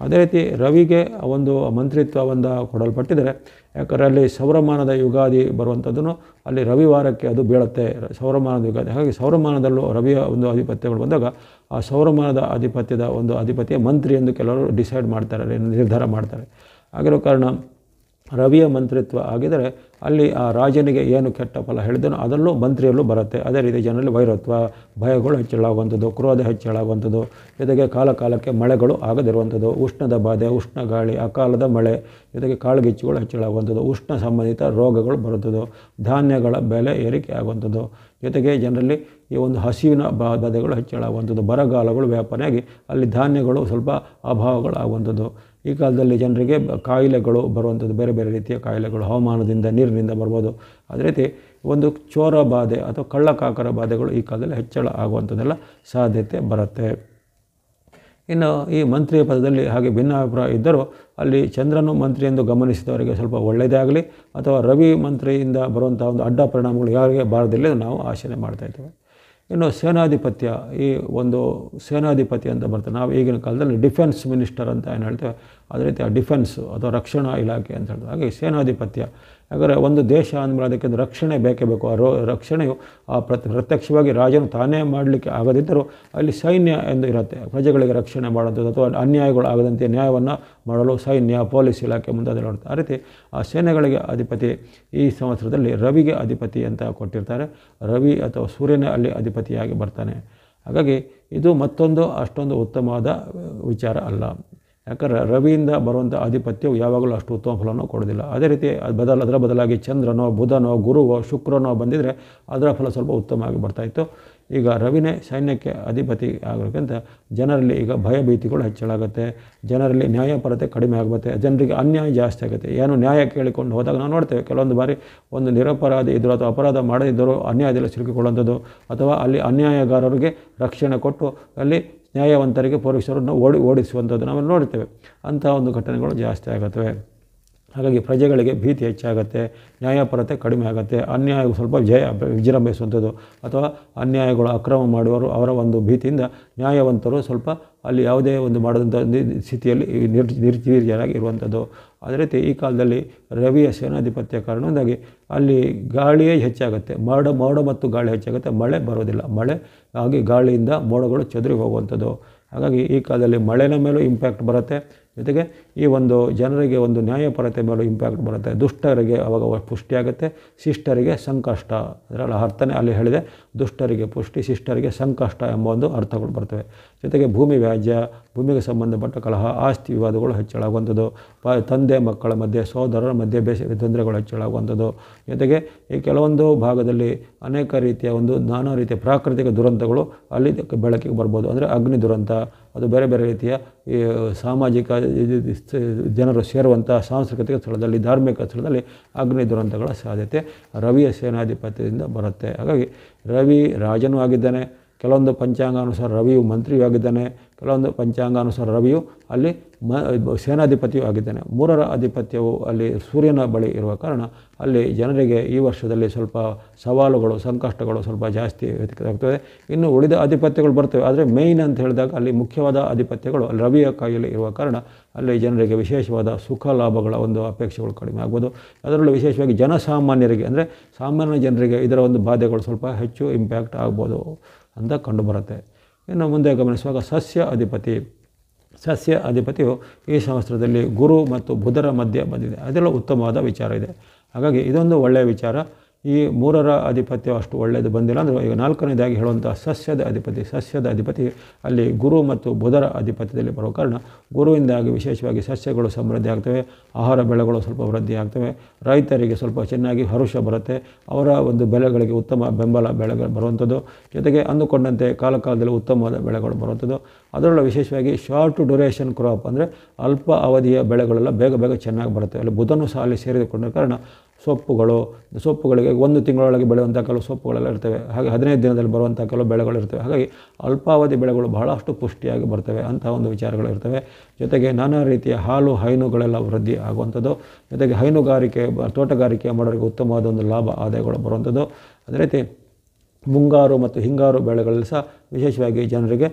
ಅದೇ ರೀತಿ ರವಿಗೆ ಒಂದು ಮಂತ್ರಿತ್ವವನ್ನು ಕೊಡಲ್ಪಟ್ಟಿದ್ದಾರೆ. ಯಾಕಂದರೆ ಅಲ್ಲಿ ಸೌರಮಾನದ ಯುಗಾದಿ ಬರುವಂಥದ್ದನ್ನು ಅಲ್ಲಿ ರವಿವಾರಕ್ಕೆ ಅದು ಬೀಳುತ್ತೆ, ಸೌರಮಾನದ ಯುಗಾದಿ. ಹಾಗಾಗಿ ಸೌರಮಾನದಲ್ಲೂ ರವಿಯ ಒಂದು ಆಧಿಪತ್ಯಗಳು ಬಂದಾಗ ಆ ಸೌರಮಾನದ ಆಧಿಪತ್ಯದ ಒಂದು ಅಧಿಪತಿಯ ಮಂತ್ರಿ ಎಂದು ಕೆಲವರು ಡಿಸೈಡ್ ಮಾಡ್ತಾರೆ, ನಿರ್ಧಾರ ಮಾಡ್ತಾರೆ. ಆಗಿರೋ ಕಾರಣ ರವಿಯ ಮಂತ್ರಿತ್ವ ಆಗಿದರೆ ಅಲ್ಲಿ ಆ ರಾಜನಿಗೆ ಏನು ಕೆಟ್ಟ ಫಲ ಹೇಳಿದನೋ ಅದರಲ್ಲೂ ಮಂತ್ರಿಯಲ್ಲೂ ಬರುತ್ತೆ. ಅದೇ ರೀತಿ ಜನರಲ್ಲಿ ವೈರತ್ವ, ಭಯಗಳು ಹೆಚ್ಚಳಾಗುವಂಥದ್ದು, ಕ್ರೋಧ ಹೆಚ್ಚಳಾಗುವಂಥದ್ದು, ಜೊತೆಗೆ ಕಾಲಕ್ಕೆ ಮಳೆಗಳು ಆಗದಿರುವಂಥದ್ದು, ಉಷ್ಣದ ಬಾಧೆ, ಉಷ್ಣ ಗಾಳಿ, ಅಕಾಲದ ಮಳೆ, ಜೊತೆಗೆ ಕಾಳುಗಿಚ್ಚುಗಳು ಹೆಚ್ಚಳಾಗುವಂಥದ್ದು, ಉಷ್ಣ ಸಂಬಂಧಿತ ರೋಗಗಳು ಬರುತ್ತದೆ, ಧಾನ್ಯಗಳ ಬೆಲೆ ಏರಿಕೆ ಆಗುವಂಥದ್ದು, ಜೊತೆಗೆ ಜನರಲ್ಲಿ ಈ ಒಂದು ಹಸಿವಿನ ಬಾಧೆಗಳು ಹೆಚ್ಚಳಾಗುವಂಥದ್ದು, ಬರಗಾಲಗಳು ವ್ಯಾಪನೆಯಾಗಿ ಅಲ್ಲಿ ಧಾನ್ಯಗಳು ಸ್ವಲ್ಪ ಅಭಾವಗಳಾಗುವಂಥದ್ದು. ಈ ಕಾಲದಲ್ಲಿ ಜನರಿಗೆ ಕಾಯಿಲೆಗಳು ಬರುವಂಥದ್ದು, ಬೇರೆ ಬೇರೆ ರೀತಿಯ ಕಾಯಿಲೆಗಳು ಹವಾಮಾನದಿಂದ, ನೀರಿನಿಂದ ಬರ್ಬೋದು. ಅದೇ ರೀತಿ ಒಂದು ಚೋರ ಬಾಧೆ ಅಥವಾ ಕಳ್ಳಕಾಕರ ಬಾಧೆಗಳು ಈ ಕಾಲದಲ್ಲಿ ಹೆಚ್ಚಳ ಆಗುವಂಥದ್ದೆಲ್ಲ ಸಾಧ್ಯತೆ ಬರುತ್ತೆ. ಇನ್ನು ಈ ಮಂತ್ರಿಯ ಪದದಲ್ಲಿ ಹಾಗೆ ಭಿನ್ನಾಭಿಪ್ರಾಯ ಇದ್ದರೂ ಅಲ್ಲಿ ಚಂದ್ರನು ಮಂತ್ರಿ ಎಂದು ಗಮನಿಸಿದವರಿಗೆ ಸ್ವಲ್ಪ ಒಳ್ಳೆಯದೇ ಆಗಲಿ ಅಥವಾ ರವಿ ಮಂತ್ರಿಯಿಂದ ಬರುವಂಥ ಒಂದು ಅಡ್ಡ ಪರಿಣಾಮಗಳು ಯಾರಿಗೆ ಬಾರದಿಲ್ಲ ನಾವು ಆಶನೆ ಮಾಡ್ತಾಯಿದ್ದೇವೆ. ಇನ್ನು ಸೇನಾಧಿಪತ್ಯ, ಈ ಒಂದು ಸೇನಾಧಿಪತಿ ಅಂತ ಬರ್ತದೆ. ನಾವು ಈಗಿನ ಕಾಲದಲ್ಲಿ ಡಿಫೆನ್ಸ್ ಮಿನಿಸ್ಟರ್ ಅಂತ ಏನು ಹೇಳ್ತೇವೆ, ಅದೇ ರೀತಿ ಆ ಡಿಫೆನ್ಸ್ ಅಥವಾ ರಕ್ಷಣಾ ಇಲಾಖೆ ಅಂತ ಹೇಳ್ತೇವೆ. ಹಾಗೆ ಸೇನಾಧಿಪತ್ಯ, ಯಾಕಂದರೆ ಒಂದು ದೇಶ ಅಂದಮೇಲೆ ಅದಕ್ಕೆ ರಕ್ಷಣೆ ಬೇಕೇ ಬೇಕು. ಆ ರಕ್ಷಣೆಯು ಆ ಪ್ರತ್ಯಕ್ಷವಾಗಿ ರಾಜನು ತಾನೇ ಮಾಡಲಿಕ್ಕೆ ಆಗದಿದ್ದರೂ ಅಲ್ಲಿ ಸೈನ್ಯ ಎಂದು ಇರುತ್ತೆ, ಪ್ರಜೆಗಳಿಗೆ ರಕ್ಷಣೆ ಮಾಡೋದು ಅಥವಾ ಅನ್ಯಾಯಗಳು ಆಗದಂತೆ ನ್ಯಾಯವನ್ನು ಮಾಡಲು ಸೈನ್ಯ, ಪೊಲೀಸ್ ಇಲಾಖೆ ಮುಂತಾದ ಇರುತ್ತೆ. ಆ ರೀತಿ ಆ ಸೇನೆಗಳಿಗೆ ಅಧಿಪತಿ ಈ ಸಂವತ್ಸರದಲ್ಲಿ ರವಿಗೆ ಅಧಿಪತಿ ಅಂತ ಕೊಟ್ಟಿರ್ತಾರೆ. ರವಿ ಅಥವಾ ಸೂರ್ಯನೇ ಅಲ್ಲಿ ಅಧಿಪತಿಯಾಗಿ ಬರ್ತಾನೆ. ಹಾಗಾಗಿ ಇದು ಮತ್ತೊಂದು ಅಷ್ಟೊಂದು ಉತ್ತಮವಾದ ವಿಚಾರ ಅಲ್ಲ. ಯಾಕಂದರೆ ರವಿಯಿಂದ ಬರುವಂಥ ಆಧಿಪತ್ಯವು ಯಾವಾಗಲೂ ಅಷ್ಟು ಉತ್ತಮ ಫಲವನ್ನು ಕೊಡೋದಿಲ್ಲ. ಅದೇ ರೀತಿ ಅದರ ಬದಲಾಗಿ ಚಂದ್ರನೋ, ಬುಧನೋ, ಗುರುವೋ, ಶುಕ್ರನೋ ಬಂದಿದ್ದರೆ ಅದರ ಫಲ ಸ್ವಲ್ಪ ಉತ್ತಮವಾಗಿ ಬರ್ತಾಯಿತ್ತು. ಈಗ ರವಿನೇ ಸೈನ್ಯಕ್ಕೆ ಅಧಿಪತಿ ಆಗೋಕ್ಕಿಂತ ಜನರಲ್ಲಿ ಈಗ ಭಯಭೀತಿಗಳು ಹೆಚ್ಚಳಾಗುತ್ತೆ, ಜನರಲ್ಲಿ ನ್ಯಾಯಪರತೆ ಕಡಿಮೆ ಆಗುತ್ತೆ, ಜನರಿಗೆ ಅನ್ಯಾಯ ಜಾಸ್ತಿ ಆಗುತ್ತೆ. ಏನು ನ್ಯಾಯ ಕೇಳಿಕೊಂಡು ಹೋದಾಗ ನಾವು ನೋಡ್ತೇವೆ ಕೆಲವೊಂದು ಬಾರಿ ಒಂದು ನಿರಪರಾಧಿ ಇದ್ದರೂ ಅಥವಾ ಅಪರಾಧ ಮಾಡದಿದ್ದರೂ ಅನ್ಯಾಯದಲ್ಲಿ ಸಿಲುಕಿಕೊಳ್ಳುವಂಥದ್ದು ಅಥವಾ ಅಲ್ಲಿ ಅನ್ಯಾಯಗಾರರಿಗೆ ರಕ್ಷಣೆ ಕೊಟ್ಟು ಅಲ್ಲಿ ನ್ಯಾಯವಂತರಿಗೆ ಪೊಲೀಸರನ್ನು ಓಡಿಸುವಂಥದ್ದು ನಾವು ನೋಡ್ತೇವೆ. ಅಂಥ ಒಂದು ಘಟನೆಗಳು ಜಾಸ್ತಿ ಆಗುತ್ತವೆ. ಹಾಗಾಗಿ ಪ್ರಜೆಗಳಿಗೆ ಭೀತಿ ಹೆಚ್ಚಾಗುತ್ತೆ, ನ್ಯಾಯಪರತೆ ಕಡಿಮೆ ಆಗುತ್ತೆ, ಅನ್ಯಾಯ ಸ್ವಲ್ಪ ವಿಜೃಂಭಿಸುವಂಥದ್ದು ಅಥವಾ ಅನ್ಯಾಯಗಳು ಅಕ್ರಮ ಮಾಡುವವರು ಅವರ ಒಂದು ಭೀತಿಯಿಂದ ನ್ಯಾಯವಂತರು ಸ್ವಲ್ಪ ಅಲ್ಲಿ ಯಾವುದೇ ಒಂದು ಮಾಡೋದಂಥ ಸ್ಥಿತಿಯಲ್ಲಿ ನಿರ್ಜೀರ್ಯರಾಗಿ ಇರುವಂಥದ್ದು. ಅದೇ ರೀತಿ ಈ ಕಾಲದಲ್ಲಿ ರವಿಯ ಸೇನಾಧಿಪತ್ಯ ಕಾರಣದಿಂದಾಗಿ ಅಲ್ಲಿ ಗಾಳಿಯೇ ಹೆಚ್ಚಾಗುತ್ತೆ, ಮೋಡ ಮತ್ತು ಗಾಳಿ ಹೆಚ್ಚಾಗುತ್ತೆ, ಮಳೆ ಬರೋದಿಲ್ಲ. ಮಳೆ ಆಗಿ ಗಾಳಿಯಿಂದ ಮೋಡಗಳು ಚದುರಿ ಹೋಗುವಂಥದ್ದು. ಹಾಗಾಗಿ ಈ ಕಾಲದಲ್ಲಿ ಮಳೆನ ಮೇಲೂ ಇಂಪ್ಯಾಕ್ಟ್ ಬರುತ್ತೆ, ಜೊತೆಗೆ ಈ ಒಂದು ಜನರಿಗೆ ಒಂದು ನ್ಯಾಯಪರತೆ ಮೇಲೂ ಇಂಪ್ಯಾಕ್ಟ್ ಬರುತ್ತೆ. ದುಷ್ಟರಿಗೆ ಅವಾಗ ಪುಷ್ಟಿಯಾಗುತ್ತೆ, ಶಿಷ್ಟರಿಗೆ ಸಂಕಷ್ಟ. ಅದರ ಅರ್ಥನೇ ಅಲ್ಲಿ ಹೇಳಿದೆ, ದುಷ್ಟರಿಗೆ ಪುಷ್ಟಿ, ಶಿಷ್ಟರಿಗೆ ಸಂಕಷ್ಟ ಎಂಬ ಒಂದು ಅರ್ಥಗಳು ಬರ್ತವೆ. ಜೊತೆಗೆ ಭೂಮಿ ವ್ಯಾಜ್ಯ, ಭೂಮಿಗೆ ಸಂಬಂಧಪಟ್ಟ ಕಲಹ, ಆಸ್ತಿ ವಿವಾದಗಳು ಹೆಚ್ಚಳಾಗುವಂಥದ್ದು, ತಂದೆ ಮಕ್ಕಳ ಮಧ್ಯೆ, ಸಹೋದರರ ಮಧ್ಯೆ ತೊಂದರೆಗಳು ಹೆಚ್ಚಳಾಗುವಂಥದ್ದು. ಜೊತೆಗೆ ಈ ಕೆಲವೊಂದು ಭಾಗದಲ್ಲಿ ಅನೇಕ ರೀತಿಯ ಒಂದು ನಾನಾ ರೀತಿಯ ಪ್ರಾಕೃತಿಕ ದುರಂತಗಳು ಅಲ್ಲಿ ಬೆಳಕಿಗೆ ಬರ್ಬೋದು. ಅಂದರೆ ಅಗ್ನಿ ದುರಂತ, ಅದು ಬೇರೆ ಬೇರೆ ರೀತಿಯ ಈ ಸಾಮಾಜಿಕ ಜನರು ಸೇರುವಂಥ ಸಾಂಸ್ಕೃತಿಕ ಸ್ಥಳದಲ್ಲಿ, ಧಾರ್ಮಿಕ ಸ್ಥಳದಲ್ಲಿ ಅಗ್ನಿ ದುರಂತಗಳ ಸಾಧ್ಯತೆ ರವಿಯ ಸೇನಾಧಿಪತ್ಯದಿಂದ ಬರುತ್ತೆ. ಹಾಗಾಗಿ ರವಿ ರಾಜನೂ ಆಗಿದ್ದಾನೆ, ಕೆಲವೊಂದು ಪಂಚಾಂಗಾನುಸಾರ ರವಿಯು ಮಂತ್ರಿಯೂ ಆಗಿದ್ದಾನೆ, ಕೆಲವೊಂದು ಪಂಚಾಂಗಾನುಸಾರ ರವಿಯು ಅಲ್ಲಿ ಸೇನಾಧಿಪತಿಯೂ ಆಗಿದ್ದಾನೆ. ಮೂರರ ಅಧಿಪತ್ಯವು ಅಲ್ಲಿ ಸೂರ್ಯನ ಬಳಿ ಇರುವ ಕಾರಣ ಅಲ್ಲಿ ಜನರಿಗೆ ಈ ವರ್ಷದಲ್ಲಿ ಸ್ವಲ್ಪ ಸವಾಲುಗಳು, ಸಂಕಷ್ಟಗಳು ಸ್ವಲ್ಪ ಜಾಸ್ತಿ ಆಗ್ತದೆ. ಇನ್ನು ಉಳಿದ ಅಧಿಪತ್ಯಗಳು ಬರ್ತವೆ, ಆದರೆ ಮೇಯ್ನ್ ಅಂತ ಹೇಳಿದಾಗ ಅಲ್ಲಿ ಮುಖ್ಯವಾದ ಅಧಿಪತ್ಯಗಳು ಅಲ್ಲಿ ರವಿಯ ಕೈಯಲ್ಲಿ ಇರುವ ಕಾರಣ ಅಲ್ಲಿ ಜನರಿಗೆ ವಿಶೇಷವಾದ ಸುಖ ಲಾಭಗಳ ಒಂದು ಅಪೇಕ್ಷೆಗಳು ಕಡಿಮೆ ಆಗ್ಬೋದು. ಅದರಲ್ಲೂ ವಿಶೇಷವಾಗಿ ಜನಸಾಮಾನ್ಯರಿಗೆ ಅಂದರೆ ಸಾಮಾನ್ಯ ಜನರಿಗೆ ಇದರ ಒಂದು ಬಾಧೆಗಳು ಸ್ವಲ್ಪ ಹೆಚ್ಚು ಇಂಪ್ಯಾಕ್ಟ್ ಆಗ್ಬೋದು ಅಂತ ಕಂಡುಬರುತ್ತೆ. ಇನ್ನು ಮುಂದೆ ಗಮನಿಸುವಾಗ ಸಸ್ಯ ಅಧಿಪತಿಯು ಈ ಸಂವತ್ಸರದಲ್ಲಿ ಗುರು ಮತ್ತು ಬುಧರ ಮಧ್ಯೆ ಬಂದಿದೆ. ಅದೆಲ್ಲ ಉತ್ತಮವಾದ ವಿಚಾರ ಇದೆ. ಹಾಗಾಗಿ ಇದೊಂದು ಒಳ್ಳೆಯ ವಿಚಾರ. ಈ ಮೂರರ ಅಧಿಪತ್ಯ ಅಷ್ಟು ಒಳ್ಳೆಯದು ಬಂದಿಲ್ಲ ಅಂದರೆ ಈಗ ನಾಲ್ಕನೇದಾಗಿ ಹೇಳುವಂಥ ಸಸ್ಯದ ಅಧಿಪತಿ ಅಲ್ಲಿ ಗುರು ಮತ್ತು ಬುಧರ ಅಧಿಪತ್ಯದಲ್ಲಿ ಬರೋ ಕಾರಣ ಗುರುವಿಂದಾಗಿ ವಿಶೇಷವಾಗಿ ಸಸ್ಯಗಳು ಸಮೃದ್ಧಿ ಆಗ್ತವೆ, ಆಹಾರ ಬೆಳೆಗಳು ಸ್ವಲ್ಪ ವೃದ್ಧಿ ಆಗ್ತವೆ, ರೈತರಿಗೆ ಸ್ವಲ್ಪ ಚೆನ್ನಾಗಿ ಹರುಷ ಬರುತ್ತೆ, ಅವರ ಒಂದು ಬೆಳೆಗಳಿಗೆ ಉತ್ತಮ ಬೆಂಬಲ ಬೆಳೆಗಳು ಬರುವಂಥದ್ದು, ಜೊತೆಗೆ ಅಂದುಕೊಂಡಂತೆ ಕಾಲಕಾಲದಲ್ಲಿ ಉತ್ತಮವಾದ ಬೆಳೆಗಳು ಬರುವಂಥದ್ದು. ಅದರಲ್ಲೂ ವಿಶೇಷವಾಗಿ ಶಾರ್ಟ್ ಡ್ಯೂರೇಷನ್ ಕ್ರಾಪ್ ಅಂದರೆ ಅಲ್ಪ ಅವಧಿಯ ಬೆಳೆಗಳೆಲ್ಲ ಬೇಗ ಚೆನ್ನಾಗಿ ಬರುತ್ತೆ. ಅಲ್ಲಿ ಬುಧನೂ ಸಹ ಅಲ್ಲಿ ಸೇರಿಕೊಂಡ ಕಾರಣ ಸೊಪ್ಪುಗಳಿಗೆ 1 ತಿಂಗಳೊಳಗೆ ಬೆಳೆಯುವಂಥ ಕೆಲವು ಸೊಪ್ಪುಗಳೆಲ್ಲ ಇರ್ತವೆ, ಹಾಗೆ 15 ದಿನದಲ್ಲಿ ಬರುವಂಥ ಕೆಲವು ಬೆಳೆಗಳು ಇರ್ತವೆ. ಹಾಗಾಗಿ ಅಲ್ಪಾವಧಿ ಬೆಳೆಗಳು ಬಹಳಷ್ಟು ಪುಷ್ಟಿಯಾಗಿ ಬರ್ತವೆ, ಅಂಥ ಒಂದು ವಿಚಾರಗಳು ಇರ್ತವೆ. ಜೊತೆಗೆ ನಾನಾ ರೀತಿಯ ಹಾಲು ಹೈನುಗಳೆಲ್ಲ ವೃದ್ಧಿ ಆಗುವಂಥದ್ದು, ಜೊತೆಗೆ ತೋಟಗಾರಿಕೆ ಮಾಡೋರಿಗೆ ಉತ್ತಮವಾದ ಒಂದು ಲಾಭ ಆದಾಯಗಳು ಬರುವಂಥದ್ದು. ಅದೇ ರೀತಿ ಮುಂಗಾರು ಮತ್ತು ಹಿಂಗಾರು ಬೆಳೆಗಳಲ್ಲಿ ಸಹ ವಿಶೇಷವಾಗಿ ಜನರಿಗೆ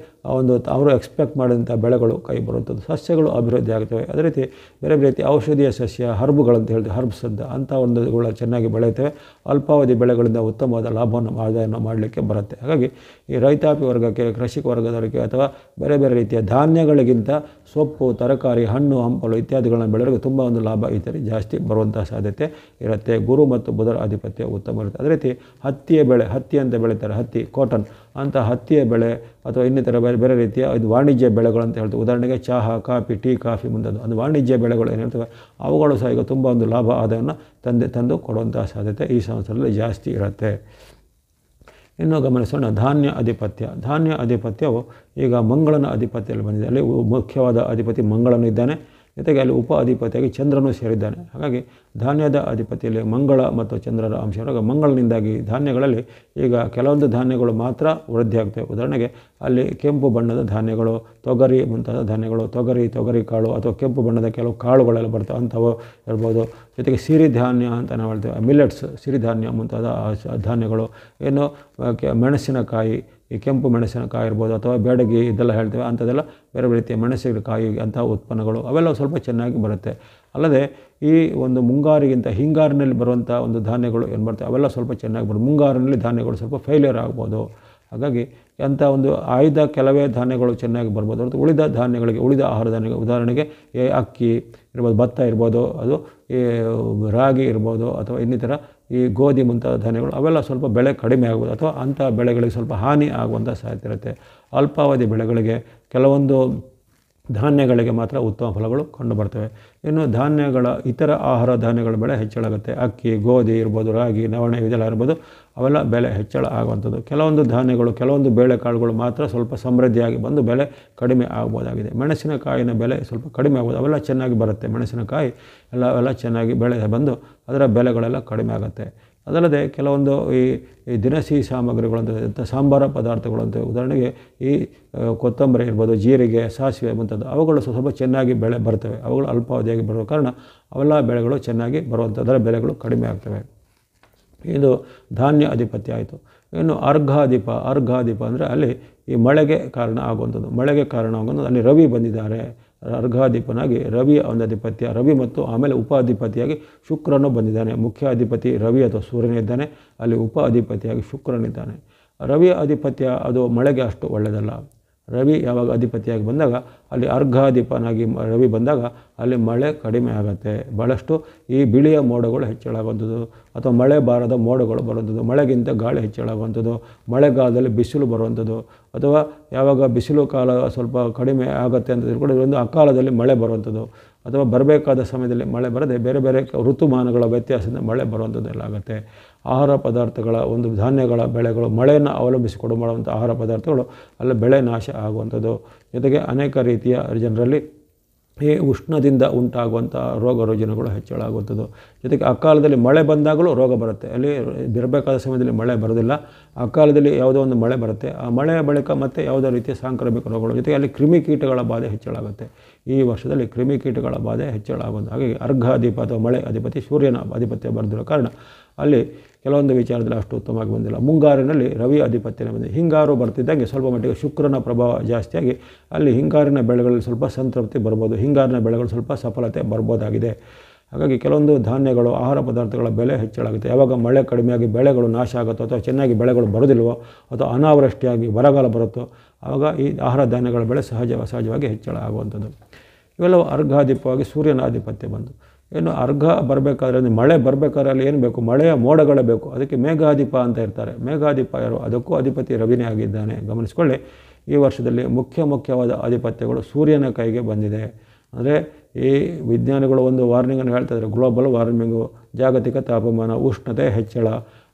ಅವರು ಎಕ್ಸ್ಪೆಕ್ಟ್ ಮಾಡಿದಂಥ ಬೆಳೆಗಳು ಕೈ ಬರುವಂಥದ್ದು, ಸಸ್ಯಗಳು ಅಭಿವೃದ್ಧಿ ಆಗ್ತವೆ. ಅದೇ ರೀತಿ ಬೇರೆ ಬೇರೆ ರೀತಿ ಔಷಧೀಯ ಸಸ್ಯ ಹರ್ಬ್ಗಳಂತ ಹೇಳ್ತೀವಿ, ಹರ್ಬ್ಸ್ ಅಂಥ ಒಂದುಗಳು ಚೆನ್ನಾಗಿ ಬೆಳೆಯುತ್ತವೆ. ಅಲ್ಪಾವಧಿ ಬೆಳೆಗಳಿಂದ ಉತ್ತಮವಾದ ಲಾಭವನ್ನು ಆದಾಯವನ್ನು ಮಾಡಲಿಕ್ಕೆ ಬರುತ್ತೆ. ಹಾಗಾಗಿ ಈ ರೈತಾಪಿ ವರ್ಗಕ್ಕೆ, ಕೃಷಿಕ ವರ್ಗದವರಿಗೆ ಅಥವಾ ಬೇರೆ ಬೇರೆ ರೀತಿಯ ಧಾನ್ಯಗಳಿಗಿಂತ ಸೊಪ್ಪು, ತರಕಾರಿ, ಹಣ್ಣು ಹಂಪಲು ಇತ್ಯಾದಿಗಳನ್ನು ಬೆಳೆಯೋರಿಗೆ ತುಂಬ ಒಂದು ಲಾಭ ಇತರೆ ಜಾಸ್ತಿ ಬರುವಂಥ ಸಾಧ್ಯತೆ ಇರುತ್ತೆ. ಗುರು ಮತ್ತು ಬುಧರ ಆಧಿಪತ್ಯ ಉತ್ತಮ ಇರುತ್ತೆ. ಅದೇ ರೀತಿ ಹತ್ತಿಯ ಬೆಳೆ, ಹತ್ತಿ ಅಂತ ಬೆಳೀತಾರೆ, ಹತ್ತಿ ಕಾಟನ್ ಅಂಥ ಹತ್ತಿಯ ಬೆಳೆ ಅಥವಾ ಇನ್ನಿತರ ಬೇರೆ ಬೇರೆ ರೀತಿಯ ಇದು ವಾಣಿಜ್ಯ ಬೆಳೆಗಳು ಅಂತ ಹೇಳ್ತೀವಿ. ಉದಾಹರಣೆಗೆ ಚಹಾ, ಕಾಫಿ, ಟೀ, ಕಾಫಿ ಮುಂತಾದ ಒಂದು ವಾಣಿಜ್ಯ ಬೆಳೆಗಳು ಏನು ಹೇಳ್ತವೆ, ಅವುಗಳು ಸಹ ಈಗ ತುಂಬ ಒಂದು ಲಾಭ ಆದಾಯವನ್ನು ತಂದು ಕೊಡುವಂಥ ಸಾಧ್ಯತೆ ಈ ಸಂವತ್ಸರದಲ್ಲಿ ಜಾಸ್ತಿ ಇರುತ್ತೆ. ಇನ್ನು ಗಮನಿಸೋಣ ಧಾನ್ಯ ಅಧಿಪತ್ಯ. ಧಾನ್ಯ ಅಧಿಪತ್ಯವು ಈಗ ಮಂಗಳನ ಅಧಿಪತ್ಯದಲ್ಲಿ ಬಂದಿದೆ. ಅಲ್ಲಿ ಮುಖ್ಯವಾದ ಅಧಿಪತಿ ಮಂಗಳನು ಇದ್ದಾನೆ, ಜೊತೆಗೆ ಅಲ್ಲಿ ಉಪ ಅಧಿಪತಿಯಾಗಿ ಚಂದ್ರನೂ ಸೇರಿದ್ದಾನೆ. ಹಾಗಾಗಿ ಧಾನ್ಯದ ಅಧಿಪತಿಯಲ್ಲಿ ಮಂಗಳ ಮತ್ತು ಚಂದ್ರರ ಅಂಶವಾಗ ಮಂಗಳನಿಂದಾಗಿ ಧಾನ್ಯಗಳಲ್ಲಿ ಈಗ ಕೆಲವೊಂದು ಧಾನ್ಯಗಳು ಮಾತ್ರ ವೃದ್ಧಿ ಆಗ್ತವೆ. ಉದಾಹರಣೆಗೆ ಅಲ್ಲಿ ಕೆಂಪು ಬಣ್ಣದ ಧಾನ್ಯಗಳು, ತೊಗರಿ ಮುಂತಾದ ಧಾನ್ಯಗಳು, ತೊಗರಿ ಕಾಳು ಅಥವಾ ಕೆಂಪು ಬಣ್ಣದ ಕೆಲವು ಕಾಳುಗಳೆಲ್ಲ ಬರ್ತವೆ, ಅಂಥವು ಇರ್ಬೋದು. ಜೊತೆಗೆ ಸಿರಿಧಾನ್ಯ ಅಂತ ನಾವು ಹೇಳ್ತೇವೆ, ಮಿಲೆಟ್ಸ್, ಸಿರಿಧಾನ್ಯ ಮುಂತಾದ ಧಾನ್ಯಗಳು. ಏನು ಮೆಣಸಿನಕಾಯಿ, ಈ ಕೆಂಪು ಮೆಣಸಿನಕಾಯಿ ಇರ್ಬೋದು ಅಥವಾ ಬೇಡಗಿ ಇದೆಲ್ಲ ಹೇಳ್ತೇವೆ, ಅಂಥದ್ದೆಲ್ಲ ಬೇರೆ ಬೇರೆ ರೀತಿಯ ಮೆಣಸಿನಕಾಯಿ ಅಂಥ ಉತ್ಪನ್ನಗಳು ಅವೆಲ್ಲ ಸ್ವಲ್ಪ ಚೆನ್ನಾಗಿ ಬರುತ್ತೆ. ಅಲ್ಲದೆ ಈ ಒಂದು ಮುಂಗಾರಿಗಿಂತ ಹಿಂಗಾರಿನಲ್ಲಿ ಬರುವಂಥ ಒಂದು ಧಾನ್ಯಗಳು ಏನು ಬರ್ತವೆ ಅವೆಲ್ಲ ಸ್ವಲ್ಪ ಚೆನ್ನಾಗಿ ಬರುತ್ತೆ. ಮುಂಗಾರಿನಲ್ಲಿ ಧಾನ್ಯಗಳು ಸ್ವಲ್ಪ ಫೇಲ್ಯೂರ್ ಆಗ್ಬೋದು. ಹಾಗಾಗಿ ಅಂಥ ಒಂದು ಆಯ್ದ ಕೆಲವೇ ಧಾನ್ಯಗಳು ಚೆನ್ನಾಗಿ ಬರ್ಬೋದು ಹೊರತು ಉಳಿದ ಧಾನ್ಯಗಳಿಗೆ, ಉಳಿದ ಆಹಾರ ಧಾನ್ಯಗಳು ಉದಾಹರಣೆಗೆ ಅಕ್ಕಿ ಇರ್ಬೋದು, ಭತ್ತ ಇರ್ಬೋದು, ಅದು ಈ ರಾಗಿ ಇರ್ಬೋದು ಅಥವಾ ಇನ್ನಿತರ ಈ ಗೋಧಿ ಮುಂತಾದ ಧಾನ್ಯಗಳು ಅವೆಲ್ಲ ಸ್ವಲ್ಪ ಬೆಳೆ ಕಡಿಮೆ ಆಗ್ಬೋದು ಅಥವಾ ಅಂಥ ಬೆಳೆಗಳಿಗೆ ಸ್ವಲ್ಪ ಹಾನಿ ಆಗುವಂಥ ಸಾಧ್ಯತೆ ಇರುತ್ತೆ. ಅಲ್ಪಾವಧಿ ಬೆಳೆಗಳಿಗೆ ಕೆಲವೊಂದು ಧಾನ್ಯಗಳಿಗೆ ಮಾತ್ರ ಉತ್ತಮ ಫಲಗಳು ಕಂಡುಬರ್ತವೆ. ಇನ್ನು ಇತರ ಆಹಾರ ಧಾನ್ಯಗಳ ಬೆಳೆ ಹೆಚ್ಚಳ ಆಗುತ್ತೆ. ಅಕ್ಕಿ, ಗೋಧಿ ಇರ್ಬೋದು, ರಾಗಿ, ನವಣೆ ಇದೆಲ್ಲ ಇರ್ಬೋದು, ಅವೆಲ್ಲ ಬೆಲೆ ಹೆಚ್ಚಳ ಆಗುವಂಥದ್ದು. ಕೆಲವೊಂದು ಧಾನ್ಯಗಳು, ಕೆಲವೊಂದು ಬೇಳೆಕಾಳುಗಳು ಮಾತ್ರ ಸ್ವಲ್ಪ ಸಮೃದ್ಧಿಯಾಗಿ ಬಂದು ಬೆಲೆ ಕಡಿಮೆ ಆಗ್ಬೋದಾಗಿದೆ. ಮೆಣಸಿನಕಾಯಿನ ಬೆಲೆ ಸ್ವಲ್ಪ ಕಡಿಮೆ ಆಗ್ಬೋದು, ಅವೆಲ್ಲ ಚೆನ್ನಾಗಿ ಬರುತ್ತೆ. ಮೆಣಸಿನಕಾಯಿ ಅವೆಲ್ಲ ಚೆನ್ನಾಗಿ ಬೆಳೆ ಬಂದು ಅದರ ಬೆಲೆಗಳೆಲ್ಲ ಕಡಿಮೆ ಆಗುತ್ತೆ. ಅದಲ್ಲದೆ ಕೆಲವೊಂದು ಈ ದಿನಸಿ ಸಾಮಗ್ರಿಗಳಂತ ಸಾಂಬಾರ ಪದಾರ್ಥಗಳಂತ ಉದಾಹರಣೆಗೆ ಈ ಕೊತ್ತಂಬರಿ ಇರ್ಬೋದು, ಜೀರಿಗೆ, ಸಾಸಿವೆ ಮುಂತಾದ ಅವುಗಳು ಸ್ವಲ್ಪ ಚೆನ್ನಾಗಿ ಬೆಳೆ ಬರ್ತವೆ. ಅವುಗಳು ಅಲ್ಪಾವಧಿಯಾಗಿ ಬರುವ ಕಾರಣ ಅವೆಲ್ಲ ಬೆಳೆಗಳು ಚೆನ್ನಾಗಿ ಬರುವಂಥ ಅದರ ಬೆಲೆಗಳು ಕಡಿಮೆ ಆಗ್ತವೆ. ಇದು ಧಾನ್ಯ ಅಧಿಪತ್ಯ ಆಯಿತು. ಇನ್ನು ಅರ್ಘಾಧಿಪ ಅಂದರೆ ಅಲ್ಲಿ ಈ ಮಳೆಗೆ ಕಾರಣ ಆಗುವಂಥದ್ದು. ಮಳೆಗೆ ಕಾರಣ ಆಗುವಂಥದ್ದು ಅಲ್ಲಿ ರವಿ ಬಂದಿದ್ದಾರೆ. ಅರ್ಘಾಧಿಪನಾಗಿ ರವಿಯ ಒಂದು ಅಧಿಪತ್ಯ, ರವಿ ಮತ್ತು ಆಮೇಲೆ ಉಪ ಅಧಿಪತಿಯಾಗಿ ಶುಕ್ರನು ಬಂದಿದ್ದಾನೆ. ಮುಖ್ಯ ಅಧಿಪತಿ ರವಿ ಅಥವಾ ಸೂರ್ಯನಿದ್ದಾನೆ, ಅಲ್ಲಿ ಉಪ ಅಧಿಪತಿಯಾಗಿ ಶುಕ್ರನಿದ್ದಾನೆ. ರವಿಯ ಅಧಿಪತ್ಯ ಅದು ಮಳೆಗೆ ಅಷ್ಟು ಒಳ್ಳೆಯದಲ್ಲ. ರವಿ ಯಾವಾಗ ಅಧಿಪತಿಯಾಗಿ ಬಂದಾಗ ಅಲ್ಲಿ ಅರ್ಘಾಧಿಪನಾಗಿ ರವಿ ಬಂದಾಗ ಅಲ್ಲಿ ಮಳೆ ಕಡಿಮೆ ಆಗುತ್ತೆ. ಭಾಳಷ್ಟು ಈ ಬಿಳಿಯ ಮೋಡಗಳು ಹೆಚ್ಚಳಾಗುವಂಥದ್ದು ಅಥವಾ ಮಳೆ ಬಾರದ ಮೋಡಗಳು ಬರುವಂಥದ್ದು, ಮಳೆಗಿಂತ ಗಾಳಿ ಹೆಚ್ಚಳಾಗುವಂಥದ್ದು, ಮಳೆಗಾಲದಲ್ಲಿ ಬಿಸಿಲು ಬರುವಂಥದ್ದು ಅಥವಾ ಯಾವಾಗ ಬಿಸಿಲು ಕಾಲ ಸ್ವಲ್ಪ ಕಡಿಮೆ ಆಗುತ್ತೆ ಅಂತ ತಿಳ್ಕೊಂಡು ಒಂದು ಅಕಾಲದಲ್ಲಿ ಮಳೆ ಬರುವಂಥದ್ದು ಅಥವಾ ಬರಬೇಕಾದ ಸಮಯದಲ್ಲಿ ಮಳೆ ಬರದೆ ಬೇರೆ ಬೇರೆ ಋತುಮಾನಗಳ ವ್ಯತ್ಯಾಸದಿಂದ ಮಳೆ ಬರುವಂಥದ್ದೆಲ್ಲ ಆಗುತ್ತೆ. ಆಹಾರ ಪದಾರ್ಥಗಳ ಒಂದು ಧಾನ್ಯಗಳ ಬೆಳೆಗಳು ಮಳೆಯನ್ನು ಅವಲಂಬಿಸಿಕೊಂಡು ಮಾಡುವಂಥ ಆಹಾರ ಪದಾರ್ಥಗಳು ಅಲ್ಲಿ ಬೆಳೆ ನಾಶ ಆಗುವಂಥದ್ದು. ಜೊತೆಗೆ ಅನೇಕ ರೀತಿಯ ಜನರಲ್ಲಿ ಈ ಉಷ್ಣದಿಂದ ಉಂಟಾಗುವಂಥ ರೋಗ ರುಜಿನಗಳು ಹೆಚ್ಚಳ ಆಗುವಂಥದ್ದು. ಜೊತೆಗೆ ಅಕಾಲದಲ್ಲಿ ಮಳೆ ಬಂದಾಗಲೂ ರೋಗ ಬರುತ್ತೆ. ಅಲ್ಲಿ ಬರಬೇಕಾದ ಸಮಯದಲ್ಲಿ ಮಳೆ ಬರೋದಿಲ್ಲ, ಅಕಾಲದಲ್ಲಿ ಯಾವುದೋ ಒಂದು ಮಳೆ ಬರುತ್ತೆ. ಆ ಮಳೆಯ ಬಳಿಕ ಮತ್ತೆ ಯಾವುದೋ ರೀತಿಯ ಸಾಂಕ್ರಾಮಿಕ ರೋಗಗಳು, ಜೊತೆಗೆ ಅಲ್ಲಿ ಕ್ರಿಮಿಕೀಟಗಳ ಬಾಧೆ ಹೆಚ್ಚಳ ಆಗುತ್ತೆ. ಈ ವರ್ಷದಲ್ಲಿ ಕ್ರಿಮಿಕೀಟಗಳ ಬಾಧೆ ಹೆಚ್ಚಳ ಆಗುವುದು. ಹಾಗಾಗಿ ಅರ್ಘಾಧಿಪ ಅಥವಾ ಮಳೆ ಅಧಿಪತಿ ಸೂರ್ಯನ ಅಧಿಪತ್ಯ ಬರೆದಿರೋ ಕಾರಣ ಅಲ್ಲಿ ಕೆಲವೊಂದು ವಿಚಾರದಲ್ಲಿ ಅಷ್ಟು ಉತ್ತಮವಾಗಿ ಬಂದಿಲ್ಲ. ಮುಂಗಾರಿನಲ್ಲಿ ರವಿ ಅಧಿಪತ್ಯನೇ ಬಂದಿದೆ. ಹಿಂಗಾರು ಬರ್ತಿದ್ದಂಗೆ ಸ್ವಲ್ಪ ಮಟ್ಟಿಗೆ ಶುಕ್ರನ ಪ್ರಭಾವ ಜಾಸ್ತಿಯಾಗಿ ಅಲ್ಲಿ ಹಿಂಗಾರಿನ ಬೆಳೆಗಳಲ್ಲಿ ಸ್ವಲ್ಪ ಸಂತೃಪ್ತಿ ಬರ್ಬೋದು, ಹಿಂಗಾರಿನ ಬೆಳೆಗಳು ಸ್ವಲ್ಪ ಸಫಲತೆ ಬರ್ಬೋದಾಗಿದೆ. ಹಾಗಾಗಿ ಕೆಲವೊಂದು ಧಾನ್ಯಗಳು, ಆಹಾರ ಪದಾರ್ಥಗಳ ಬೆಲೆ ಹೆಚ್ಚಳಾಗುತ್ತೆ. ಯಾವಾಗ ಮಳೆ ಕಡಿಮೆಯಾಗಿ ಬೆಳೆಗಳು ನಾಶ ಆಗುತ್ತೋ ಅಥವಾ ಚೆನ್ನಾಗಿ ಬೆಳೆಗಳು ಬರೋದಿಲ್ವೋ ಅಥವಾ ಅನಾವೃಷ್ಟಿಯಾಗಿ ಬರಗಾಲ ಬರುತ್ತೋ ಆವಾಗ ಈ ಆಹಾರ ಧಾನ್ಯಗಳ ಬೆಳೆ ಸಹಜವಾಗಿ ಹೆಚ್ಚಳ ಆಗುವಂಥದ್ದು. ಇವೆಲ್ಲವೂ ಅರ್ಘಾಧಿಪವಾಗಿ ಸೂರ್ಯನ ಆಧಿಪತ್ಯ ಬಂದು ಏನು ಅರ್ಘ ಬರಬೇಕಾದ್ರೆ ಅಂದರೆ ಮಳೆ ಬರಬೇಕಾದ್ರೆ ಅಲ್ಲಿ ಏನು ಬೇಕು, ಮಳೆಯ ಮೋಡಗಳೇ ಬೇಕು. ಅದಕ್ಕೆ ಮೇಘಾಧಿಪ ಅಂತ ಇರ್ತಾರೆ. ಮೇಘಾಧಿಪ ಯಾರು, ಅದಕ್ಕೂ ಅಧಿಪತಿ ರವಿನೇ ಆಗಿದ್ದಾನೆ. ಗಮನಿಸ್ಕೊಳ್ಳಿ, ಈ ವರ್ಷದಲ್ಲಿ ಮುಖ್ಯವಾದ ಆಧಿಪತ್ಯಗಳು ಸೂರ್ಯನ ಕೈಗೆ ಬಂದಿದೆ. ಅಂದರೆ ಈ ವಿಜ್ಞಾನಿಗಳು ಒಂದು ವಾರ್ನಿಂಗನ್ನು ಹೇಳ್ತಾಯಿದ್ದಾರೆ, ಗ್ಲೋಬಲ್ ವಾರ್ಮಿಂಗು, ಜಾಗತಿಕ ತಾಪಮಾನ, ಉಷ್ಣತೆ ಹೆಚ್ಚಳ,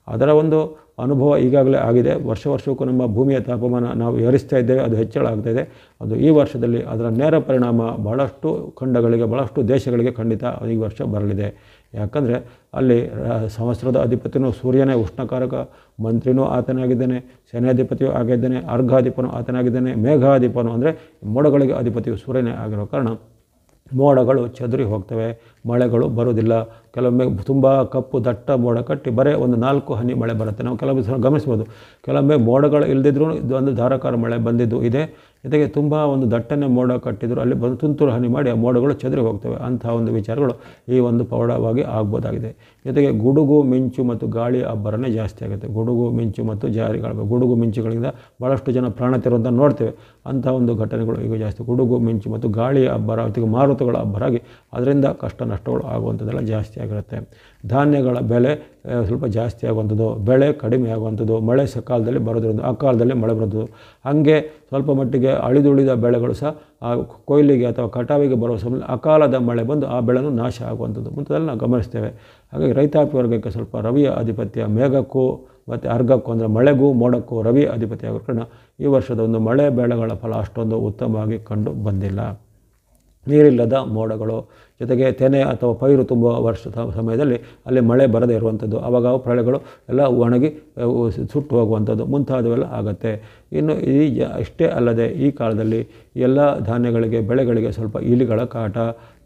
ಅದರ ಒಂದು ಅನುಭವ ಈಗಾಗಲೇ ಆಗಿದೆ. ವರ್ಷಕ್ಕೂ ನಮ್ಮ ಭೂಮಿಯ ತಾಪಮಾನ ನಾವು ಏರಿಸ್ತಾ ಇದ್ದೇವೆ, ಅದು ಹೆಚ್ಚಳ ಆಗ್ತಾಯಿದೆ. ಅದು ಈ ವರ್ಷದಲ್ಲಿ ಅದರ ನೇರ ಪರಿಣಾಮ ಭಾಳಷ್ಟು ಖಂಡಗಳಿಗೆ, ಭಾಳಷ್ಟು ದೇಶಗಳಿಗೆ ಖಂಡಿತ ಈ ವರ್ಷ ಬರಲಿದೆ. ಯಾಕಂದರೆ ಅಲ್ಲಿ ಸಂವತ್ಸರದ ಅಧಿಪತಿಯೂ ಸೂರ್ಯನೇ, ಉಷ್ಣಕಾರಕ ಮಂತ್ರಿನೂ ಆತನಾಗಿದ್ದಾನೆ, ಸೇನಾಧಿಪತಿಯೂ ಆಗಿದ್ದಾನೆ, ಅರ್ಘಾಧಿಪನೂ ಆತನಾಗಿದ್ದಾನೆ, ಮೇಘಾಧಿಪನು ಅಂದರೆ ಮೋಡಗಳಿಗೆ ಅಧಿಪತಿಯು ಸೂರ್ಯನೇ ಆಗಿರೋ ಕಾರಣ ಮೋಡಗಳು ಚದುರಿ ಹೋಗ್ತವೆ, ಮಳೆಗಳು ಬರುವುದಿಲ್ಲ. ಕೆಲವೊಮ್ಮೆ ತುಂಬ ಕಪ್ಪು ದಟ್ಟ ಮೋಡ ಕಟ್ಟಿ ಬರೀ ಒಂದು 4 ಹನಿ ಮಳೆ ಬರುತ್ತೆ. ನಾವು ಕೆಲವೊಮ್ಮೆ ಸಲ ಗಮನಿಸ್ಬೋದು, ಕೆಲವೊಮ್ಮೆ ಮೋಡಗಳು ಇಲ್ಲದಿದ್ರೂ ಒಂದು ಧಾರಾಕಾರ ಮಳೆ ಬಂದಿದ್ದು ಇದೆ. ಜೊತೆಗೆ ತುಂಬ ಒಂದು ದಟ್ಟನೆ ಮೋಡ ಕಟ್ಟಿದ್ರು ಅಲ್ಲಿ ಬಂದು ತುಂತುರು ಹನಿ ಮಾಡಿ ಆ ಮೋಡಗಳು ಚದುರಿ ಹೋಗ್ತವೆ. ಅಂತಹ ಒಂದು ವಿಚಾರಗಳು ಈ ಒಂದು ಪವಾಡವಾಗಿ ಆಗ್ಬೋದಾಗಿದೆ. ಜೊತೆಗೆ ಗುಡುಗು ಮಿಂಚು ಮತ್ತು ಗಾಳಿ ಅಬ್ಬರನೇ ಜಾಸ್ತಿ ಆಗುತ್ತೆ. ಗುಡುಗು ಮಿಂಚು ಮತ್ತು ಗುಡುಗು ಮಿಂಚುಗಳಿಂದ ಭಾಳಷ್ಟು ಜನ ಪ್ರಾಣ ತೆರುವಂಥ ನೋಡ್ತೇವೆ. ಅಂಥ ಒಂದು ಘಟನೆಗಳು ಈಗ ಜಾಸ್ತಿ. ಗುಡುಗು ಮಿಂಚು ಮತ್ತು ಗಾಳಿಯ ಅಬ್ಬರ ಜೊತೆಗೆ ಮಾರುತಗಳ ಅಬ್ಬರಾಗಿ ಅದರಿಂದ ಕಷ್ಟ ನಷ್ಟಗಳು ಆಗುವಂಥದ್ದೆಲ್ಲ ಜಾಸ್ತಿ ಆಗಿರುತ್ತೆ. ಧಾನ್ಯಗಳ ಬೆಲೆ ಸ್ವಲ್ಪ ಜಾಸ್ತಿ ಆಗುವಂಥದ್ದು, ಬೆಳೆ ಕಡಿಮೆ ಆಗುವಂಥದ್ದು, ಮಳೆ ಸಕಾಲದಲ್ಲಿ ಬರೋದ್ರಿಂದ ಅಕಾಲದಲ್ಲಿ ಮಳೆ ಬರೋದು. ಹಾಗೆ ಸ್ವಲ್ಪ ಮಟ್ಟಿಗೆ ಅಳಿದುಳಿದ ಬೆಳೆಗಳು ಸಹ ಆ ಕೊಯ್ಲಿಗೆ ಅಥವಾ ಕಟಾವಿಗೆ ಬರೋ ಸಮಯದಲ್ಲಿ ಅಕಾಲದ ಮಳೆ ಬಂದು ಆ ಬೆಳೆನೂ ನಾಶ ಆಗುವಂಥದ್ದು ಮುಂತಾದೆಲ್ಲ ನಾವು ಗಮನಿಸ್ತೇವೆ. ಹಾಗಾಗಿ ರೈತಾಪಿ ವರ್ಗಕ್ಕೆ ಸ್ವಲ್ಪ ರವಿಯ ಆಧಿಪತ್ಯ ಮೇಘಕ್ಕೂ ಮತ್ತು ಅರ್ಘಕ್ಕೂ ಅಂದರೆ ಮಳೆಗೂ ಮೋಡಕ್ಕೂ ರವಿ ಆಧಿಪತ್ಯ ಆಗೋ ಕಾರಣ ಈ ವರ್ಷದ ಒಂದು ಮಳೆ ಬೆಳೆಗಳ ಫಲ ಅಷ್ಟೊಂದು ಉತ್ತಮವಾಗಿ ಕಂಡು ಬಂದಿಲ್ಲ. ನೀರಿಲ್ಲದ ಮೋಡಗಳು ಜೊತೆಗೆ ತೆನೆ ಅಥವಾ ಪೈರು ತುಂಬುವ ವರ್ಷದ ಸಮಯದಲ್ಲಿ ಅಲ್ಲಿ ಮಳೆ ಬರದೇ ಇರುವಂಥದ್ದು, ಆವಾಗ ಪ್ರಳಯಗಳು ಎಲ್ಲ ಒಣಗಿ ಸುಟ್ಟು ಹೋಗುವಂಥದ್ದು ಮುಂತಾದವೆಲ್ಲ ಆಗುತ್ತೆ. ಇನ್ನು ಇಷ್ಟೇ ಅಲ್ಲದೆ ಈ ಕಾಲದಲ್ಲಿ ಎಲ್ಲ ಧಾನ್ಯಗಳಿಗೆ ಬೆಳೆಗಳಿಗೆ ಸ್ವಲ್ಪ ಇಲಿಗಳ ಕಾಟ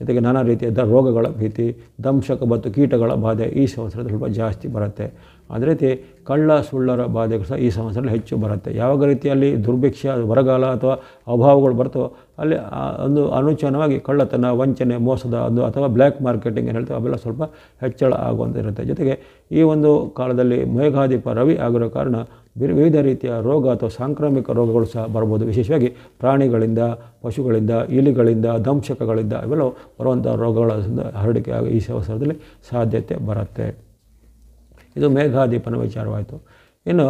ಜೊತೆಗೆ ನಾನಾ ರೀತಿಯ ರೋಗಗಳ ಭೀತಿ, ದಂಶಕ ಮತ್ತು ಕೀಟಗಳ ಬಾಧೆ ಈ ಸಂವತ್ಸರದಲ್ಲಿ ಸ್ವಲ್ಪ ಜಾಸ್ತಿ ಬರುತ್ತೆ. ಅದೇ ರೀತಿ ಕಳ್ಳ ಸುಳ್ಳರ ಬಾಧೆಗಳು ಸಹ ಈ ಸಂವತ್ಸರದಲ್ಲಿ ಹೆಚ್ಚು ಬರುತ್ತೆ. ಯಾವಾಗ ರೀತಿಯಲ್ಲಿ ದುರ್ಭಿಕ್ಷ ಬರಗಾಲ ಅಥವಾ ಅಭಾವಗಳು ಬರ್ತವೋ ಅಲ್ಲಿ ಒಂದು ಅನುಚನವಾಗಿ ಕಳ್ಳತನ ವಂಚನೆ ಮೋಸದ ಒಂದು ಅಥವಾ ಬ್ಲ್ಯಾಕ್ ಮಾರ್ಕೆಟಿಂಗ್ ಏನು ಹೇಳ್ತೇವೆ ಅವೆಲ್ಲ ಸ್ವಲ್ಪ ಹೆಚ್ಚಳ ಆಗುವಂತಿರುತ್ತೆ. ಜೊತೆಗೆ ಈ ಒಂದು ಕಾಲದಲ್ಲಿ ಮೇಘಾಧಿಪ ರವಿ ಆಗಿರೋ ಕಾರಣ ವಿವಿಧ ರೀತಿಯ ರೋಗ ಅಥವಾ ಸಾಂಕ್ರಾಮಿಕ ರೋಗಗಳು ಸಹ ಬರ್ಬೋದು. ವಿಶೇಷವಾಗಿ ಪ್ರಾಣಿಗಳಿಂದ, ಪಶುಗಳಿಂದ, ಇಲಿಗಳಿಂದ, ದಂಶಕಗಳಿಂದ ಇವೆಲ್ಲ ಬರುವಂಥ ರೋಗಗಳ ಹರಡಿಕೆ ಈ ಸಂವತ್ಸರದಲ್ಲಿ ಸಾಧ್ಯತೆ ಬರುತ್ತೆ. ಇದು ಮೇಘಾಧಿಪನ ವಿಚಾರವಾಯಿತು. ಇನ್ನು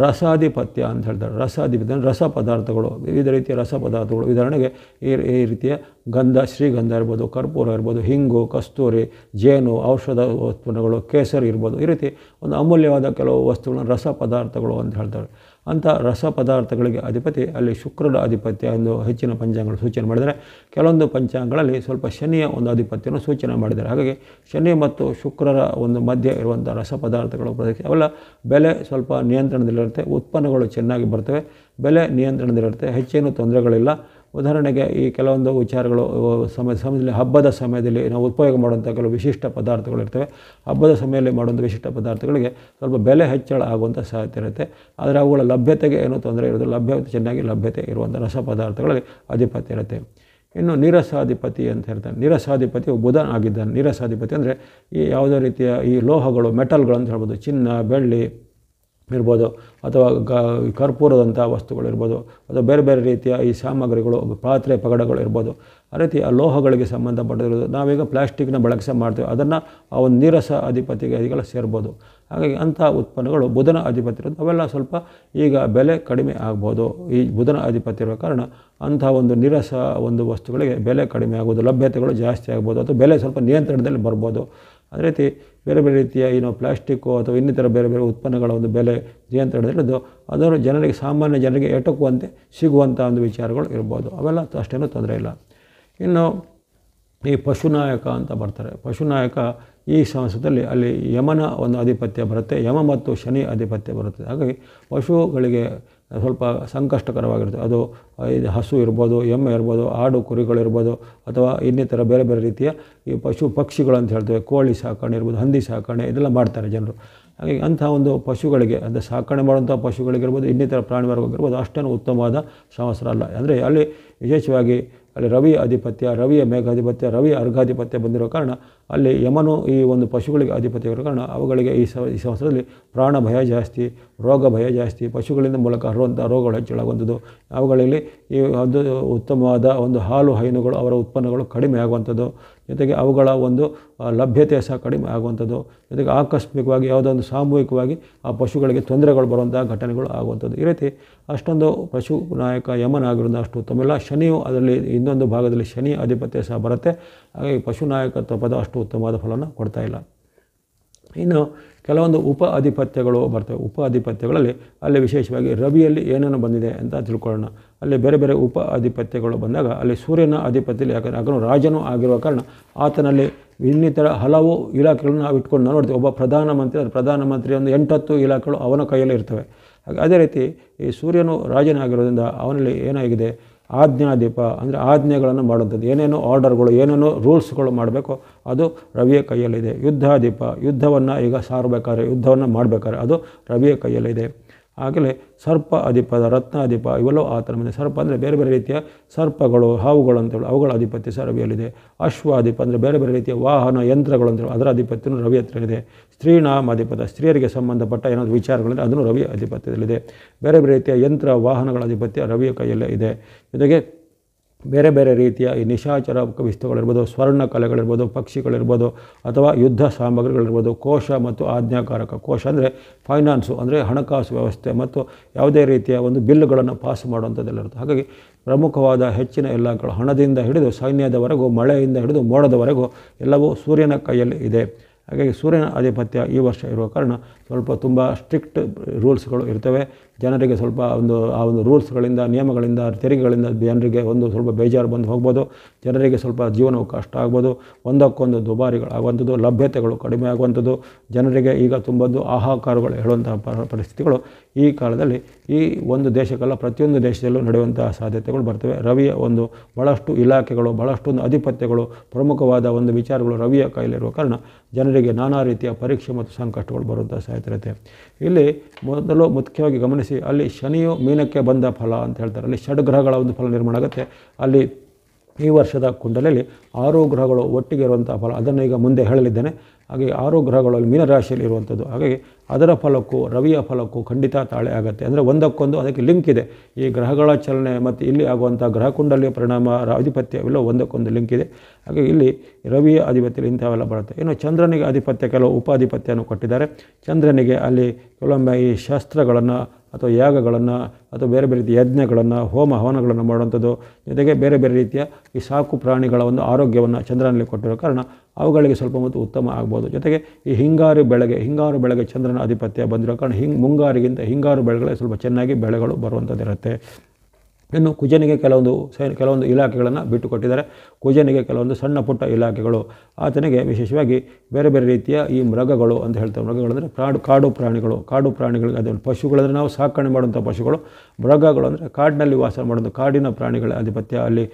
ರಸಾಧಿಪತ್ಯ ಅಂತ ಹೇಳ್ತಾರೆ. ರಸಾಧಿಪತ್ಯ ಅಂದರೆ ರಸ ಪದಾರ್ಥಗಳು, ವಿವಿಧ ರೀತಿಯ ರಸ ಪದಾರ್ಥಗಳು. ಉದಾಹರಣೆಗೆ ಈ ರೀತಿಯ ಗಂಧ, ಶ್ರೀಗಂಧ ಇರ್ಬೋದು, ಕರ್ಪೂರ ಇರ್ಬೋದು, ಹಿಂಗು, ಕಸ್ತೂರಿ, ಜೇನು, ಔಷಧ ಉತ್ಪನ್ನಗಳು, ಕೇಸರಿ ಇರ್ಬೋದು. ಈ ರೀತಿ ಒಂದು ಅಮೂಲ್ಯವಾದ ಕೆಲವು ವಸ್ತುಗಳನ್ನು ರಸ ಪದಾರ್ಥಗಳು ಅಂತ ಹೇಳ್ತಾರೆ. ಅಂಥ ರಸ ಪದಾರ್ಥಗಳಿಗೆ ಅಧಿಪತಿ ಅಲ್ಲಿ ಶುಕ್ರನ ಆಧಿಪತ್ಯ ಎಂದು ಹೆಚ್ಚಿನ ಪಂಚಾಂಗಗಳು ಸೂಚನೆ ಮಾಡಿದರೆ, ಕೆಲವೊಂದು ಪಂಚಾಂಗಗಳಲ್ಲಿ ಸ್ವಲ್ಪ ಶನಿಯ ಒಂದು ಆಧಿಪತ್ಯವನ್ನು ಸೂಚನೆ ಮಾಡಿದ್ದಾರೆ. ಹಾಗಾಗಿ ಶನಿ ಮತ್ತು ಶುಕ್ರರ ಒಂದು ಮಧ್ಯೆ ಇರುವಂಥ ರಸ ಪದಾರ್ಥಗಳು ಅವೆಲ್ಲ ಬೆಲೆ ಸ್ವಲ್ಪ ನಿಯಂತ್ರಣದಲ್ಲಿರುತ್ತೆ, ಉತ್ಪನ್ನಗಳು ಚೆನ್ನಾಗಿ ಬರ್ತವೆ, ಬೆಲೆ ನಿಯಂತ್ರಣದಲ್ಲಿರುತ್ತೆ, ಹೆಚ್ಚೇನು ತೊಂದರೆಗಳಿಲ್ಲ. ಉದಾಹರಣೆಗೆ ಈ ಕೆಲವೊಂದು ವಿಚಾರಗಳು ಸಮಯದಲ್ಲಿ ಹಬ್ಬದ ಸಮಯದಲ್ಲಿ ನಾವು ಉಪಯೋಗ ಮಾಡುವಂಥ ಕೆಲವು ವಿಶಿಷ್ಟ ಪದಾರ್ಥಗಳು ಇರ್ತವೆ. ಹಬ್ಬದ ಸಮಯದಲ್ಲಿ ಮಾಡುವಂಥ ವಿಶಿಷ್ಟ ಪದಾರ್ಥಗಳಿಗೆ ಸ್ವಲ್ಪ ಬೆಲೆ ಹೆಚ್ಚಳ ಆಗುವಂಥ ಸಾಧ್ಯತೆ ಇರುತ್ತೆ. ಆದರೆ ಅವುಗಳ ಲಭ್ಯತೆಗೆ ಏನೂ ತೊಂದರೆ ಇರೋದಿಲ್ಲ. ಚೆನ್ನಾಗಿ ಲಭ್ಯತೆ ಇರುವಂಥ ರಸ ಪದಾರ್ಥಗಳಲ್ಲಿ ಅಧಿಪತಿ ಇರುತ್ತೆ. ಇನ್ನು ನೀರಸಾಧಿಪತಿ ಅಂತ ಹೇಳ್ತಾರೆ. ನೀರಸಾಧಿಪತಿಯು ಬುಧ ಆಗಿದ್ದಾನೆ. ನೀರಸಾಧಿಪತಿ ಅಂದರೆ ಈ ಯಾವುದೇ ರೀತಿಯ ಈ ಲೋಹಗಳು, ಮೆಟಲ್ಗಳು ಅಂತ ಹೇಳ್ಬೋದು, ಚಿನ್ನ, ಬೆಳ್ಳಿ ಇರ್ಬೋದು ಅಥವಾ ಕರ್ಪೂರದಂಥ ವಸ್ತುಗಳಿರ್ಬೋದು ಅಥವಾ ಬೇರೆ ಬೇರೆ ರೀತಿಯ ಈ ಸಾಮಗ್ರಿಗಳು, ಪಾತ್ರೆ ಪಗಡಗಳು ಇರ್ಬೋದು. ಆ ರೀತಿ ಆ ಲೋಹಗಳಿಗೆ ಸಂಬಂಧಪಟ್ಟಿರೋದು ನಾವೀಗ ಪ್ಲಾಸ್ಟಿಕ್ನ ಬಳಕೆ ಮಾಡ್ತೇವೆ, ಅದನ್ನು ಆ ಒಂದು ನೀರಸ ಅಧಿಪತಿಗೆ ಅದಕ್ಕೆಲ್ಲ ಸೇರ್ಬೋದು. ಹಾಗಾಗಿ ಅಂಥ ಉತ್ಪನ್ನಗಳು ಬುಧನ ಅಧಿಪತಿ ಇರೋದು ಅವೆಲ್ಲ ಸ್ವಲ್ಪ ಈಗ ಬೆಲೆ ಕಡಿಮೆ ಆಗ್ಬೋದು. ಈ ಬುಧನ ಅಧಿಪತಿ ಇರೋ ಕಾರಣ ಅಂಥ ಒಂದು ನೀರಸ ಒಂದು ವಸ್ತುಗಳಿಗೆ ಬೆಲೆ ಕಡಿಮೆ ಆಗ್ಬೋದು, ಲಭ್ಯತೆಗಳು ಜಾಸ್ತಿ ಆಗ್ಬೋದು ಅಥವಾ ಬೆಲೆ ಸ್ವಲ್ಪ ನಿಯಂತ್ರಣದಲ್ಲಿ ಬರ್ಬೋದು. ಅದೇ ರೀತಿ ಬೇರೆ ಬೇರೆ ರೀತಿಯ ಪ್ಲಾಸ್ಟಿಕ್ಕು ಅಥವಾ ಇನ್ನಿತರ ಬೇರೆ ಬೇರೆ ಉತ್ಪನ್ನಗಳ ಒಂದು ಬೆಲೆ ನಿಯಂತ್ರಣದಲ್ಲಿದ್ದು ಅದನ್ನು ಜನರಿಗೆ, ಸಾಮಾನ್ಯ ಜನರಿಗೆ ಎಟಕುವಂತೆ ಸಿಗುವಂಥ ಒಂದು ವಿಚಾರಗಳು ಇರ್ಬೋದು. ಅವೆಲ್ಲ ಅಷ್ಟೇನೂ ತೊಂದರೆ ಇಲ್ಲ. ಇನ್ನು ಈ ಪಶುನಾಯಕ ಅಂತ ಬರ್ತಾರೆ. ಪಶುನಾಯಕ ಈ ಸಂವತ್ಸರದಲ್ಲಿ ಅಲ್ಲಿ ಯಮನ ಒಂದು ಆಧಿಪತ್ಯ ಬರುತ್ತೆ, ಯಮ ಮತ್ತು ಶನಿ ಆಧಿಪತ್ಯ ಬರುತ್ತೆ. ಹಾಗಾಗಿ ಪಶುಗಳಿಗೆ ಸ್ವಲ್ಪ ಸಂಕಷ್ಟಕರವಾಗಿರುತ್ತೆ. ಅದು ಹಸು ಇರ್ಬೋದು, ಎಮ್ಮೆ ಇರ್ಬೋದು, ಆಡು ಕುರಿಗಳಿರ್ಬೋದು ಅಥವಾ ಇನ್ನಿತರ ಬೇರೆ ಬೇರೆ ರೀತಿಯ ಈ ಪಕ್ಷಿಗಳು ಅಂತ ಹೇಳ್ತೇವೆ, ಕೋಳಿ ಸಾಕಣೆ ಇರ್ಬೋದು, ಹಂದಿ ಸಾಕಣೆ ಇದೆಲ್ಲ ಮಾಡ್ತಾರೆ ಜನರು. ಹಾಗಾಗಿ ಅಂಥ ಒಂದು ಪಶುಗಳಿಗೆ ಅಂದರೆ ಸಾಕಣೆ ಮಾಡುವಂಥ ಪಶುಗಳಿಗಿರ್ಬೋದು, ಇನ್ನಿತರ ಪ್ರಾಣಿ ವರ್ಗವಾಗಿರ್ಬೋದು ಅಷ್ಟೇನು ಉತ್ತಮವಾದ ಸಂವತ್ಸರ ಅಲ್ಲ. ಅಂದರೆ ಅಲ್ಲಿ ವಿಶೇಷವಾಗಿ ಅಲ್ಲಿ ರವಿಯ ಆಧಿಪತ್ಯ, ರವಿಯ ಮೇಘಾಧಿಪತ್ಯ, ರವಿಯ ಅರ್ಘಾಧಿಪತ್ಯ ಬಂದಿರೋ ಕಾರಣ ಅಲ್ಲಿ ಯಮನು ಈ ಒಂದು ಪಶುಗಳಿಗೆ ಆಧಿಪತ್ಯ ಇರೋ ಕಾರಣ ಅವುಗಳಿಗೆ ಈ ಸಂವತ್ಸರದಲ್ಲಿ ಪ್ರಾಣ ಭಯ ಜಾಸ್ತಿ, ರೋಗ ಭಯ ಜಾಸ್ತಿ, ಪಶುಗಳಿಂದ ಮೂಲಕ ಹರಡುವಂಥ ರೋಗಗಳು ಹೆಚ್ಚಳಾಗುವಂಥದ್ದು, ಅವುಗಳಲ್ಲಿ ಈ ಒಂದು ಉತ್ತಮವಾದ ಒಂದು ಹಾಲು ಹೈನುಗಳು ಅವರ ಉತ್ಪನ್ನಗಳು ಕಡಿಮೆ ಆಗುವಂಥದ್ದು, ಜೊತೆಗೆ ಅವುಗಳ ಒಂದು ಲಭ್ಯತೆ ಸಹ ಕಡಿಮೆ ಆಗುವಂಥದ್ದು, ಜೊತೆಗೆ ಆಕಸ್ಮಿಕವಾಗಿ ಯಾವುದೋ ಒಂದು ಸಾಮೂಹಿಕವಾಗಿ ಆ ಪಶುಗಳಿಗೆ ತೊಂದರೆಗಳು ಬರುವಂಥ ಘಟನೆಗಳು ಆಗುವಂಥದ್ದು. ಈ ರೀತಿ ಅಷ್ಟೊಂದು ಪಶು ನಾಯಕ ಯಮನಾಗಿರೋದು ಅಷ್ಟು ಉತ್ತಮವಿಲ್ಲ. ಶನಿಯು ಅದರಲ್ಲಿ ಇನ್ನೊಂದು ಭಾಗದಲ್ಲಿ ಶನಿ ಆಧಿಪತ್ಯ ಸಹ ಬರುತ್ತೆ. ಹಾಗಾಗಿ ಪಶು ನಾಯಕತ್ವ ಪದ ಅಷ್ಟು ಉತ್ತಮವಾದ ಫಲವನ್ನು ಕೊಡ್ತಾ ಇಲ್ಲ. ಇನ್ನು ಕೆಲವೊಂದು ಉಪ ಆಧಿಪತ್ಯಗಳು ಬರ್ತವೆ. ಉಪ ಆಧಿಪತ್ಯಗಳಲ್ಲಿ ಅಲ್ಲಿ ವಿಶೇಷವಾಗಿ ರವಿಯಲ್ಲಿ ಏನೇನು ಬಂದಿದೆ ಅಂತ ತಿಳ್ಕೊಳ್ಳೋಣ. ಅಲ್ಲಿ ಬೇರೆ ಬೇರೆ ಉಪ ಆಧಿಪತ್ಯಗಳು ಬಂದಾಗ ಅಲ್ಲಿ ಸೂರ್ಯನ ಆಧಿಪತ್ಯದಲ್ಲಿ ಯಾಕಂದರೆ ಆತನು ರಾಜನೂ ಆಗಿರುವ ಕಾರಣ ಆತನಲ್ಲಿ ಇನ್ನಿತರ ಹಲವು ಇಲಾಖೆಗಳನ್ನು ನಾವು ಇಟ್ಕೊಂಡು ನಾವು ನೋಡ್ತೀವಿ. ಒಬ್ಬ ಪ್ರಧಾನಮಂತ್ರಿ ಒಂದು 8-10 ಇಲಾಖೆಗಳು ಅವನ ಕೈಯಲ್ಲಿ ಇರ್ತವೆ. ಹಾಗೆ ಅದೇ ರೀತಿ ಈ ಸೂರ್ಯನು ರಾಜನಾಗಿರೋದ್ರಿಂದ ಅವನಲ್ಲಿ ಏನಾಗಿದೆ, ಆಜ್ಞಾಧಿಪ ಅಂದರೆ ಆಜ್ಞೆಗಳನ್ನು ಮಾಡುವಂಥದ್ದು, ಏನೇನು ಆರ್ಡರ್ಗಳು ಏನೇನು ರೂಲ್ಸ್ಗಳು ಮಾಡಬೇಕು ಅದು ರವಿಯ ಕೈಯಲ್ಲಿದೆ. ಯುದ್ಧಾಧಿಪ, ಯುದ್ಧವನ್ನು ಈಗ ಸಾರಬೇಕಾದ್ರೆ ಯುದ್ಧವನ್ನು ಮಾಡಬೇಕಾದ್ರೆ ಅದು ರವಿಯ ಕೈಯಲ್ಲಿದೆ. ಆಗಲೇ ಸರ್ಪ ಅಧಿಪದ ರತ್ನಾಧಿಪ ಇವೆಲ್ಲವೂ ಆತನ ಮೇಲೆ. ಸರ್ಪ ಅಂದರೆ ಬೇರೆ ಬೇರೆ ರೀತಿಯ ಸರ್ಪಗಳು, ಹಾವುಗಳು ಅಂತೇಳಿ ಅವುಗಳ ಅಧಿಪತ್ಯ ಸಹ ರವಿಯಲ್ಲಿದೆ. ಅಶ್ವಾಧಿಪ ಅಂದರೆ ಬೇರೆ ಬೇರೆ ರೀತಿಯ ವಾಹನ ಯಂತ್ರಗಳು ಅಂತೇಳಿ ಅದರ ಅಧಿಪತ್ಯನೂ ರವಿ ಹತ್ರ ಇದೆ. ಸ್ತ್ರೀನಾಮ ಅಧಿಪತ, ಸ್ತ್ರೀಯರಿಗೆ ಸಂಬಂಧಪಟ್ಟ ಏನಾದರೂ ವಿಚಾರಗಳಿದೆ ಅದನ್ನು ರವಿಯ ಅಧಿಪತ್ಯದಲ್ಲಿದೆ. ಬೇರೆ ಬೇರೆ ರೀತಿಯ ಯಂತ್ರ ವಾಹನಗಳ ಅಧಿಪತ್ಯ ರವಿಯ ಕೈಯಲ್ಲೇ ಇದೆ. ಜೊತೆಗೆ ಬೇರೆ ಬೇರೆ ರೀತಿಯ ಈ ನಿಶಾಚರ ವಸ್ತುಗಳಿರ್ಬೋದು, ಸ್ವರ್ಣ ಕಲೆಗಳಿರ್ಬೋದು, ಪಕ್ಷಿಗಳಿರ್ಬೋದು, ಅಥವಾ ಯುದ್ಧ ಸಾಮಗ್ರಿಗಳಿರ್ಬೋದು. ಕೋಶ ಮತ್ತು ಆಜ್ಞಾಕಾರಕ. ಕೋಶ ಅಂದರೆ ಫೈನಾನ್ಸು ಅಂದರೆ ಹಣಕಾಸು ವ್ಯವಸ್ಥೆ ಮತ್ತು ಯಾವುದೇ ರೀತಿಯ ಒಂದು ಬಿಲ್ಗಳನ್ನು ಪಾಸ್ ಮಾಡುವಂಥದ್ದೆಲ್ಲ ಇರುತ್ತೆ. ಹಾಗಾಗಿ ಪ್ರಮುಖವಾದ ಹೆಚ್ಚಿನ ಇಲಾಖೆಗಳು ಹಣದಿಂದ ಹಿಡಿದು ಸೈನ್ಯದವರೆಗೂ, ಮಳೆಯಿಂದ ಹಿಡಿದು ಮೋಡದವರೆಗೂ ಎಲ್ಲವೂ ಸೂರ್ಯನ ಕೈಯಲ್ಲಿ ಇದೆ. ಹಾಗಾಗಿ ಸೂರ್ಯನ ಆಧಿಪತ್ಯ ಈ ವರ್ಷ ಇರುವ ಕಾರಣ ಸ್ವಲ್ಪ ತುಂಬ ಸ್ಟ್ರಿಕ್ಟ್ ರೂಲ್ಸ್ಗಳು ಇರ್ತವೆ. ಜನರಿಗೆ ಸ್ವಲ್ಪ ಆ ಒಂದು ರೂಲ್ಸ್ಗಳಿಂದ, ನಿಯಮಗಳಿಂದ, ತೆರಿಗೆಗಳಿಂದ ಜನರಿಗೆ ಸ್ವಲ್ಪ ಬೇಜಾರು ಬಂದು ಹೋಗ್ಬೋದು. ಜನರಿಗೆ ಸ್ವಲ್ಪ ಜೀವನವು ಕಷ್ಟ ಆಗ್ಬೋದು. ಒಂದಕ್ಕೊಂದು ದುಬಾರಿಗಳಾಗುವಂಥದ್ದು, ಲಭ್ಯತೆಗಳು ಕಡಿಮೆ ಆಗುವಂಥದ್ದು, ಜನರಿಗೆ ಈಗ ತುಂಬೊಂದು ಆಹಾಕಾರಗಳು ಹೇಳುವಂತಹ ಪರಿಸ್ಥಿತಿಗಳು ಈ ಕಾಲದಲ್ಲಿ ಈ ಒಂದು ದೇಶಕ್ಕಲ್ಲ ಪ್ರತಿಯೊಂದು ದೇಶದಲ್ಲೂ ನಡೆಯುವಂತಹ ಸಾಧ್ಯತೆಗಳು ಬರ್ತವೆ. ರವಿಯ ಭಾಳಷ್ಟು ಇಲಾಖೆಗಳು, ಭಾಳಷ್ಟೊಂದು ಅಧಿಪತ್ಯಗಳು, ಪ್ರಮುಖವಾದ ಒಂದು ವಿಚಾರಗಳು ರವಿಯ ಕೈಲಿರುವ ಕಾರಣ ಜನರಿಗೆ ನಾನಾ ರೀತಿಯ ಪರೀಕ್ಷೆ ಮತ್ತು ಸಂಕಷ್ಟಗಳು ಬರುವಂಥ ಸಾಧ್ಯತೆ ಇರುತ್ತೆ. ಇಲ್ಲಿ ಮೊದಲು ಮುಖ್ಯವಾಗಿ ಗಮನಿಸಿ, ಅಲ್ಲಿ ಶನಿಯು ಮೀನಕ್ಕೆ ಬಂದ ಫಲ ಅಂತ ಹೇಳ್ತಾರೆ. ಅಲ್ಲಿ ಷಡ್ಗ್ರಹಗಳ ಒಂದು ಫಲ ನಿರ್ಮಾಣ ಆಗುತ್ತೆ. ಅಲ್ಲಿ ಈ ವರ್ಷದ ಕುಂಡಲಿಯಲ್ಲಿ 6 ಗ್ರಹಗಳು ಒಟ್ಟಿಗೆ ಇರುವಂಥ ಫಲ ಅದನ್ನು ಈಗ ಮುಂದೆ ಹೇಳಲಿದ್ದೇನೆ. ಹಾಗೆ 6 ಗ್ರಹಗಳಲ್ಲಿ ಮೀನರಾಶಿಯಲ್ಲಿ ಇರುವಂಥದ್ದು. ಹಾಗಾಗಿ ಅದರ ಫಲಕ್ಕೂ ರವಿಯ ಫಲಕ್ಕೂ ಖಂಡಿತ ತಾಳೆ ಆಗುತ್ತೆ. ಅಂದರೆ ಒಂದಕ್ಕೊಂದು ಅದಕ್ಕೆ ಲಿಂಕ್ ಇದೆ. ಈ ಗ್ರಹಗಳ ಚಲನೆ ಮತ್ತು ಇಲ್ಲಿ ಆಗುವಂಥ ಗ್ರಹ ಕುಂಡಲಿಯ ಪರಿಣಾಮ, ಆಧಿಪತ್ಯ ಇವೆಲ್ಲ ಒಂದಕ್ಕೊಂದು ಲಿಂಕ್ ಇದೆ. ಹಾಗೆ ಇಲ್ಲಿ ರವಿಯ ಆಧಿಪತ್ಯದಲ್ಲಿ ಇಂಥವೆಲ್ಲ ಬರುತ್ತೆ. ಇನ್ನು ಚಂದ್ರನಿಗೆ ಆಧಿಪತ್ಯ ಕೆಲವು ಉಪಾಧಿಪತ್ಯವನ್ನು ಕೊಟ್ಟಿದ್ದಾರೆ. ಚಂದ್ರನಿಗೆ ಅಲ್ಲಿ ಕೆಲವೊಮ್ಮೆ ಈ ಶಾಸ್ತ್ರಗಳನ್ನು ಅಥವಾ ಯಾಗಗಳನ್ನು ಅಥವಾ ಬೇರೆ ಬೇರೆ ರೀತಿಯ ಯಜ್ಞಗಳನ್ನು, ಹೋಮ ಹವನಗಳನ್ನು ಮಾಡುವಂಥದ್ದು, ಜೊತೆಗೆ ಬೇರೆ ಬೇರೆ ರೀತಿಯ ಈ ಸಾಕು ಪ್ರಾಣಿಗಳ ಒಂದು ಆರೋಗ್ಯವನ್ನು ಚಂದ್ರನಲ್ಲಿ ಕೊಟ್ಟಿರೋ ಕಾರಣ ಅವುಗಳಿಗೆ ಸ್ವಲ್ಪ ಮತ್ತು ಉತ್ತಮ ಆಗ್ಬೋದು. ಜೊತೆಗೆ ಈ ಹಿಂಗಾರು ಬೆಳೆಗೆ ಚಂದ್ರನ ಆಧಿಪತ್ಯ ಬಂದಿರೋ ಕಾರಣ ಮುಂಗಾರಿಗಿಂತ ಹಿಂಗಾರು ಬೆಳೆಗಳೇ ಸ್ವಲ್ಪ ಚೆನ್ನಾಗಿ ಬೆಳೆಗಳು ಬರುವಂಥದ್ದಿರುತ್ತೆ. ಇನ್ನು ಕುಜನಿಗೆ ಕೆಲವೊಂದು ಇಲಾಖೆಗಳನ್ನು ಬಿಟ್ಟುಕೊಟ್ಟಿದ್ದಾರೆ. ಕುಜನಿಗೆ ಕೆಲವೊಂದು ಸಣ್ಣ ಪುಟ್ಟ ಇಲಾಖೆಗಳು. ಆತನಿಗೆ ವಿಶೇಷವಾಗಿ ಬೇರೆ ಬೇರೆ ರೀತಿಯ ಈ ಮೃಗಗಳು ಅಂತ ಹೇಳ್ತೇವೆ. ಮೃಗಗಳಂದರೆ ಕಾಡು ಪ್ರಾಣಿಗಳಿಗೆ ಅದು ಪಶುಗಳಂದರೆ ನಾವು ಸಾಕಣೆ ಮಾಡುವಂಥ ಪಶುಗಳು. ಮೃಗಗಳು ಅಂದರೆ ಕಾಡಿನಲ್ಲಿ ವಾಸ ಮಾಡುವಂಥ ಕಾಡಿನ ಪ್ರಾಣಿಗಳ ಆಧಿಪತ್ಯ ಅಲ್ಲಿ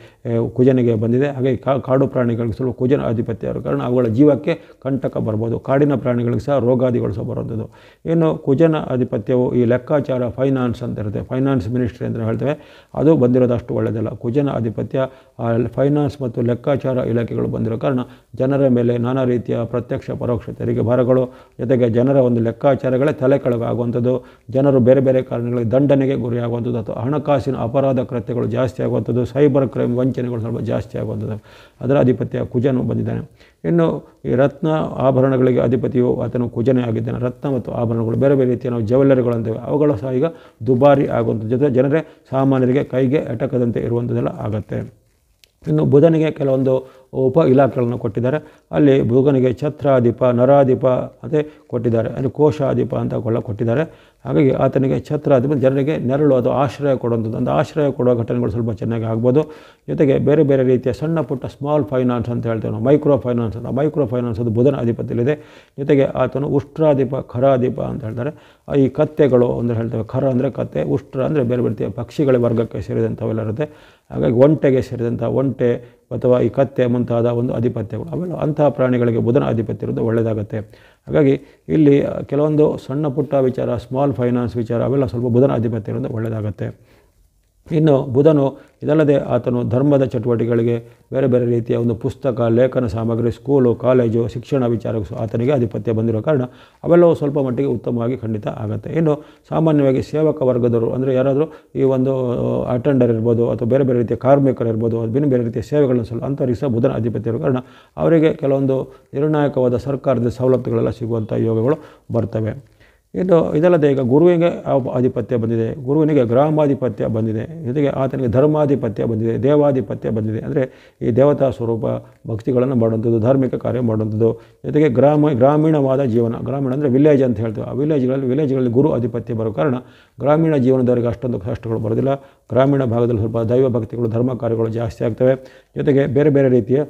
ಕುಜನಿಗೆ ಬಂದಿದೆ. ಹಾಗೆ ಕಾಡು ಪ್ರಾಣಿಗಳಿಗೆ ಸ್ವಲ್ಪ ಕುಜನ ಆಧಿಪತ್ಯ ಇರೋ ಕಾರಣ ಅವುಗಳ ಜೀವಕ್ಕೆ ಕಂಟಕ ಬರ್ಬೋದು. ಕಾಡಿನ ಪ್ರಾಣಿಗಳಿಗೆ ಸಹ ರೋಗಾದಿಗಳು ಸಹ ಬರುವಂಥದ್ದು. ಇನ್ನು ಕುಜನ ಆಧಿಪತ್ಯವು ಈ ಲೆಕ್ಕಾಚಾರ, ಫೈನಾನ್ಸ್ ಅಂತ ಇರುತ್ತೆ. ಫೈನಾನ್ಸ್ ಮಿನಿಸ್ಟ್ರಿ ಅಂತ ಹೇಳ್ತೇವೆ. ಅದು ಬಂದಿರೋದು ಅಷ್ಟು ಒಳ್ಳೆಯದಲ್ಲ. ಕುಜನ ಆಧಿಪತ್ಯ ಫೈನಾನ್ಸ್ ಮತ್ತು ಲೆಕ್ಕಾಚಾರ ಇಲಾಖೆಗಳು ಬಂದಿರೋ ಕಾರಣ ಜನರ ಮೇಲೆ ನಾನಾ ರೀತಿಯ ಪ್ರತ್ಯಕ್ಷ ಪರೋಕ್ಷ ತೆರಿಗೆ ಭಾರಗಳು, ಜೊತೆಗೆ ಜನರ ಒಂದು ಲೆಕ್ಕಾಚಾರಗಳೇ ತಲೆ ಕೆಳಗಾಗುವಂಥದ್ದು, ಜನರು ಬೇರೆ ಬೇರೆ ಕಾರಣಗಳಿಗೆ ದಂಡನೆಗೆ ಗುರಿಯಾಗುವಂಥದ್ದು ಅಥವಾ ಹಣಕಾಸಿನ ಅಪರಾಧ ಕೃತ್ಯಗಳು ಜಾಸ್ತಿ ಆಗುವಂಥದ್ದು, ಸೈಬರ್ ಕ್ರೈಮ್ ವಂಚನೆಗಳು ಸ್ವಲ್ಪ ಜಾಸ್ತಿ ಆಗುವಂಥದ್ದು, ಅದರ ಆಧಿಪತ್ಯ ಕುಜನು ಬಂದಿದ್ದಾನೆ. ಇನ್ನು ಈ ರತ್ನ ಆಭರಣಗಳಿಗೆ ಅಧಿಪತಿಯು ಆತನು ಕುಜನೇ ಆಗಿದ್ದಾನೆ. ರತ್ನ ಮತ್ತು ಆಭರಣಗಳು ಬೇರೆ ಬೇರೆ ರೀತಿಯ ನಾವು ಜ್ಯುವೆಲ್ಲರಿಗಳು ಅಂತೇವೆ, ಅವುಗಳು ಸಹ ಈಗ ದುಬಾರಿ ಆಗುವಂಥದ್ದು, ಜೊತೆ ಜನರೇ ಸಾಮಾನ್ಯರಿಗೆ ಕೈಗೆ ಎಟಕದಂತೆ ಇರುವಂಥದ್ದೆಲ್ಲ ಆಗುತ್ತೆ. ಇನ್ನು ಬುಧನಿಗೆ ಕೆಲವೊಂದು ಉಪ ಇಲಾಖೆಗಳನ್ನು ಕೊಟ್ಟಿದ್ದಾರೆ. ಅಲ್ಲಿ ಬುಧನಿಗೆ ಛತ್ರಾಧಿಪ, ನರಾಧಿಪ ಅಂತ ಕೊಟ್ಟಿದ್ದಾರೆ. ಅಂದರೆ ಕೋಶಾಧಿಪ ಅಂತ ಕೊಟ್ಟಿದ್ದಾರೆ. ಹಾಗಾಗಿ ಆತನಿಗೆ ಛತ್ರಾಧಿಪ ಜನರಿಗೆ ನೆರಳು ಅದು ಆಶ್ರಯ ಕೊಡುವಂಥದ್ದು, ಒಂದು ಆಶ್ರಯ ಕೊಡುವ ಘಟನೆಗಳು ಸ್ವಲ್ಪ ಚೆನ್ನಾಗಿ ಆಗ್ಬೋದು. ಜೊತೆಗೆ ಬೇರೆ ಬೇರೆ ರೀತಿಯ ಸಣ್ಣ ಪುಟ್ಟ ಸ್ಮಾಲ್ ಫೈನಾನ್ಸ್ ಅಂತ ಹೇಳ್ತೇವೆ ನಾವು, ಮೈಕ್ರೋ ಫೈನಾನ್ಸ್ ಅದು ಬುಧನ ಅಧಿಪತಿಯಲ್ಲಿದೆ. ಜೊತೆಗೆ ಆತನು ಉಷ್ಟ್ರಾಧಿಪ, ಖರಾಧಿಪ ಅಂತ ಹೇಳ್ತಾರೆ. ಈ ಕತ್ತೆಗಳು ಅಂದರೆ ಹೇಳ್ತೇವೆ, ಖರ ಅಂದರೆ ಕತ್ತೆ, ಉಷ್ಟ್ರ ಅಂದರೆ ಬೇರೆ ಬೇರೆ ರೀತಿಯ ಪಕ್ಷಿಗಳ ವರ್ಗಕ್ಕೆ ಸೇರಿದಂಥವೆಲ್ಲ ಇರುತ್ತೆ. ಹಾಗಾಗಿ ಒಂಟೆಗೆ ಸೇರಿದಂಥ ಒಂಟೆ ಅಥವಾ ಈ ಕತ್ತೆ ಮುಂತಾದ ಒಂದು ಅಧಿಪತ್ಯಗಳು ಅವೆಲ್ಲ ಅಂತಹ ಪ್ರಾಣಿಗಳಿಗೆ ಬುಧನ ಆಧಿಪತ್ಯ ಇರೋದು ಒಳ್ಳೆಯದಾಗುತ್ತೆ. ಹಾಗಾಗಿ ಇಲ್ಲಿ ಕೆಲವೊಂದು ಸಣ್ಣ ಪುಟ್ಟ ವಿಚಾರ, ಸ್ಮಾಲ್ ಫೈನಾನ್ಸ್ ವಿಚಾರ ಅವೆಲ್ಲ ಸ್ವಲ್ಪ ಬುಧನ ಆಧಿಪತ್ಯ ಇರೋದು ಒಳ್ಳೆಯದಾಗುತ್ತೆ. ಇನ್ನು ಬುಧನು ಇದಲ್ಲದೆ ಆತನು ಧರ್ಮದ ಚಟುವಟಿಕೆಗಳಿಗೆ ಬೇರೆ ಬೇರೆ ರೀತಿಯ ಒಂದು ಪುಸ್ತಕ, ಲೇಖನ ಸಾಮಗ್ರಿ, ಸ್ಕೂಲು, ಕಾಲೇಜು, ಶಿಕ್ಷಣ ವಿಚಾರಕ್ಕೂ ಆತನಿಗೆ ಆಧಿಪತ್ಯ ಬಂದಿರೋ ಕಾರಣ ಅವೆಲ್ಲವೂ ಸ್ವಲ್ಪ ಮಟ್ಟಿಗೆ ಉತ್ತಮವಾಗಿ ಖಂಡಿತ ಆಗುತ್ತೆ. ಇನ್ನು ಸಾಮಾನ್ಯವಾಗಿ ಸೇವಕ ವರ್ಗದವರು ಅಂದರೆ ಯಾರಾದರೂ ಈ ಒಂದು ಅಟೆಂಡರ್ ಇರ್ಬೋದು ಅಥವಾ ಬೇರೆ ಬೇರೆ ರೀತಿಯ ಕಾರ್ಮಿಕರಿರ್ಬೋದು, ಬೇರೆ ಬೇರೆ ರೀತಿಯ ಸೇವೆಗಳನ್ನು ಸ್ವಲ್ಪ ಅಂಥವ್ರಿಗೆ ಸಹ ಬುಧನ ಆಧಿಪತ್ಯ ಇರೋ ಕಾರಣ ಅವರಿಗೆ ಕೆಲವೊಂದು ನಿರ್ಣಾಯಕವಾದ ಸರ್ಕಾರದ ಸವಲತ್ತುಗಳೆಲ್ಲ ಸಿಗುವಂಥ ಯೋಗಗಳು ಬರ್ತವೆ. ಇದಲ್ಲದೆ ಈಗ ಗುರುವಿಗೆ ಆಧಿಪತ್ಯ ಬಂದಿದೆ, ಗುರುವಿನಿಗೆ ಗ್ರಾಮಾಧಿಪತ್ಯ ಬಂದಿದೆ, ಜೊತೆಗೆ ಆತನಿಗೆ ಧರ್ಮಾಧಿಪತ್ಯ ಬಂದಿದೆ, ದೇವಾಧಿಪತ್ಯ ಬಂದಿದೆ. ಅಂದರೆ ಈ ದೇವತಾ ಸ್ವರೂಪ ಭಕ್ತಿಗಳನ್ನು ಮಾಡುವಂಥದ್ದು, ಧಾರ್ಮಿಕ ಕಾರ್ಯ ಮಾಡುವಂಥದ್ದು, ಜೊತೆಗೆ ಗ್ರಾಮೀಣವಾದ ಜೀವನ, ಗ್ರಾಮೀಣ ಅಂದರೆ ವಿಲೇಜ್ ಅಂತ ಹೇಳ್ತೇವೆ. ಆ ವಿಲೇಜ್ಗಳಲ್ಲಿ ಗುರು ಆಧಿಪತ್ಯ ಬರೋ ಕಾರಣ ಗ್ರಾಮೀಣ ಜೀವನದವರಿಗೆ ಅಷ್ಟೊಂದು ಕಷ್ಟಗಳು ಬರೋದಿಲ್ಲ. ಗ್ರಾಮೀಣ ಭಾಗದಲ್ಲಿ ಸ್ವಲ್ಪ ದೈವ ಭಕ್ತಿಗಳು, ಧರ್ಮ ಕಾರ್ಯಗಳು ಜಾಸ್ತಿ ಆಗ್ತವೆ. ಜೊತೆಗೆ ಬೇರೆ ಬೇರೆ ರೀತಿಯ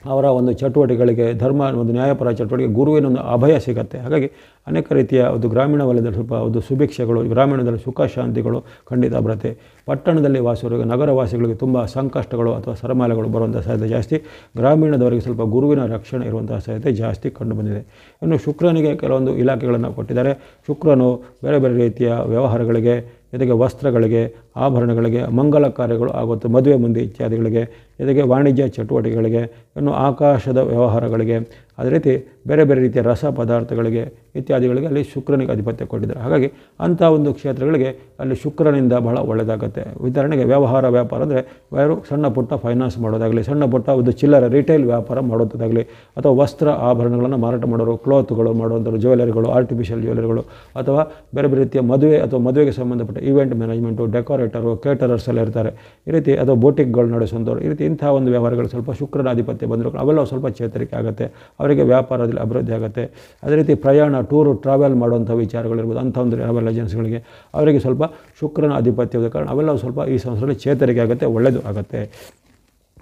ಅವರ ಒಂದು ಚಟುವಟಿಕೆಗಳಿಗೆ ಧರ್ಮ ಒಂದು ನ್ಯಾಯಪರ ಚಟುವಟಿಕೆ ಗುರುವಿನ ಒಂದು ಅಭಯ ಸಿಗುತ್ತೆ. ಹಾಗಾಗಿ ಅನೇಕ ರೀತಿಯ ಒಂದು ಗ್ರಾಮೀಣ ವಲಯದಲ್ಲಿ ಸ್ವಲ್ಪ ಒಂದು ಸುಭಿಕ್ಷೆಗಳು, ಗ್ರಾಮೀಣದಲ್ಲಿ ಸುಖ ಶಾಂತಿಗಳು ಖಂಡಿತ ಬರುತ್ತೆ. ಪಟ್ಟಣದಲ್ಲಿ ವಾಸಿಸೋರಿಗೆ, ನಗರವಾಸಿಗಳಿಗೆ ತುಂಬ ಸಂಕಷ್ಟಗಳು ಅಥವಾ ಸರಮಾಲೆಗಳು ಬರುವಂಥ ಸಾಧ್ಯತೆ ಜಾಸ್ತಿ. ಗ್ರಾಮೀಣದವರಿಗೆ ಸ್ವಲ್ಪ ಗುರುವಿನ ರಕ್ಷಣೆ ಇರುವಂಥ ಸಾಧ್ಯತೆ ಜಾಸ್ತಿ ಕಂಡುಬಂದಿದೆ. ಇನ್ನು ಶುಕ್ರನಿಗೆ ಕೆಲವೊಂದು ಇಲಾಖೆಗಳನ್ನು ಕೊಟ್ಟಿದ್ದಾರೆ. ಶುಕ್ರನು ಬೇರೆ ಬೇರೆ ರೀತಿಯ ವ್ಯವಹಾರಗಳಿಗೆ, ಜೊತೆಗೆ ವಸ್ತ್ರಗಳಿಗೆ, ಆಭರಣಗಳಿಗೆ, ಮಂಗಲ ಕಾರ್ಯಗಳು ಆಗುತ್ತೆ, ಮದುವೆ ಮುಂದೆ ಇತ್ಯಾದಿಗಳಿಗೆ, ಜೊತೆಗೆ ವಾಣಿಜ್ಯ ಚಟುವಟಿಕೆಗಳಿಗೆ, ಇನ್ನು ಆಕಾಶದ ವ್ಯವಹಾರಗಳಿಗೆ, ಅದೇ ರೀತಿ ಬೇರೆ ಬೇರೆ ರೀತಿಯ ರಸ ಪದಾರ್ಥಗಳಿಗೆ ಇತ್ಯಾದಿಗಳಿಗೆ ಅಲ್ಲಿ ಶುಕ್ರನಿಗೆ ಆಧಿಪತ್ಯ ಕೊಟ್ಟಿದ್ದಾರೆ. ಹಾಗಾಗಿ ಅಂಥ ಒಂದು ಕ್ಷೇತ್ರಗಳಿಗೆ ಅಲ್ಲಿ ಶುಕ್ರನಿಂದ ಬಹಳ ಒಳ್ಳೆಯದಾಗುತ್ತೆ. ಉದಾಹರಣೆಗೆ ವ್ಯಾಪಾರ ಅಂದರೆ ಯಾರು ಸಣ್ಣ ಪುಟ್ಟ ಫೈನಾನ್ಸ್ ಮಾಡೋದಾಗಲಿ, ಸಣ್ಣ ಪುಟ್ಟ ಒಂದು ಚಿಲ್ಲರೆ ರಿಟೇಲ್ ವ್ಯಾಪಾರ ಮಾಡೋದಾಗಲಿ, ಅಥವಾ ವಸ್ತ್ರ ಆಭರಣಗಳನ್ನು ಮಾರಾಟ ಮಾಡೋರು, ಕ್ಲೋತ್ಗಳು ಮಾಡುವಂಥವ್ರು, ಜ್ಯುವೆಲರಿಗಳು, ಆರ್ಟಿಫಿಷಿಯಲ್ ಜ್ಯುವೆಲರಿಗಳು, ಅಥವಾ ಬೇರೆ ಬೇರೆ ರೀತಿಯ ಮದುವೆ ಅಥವಾ ಮದುವೆಗೆ ಸಂಬಂಧಪಟ್ಟ ಈವೆಂಟ್ ಮ್ಯಾನೇಜ್ಮೆಂಟು, ಡೆಕೋರೇಟರು, ಕೇಟರರ್ಸ್ ಎಲ್ಲ ಇರ್ತಾರೆ ಈ ರೀತಿ, ಅಥವಾ ಬೋಟಿಕ್ಗಳು ನಡೆಸುವಂಥವ್ರು ಈ ರೀತಿ ಇಂಥ ಒಂದು ವ್ಯವಹಾರಗಳು ಸ್ವಲ್ಪ ಶುಕ್ರನ ಆಧಿಪತ್ಯ ಬಂದರೂ ಅವೆಲ್ಲ ಸ್ವಲ್ಪ ಚೇತರಿಕೆ ಆಗುತ್ತೆ, ಅವರಿಗೆ ವ್ಯಾಪಾರದಲ್ಲಿ ಅಭಿವೃದ್ಧಿ ಆಗುತ್ತೆ. ಅದೇ ರೀತಿ ಪ್ರಯಾಣ, ಟೂರು, ಟ್ರಾವೆಲ್ ಮಾಡುವಂಥ ವಿಚಾರಗಳಿರ್ಬೋದು, ಅಂಥ ಒಂದು ಟ್ರಾವೆಲ್ ಏಜೆನ್ಸಿಗಳಿಗೆ ಅವರಿಗೆ ಸ್ವಲ್ಪ ಶುಕ್ರನ ಆಧಿಪತ್ಯದ ಕಾರಣ ಅವೆಲ್ಲ ಸ್ವಲ್ಪ ಈ ಸಂವತ್ಸರದಲ್ಲಿ ಚೇತರಿಕೆ ಆಗುತ್ತೆ, ಒಳ್ಳೆಯದು ಆಗುತ್ತೆ.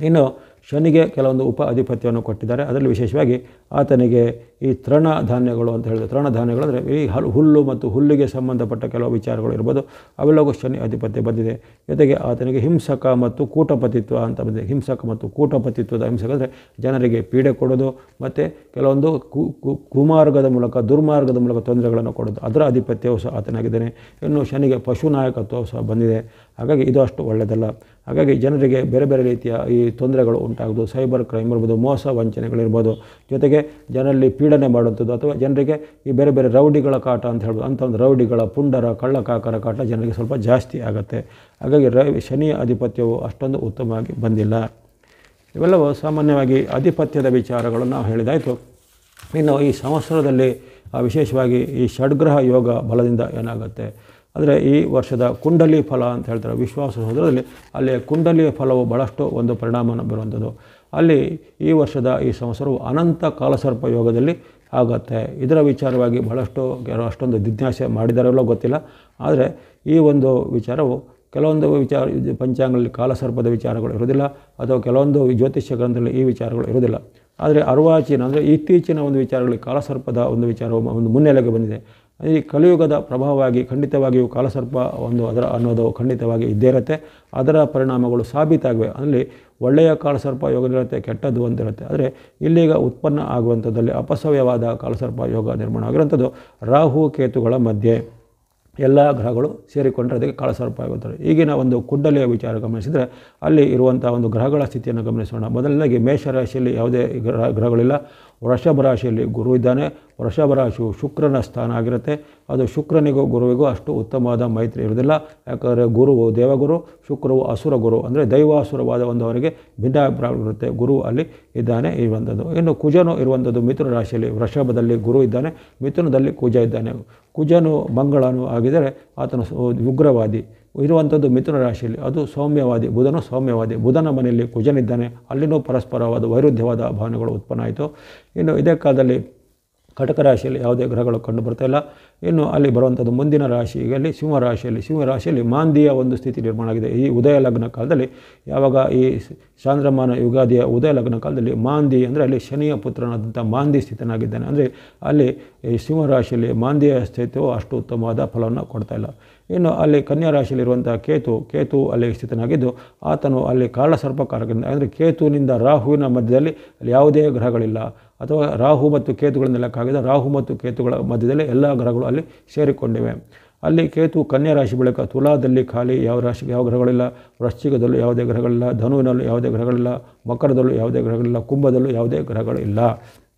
ಇನ್ನು ಶನಿಗೆ ಕೆಲವೊಂದು ಉಪ ಆಧಿಪತ್ಯವನ್ನು ಕೊಟ್ಟಿದ್ದಾರೆ. ಅದರಲ್ಲಿ ವಿಶೇಷವಾಗಿ ಆತನಿಗೆ ಈ ತೃಣಧಾನ್ಯಗಳು ಅಂತ ಹೇಳಿದೆ. ತೃಣಧಾನ್ಯಗಳು ಅಂದರೆ ಈ ಹುಲ್ಲು ಮತ್ತು ಹುಲ್ಲಿಗೆ ಸಂಬಂಧಪಟ್ಟ ಕೆಲವು ವಿಚಾರಗಳು ಇರ್ಬೋದು, ಅವೆಲ್ಲವೂ ಶನಿ ಆಧಿಪತ್ಯ ಬಂದಿದೆ. ಜೊತೆಗೆ ಆತನಿಗೆ ಹಿಂಸಕ ಮತ್ತು ಕೂಟಪತಿತ್ವ ಅಂತ ಬಂದಿದೆ. ಹಿಂಸಕ ಮತ್ತು ಕೂಟಪತಿತ್ವದ ಹಿಂಸಕ ಅಂದರೆ ಜನರಿಗೆ ಪೀಡೆ ಕೊಡೋದು ಮತ್ತು ಕೆಲವೊಂದು ಕುಮಾರ್ಗದ ಮೂಲಕ, ದುರ್ಮಾರ್ಗದ ಮೂಲಕ ತೊಂದರೆಗಳನ್ನು ಕೊಡೋದು, ಅದರ ಆಧಿಪತ್ಯವೂ ಸಹ ಆತನಾಗಿದ್ದಾನೆ. ಇನ್ನು ಶನಿಗೆ ಪಶು ನಾಯಕತ್ವವು ಸಹ ಬಂದಿದೆ. ಹಾಗಾಗಿ ಇದು ಅಷ್ಟು ಒಳ್ಳೆಯದಲ್ಲ. ಹಾಗಾಗಿ ಜನರಿಗೆ ಬೇರೆ ಬೇರೆ ರೀತಿಯ ಈ ತೊಂದರೆಗಳು ಉಂಟಾಗೋದು, ಸೈಬರ್ ಕ್ರೈಮ್ ಇರ್ಬೋದು, ಮೋಸ ವಂಚನೆಗಳಿರ್ಬೋದು, ಜೊತೆಗೆ ಜನರಲ್ಲಿ ಪೀಡನೆ ಮಾಡುವಂಥದ್ದು, ಅಥವಾ ಜನರಿಗೆ ಈ ಬೇರೆ ಬೇರೆ ರೌಡಿಗಳ ಕಾಟ ಅಂತ ಹೇಳ್ಬೋದು, ಅಂಥ ಒಂದು ರೌಡಿಗಳ, ಪುಂಡರ, ಕಳ್ಳಕಾಕರ ಕಾಟ ಜನರಿಗೆ ಸ್ವಲ್ಪ ಜಾಸ್ತಿ ಆಗುತ್ತೆ. ಹಾಗಾಗಿ ಶನಿಯ ಆಧಿಪತ್ಯವು ಅಷ್ಟೊಂದು ಉತ್ತಮವಾಗಿ ಬಂದಿಲ್ಲ. ಇವೆಲ್ಲವೂ ಸಾಮಾನ್ಯವಾಗಿ ಆಧಿಪತ್ಯದ ವಿಚಾರಗಳನ್ನು ನಾವು ಹೇಳಿದಾಯಿತು. ಇನ್ನು ಈ ಸಂವತ್ಸರದಲ್ಲಿ ವಿಶೇಷವಾಗಿ ಈ ಷಡ್ಗ್ರಹ ಯೋಗ ಬಲದಿಂದ ಏನಾಗುತ್ತೆ ಅಂದರೆ ಈ ವರ್ಷದ ಕುಂಡಲಿ ಫಲ ಅಂತ ಹೇಳ್ತಾರೆ ವಿಶ್ವಾಸ ಸಹೋದರದಲ್ಲಿ, ಅಲ್ಲಿ ಕುಂಡಲಿಯ ಫಲವು ಭಾಳಷ್ಟು ಒಂದು ಪರಿಣಾಮವನ್ನು ಬೀರುವಂಥದ್ದು. ಅಲ್ಲಿ ಈ ವರ್ಷದ ಈ ಸಂವತ್ಸರವು ಅನಂತ ಕಾಲಸರ್ಪ ಯೋಗದಲ್ಲಿ ಆಗುತ್ತೆ. ಇದರ ವಿಚಾರವಾಗಿ ಬಹಳಷ್ಟು ಅಷ್ಟೊಂದು ಜಿಜ್ಞಾಸೆ ಮಾಡಿದಾರಲ್ಲೋ ಗೊತ್ತಿಲ್ಲ. ಆದರೆ ಈ ಒಂದು ವಿಚಾರವು ಕೆಲವೊಂದು ಪಂಚಾಂಗಗಳಲ್ಲಿ ಕಾಲಸರ್ಪದ ವಿಚಾರಗಳು ಇರೋದಿಲ್ಲ, ಅಥವಾ ಕೆಲವೊಂದು ಜ್ಯೋತಿಷ್ಯ ಗ್ರಂಥದಲ್ಲಿ ಈ ವಿಚಾರಗಳು ಇರೋದಿಲ್ಲ. ಆದರೆ ಅರ್ವಾಚೀನ ಅಂದರೆ ಇತ್ತೀಚಿನ ಒಂದು ವಿಚಾರಗಳಲ್ಲಿ ಕಾಲಸರ್ಪದ ಒಂದು ವಿಚಾರವು ಒಂದು ಮುನ್ನೆಲೆಗೆ ಬಂದಿದೆ. ಈ ಕಲಿಯುಗದ ಪ್ರಭಾವವಾಗಿ ಖಂಡಿತವಾಗಿಯೂ ಕಾಲಸರ್ಪ ಅದರ ಅನ್ನೋದು ಖಂಡಿತವಾಗಿ ಇದ್ದೇ ಇರುತ್ತೆ. ಅದರ ಪರಿಣಾಮಗಳು ಸಾಬೀತಾಗಿವೆ. ಅಲ್ಲಿ ಒಳ್ಳೆಯ ಕಾಲಸರ್ಪ ಯೋಗ ಇರುತ್ತೆ, ಕೆಟ್ಟದ್ದು ಅಂತಿರುತ್ತೆ. ಆದರೆ ಇಲ್ಲೀಗ ಉತ್ಪನ್ನ ಆಗುವಂಥದ್ದಲ್ಲಿ ಅಪಸವ್ಯವಾದ ಕಾಲಸರ್ಪ ಯೋಗ ನಿರ್ಮಾಣ ಆಗಿರುವಂಥದ್ದು ರಾಹು ಕೇತುಗಳ ಮಧ್ಯೆ ಎಲ್ಲ ಗ್ರಹಗಳು ಸೇರಿಕೊಂಡ್ರೆ ಅದಕ್ಕೆ ಕಾಲಸರ್ಪ ಆಗುತ್ತಾರೆ. ಈಗಿನ ಒಂದು ಕುಂಡಲಿಯ ವಿಚಾರ ಗಮನಿಸಿದರೆ ಅಲ್ಲಿ ಇರುವಂಥ ಒಂದು ಗ್ರಹಗಳ ಸ್ಥಿತಿಯನ್ನು ಗಮನಿಸೋಣ. ಮೊದಲನೇಗೆ ಮೇಷರಾಶಿಯಲ್ಲಿ ಯಾವುದೇ ಗ್ರಹಗಳಿಲ್ಲ. ವೃಷಭ ರಾಶಿಯಲ್ಲಿ ಗುರು ಇದ್ದಾನೆ. ವೃಷಭ ರಾಶಿಯು ಶುಕ್ರನ ಸ್ಥಾನ ಆಗಿರುತ್ತೆ. ಅದು ಶುಕ್ರನಿಗೂ ಗುರುವಿಗೂ ಅಷ್ಟು ಉತ್ತಮವಾದ ಮೈತ್ರಿ ಇರುವುದಿಲ್ಲ. ಯಾಕಂದರೆ ಗುರುವು ದೇವಗುರು, ಶುಕ್ರವು ಅಸುರ ಗುರು, ಅಂದರೆ ದೈವಾಸುರವಾದ ಒಂದವರಿಗೆ ಭಿನ್ನಾಭಿಪ್ರಾಯವಿರುತ್ತೆ. ಗುರು ಅಲ್ಲಿ ಇದ್ದಾನೆ ಇರುವಂಥದ್ದು. ಇನ್ನು ಕುಜನು ಇರುವಂಥದ್ದು ಮಿಥುನ ರಾಶಿಯಲ್ಲಿ. ವೃಷಭದಲ್ಲಿ ಗುರು ಇದ್ದಾನೆ, ಮಿಥುನದಲ್ಲಿ ಕುಜ ಇದ್ದಾನೆ. ಕುಜನು ಮಂಗಳನು ಆಗಿದ್ದರೆ ಆತನು ಉಗ್ರವಾದಿ ಇರುವಂಥದ್ದು ಮಿಥುನ ರಾಶಿಯಲ್ಲಿ, ಅದು ಸೌಮ್ಯವಾದಿ. ಬುಧನು ಸೌಮ್ಯವಾದಿ. ಬುಧನ ಮನೆಯಲ್ಲಿ ಕುಜನಿದ್ದಾನೆ, ಅಲ್ಲಿನೂ ಪರಸ್ಪರವಾದ ವೈರುಧ್ಯವಾದ ಭಾವನೆಗಳು ಉತ್ಪನ್ನ ಆಯಿತು. ಇನ್ನು ಇದೇ ಕಾಲದಲ್ಲಿ ಕಟಕ ರಾಶಿಯಲ್ಲಿ ಯಾವುದೇ ಗ್ರಹಗಳು ಕಂಡು ಬರ್ತಾಯಿಲ್ಲ. ಇನ್ನು ಅಲ್ಲಿ ಬರುವಂಥದ್ದು ಮುಂದಿನ ರಾಶಿಯಲ್ಲಿ ಸಿಂಹರಾಶಿಯಲ್ಲಿ ಮಾಂದಿಯ ಒಂದು ಸ್ಥಿತಿ ನಿರ್ಮಾಣ ಆಗಿದೆ. ಈ ಉದಯ ಲಗ್ನ ಕಾಲದಲ್ಲಿ, ಯಾವಾಗ ಈ ಚಾಂದ್ರಮಾನ ಯುಗಾದಿಯ ಉದಯ ಲಗ್ನ ಕಾಲದಲ್ಲಿ ಮಾಂದಿ ಅಂದರೆ ಅಲ್ಲಿ ಶನಿಯ ಪುತ್ರನಾದಂಥ ಮಾಂದಿ ಸ್ಥಿತನಾಗಿದ್ದಾನೆ. ಅಂದರೆ ಅಲ್ಲಿ ಈ ಸಿಂಹರಾಶಿಯಲ್ಲಿ ಮಾಂದಿಯ ಸ್ಥಿತಿಯು ಅಷ್ಟು ಉತ್ತಮವಾದ ಫಲವನ್ನು ಕೊಡ್ತಾಯಿಲ್ಲ. ಇನ್ನು ಅಲ್ಲಿ ಕನ್ಯಾ ರಾಶಿಯಲ್ಲಿರುವಂಥ ಕೇತು ಅಲ್ಲಿ ಸ್ಥಿತನಾಗಿದ್ದು, ಆತನು ಅಲ್ಲಿ ಕಾಲಸರ್ಪಕಾರಕದಿಂದ, ಅಂದರೆ ಕೇತುವಿನಿಂದ ರಾಹುವಿನ ಮಧ್ಯದಲ್ಲಿ ಅಲ್ಲಿ ಯಾವುದೇ ಗ್ರಹಗಳಿಲ್ಲ, ಅಥವಾ ರಾಹು ಮತ್ತು ಕೇತುಗಳಿಂದ ಲೆಕ್ಕಾಗಿದೆ. ರಾಹು ಮತ್ತು ಕೇತುಗಳ ಮಧ್ಯದಲ್ಲಿ ಎಲ್ಲ ಗ್ರಹಗಳು ಅಲ್ಲಿ ಸೇರಿಕೊಂಡಿವೆ. ಅಲ್ಲಿ ಕೇತು ಕನ್ಯಾ ರಾಶಿ ಬಳಿಕ ತುಲಾದಲ್ಲಿ ಖಾಲಿ ಯಾವ ಗ್ರಹಗಳಿಲ್ಲ. ವೃಶ್ಚಿಕದಲ್ಲೂ ಯಾವುದೇ ಗ್ರಹಗಳಿಲ್ಲ. ಧನುವಿನಲ್ಲೂ ಯಾವುದೇ ಗ್ರಹಗಳಿಲ್ಲ. ಮಕರದಲ್ಲೂ ಯಾವುದೇ ಗ್ರಹಗಳಿಲ್ಲ. ಕುಂಭದಲ್ಲೂ ಯಾವುದೇ ಗ್ರಹಗಳಿಲ್ಲ.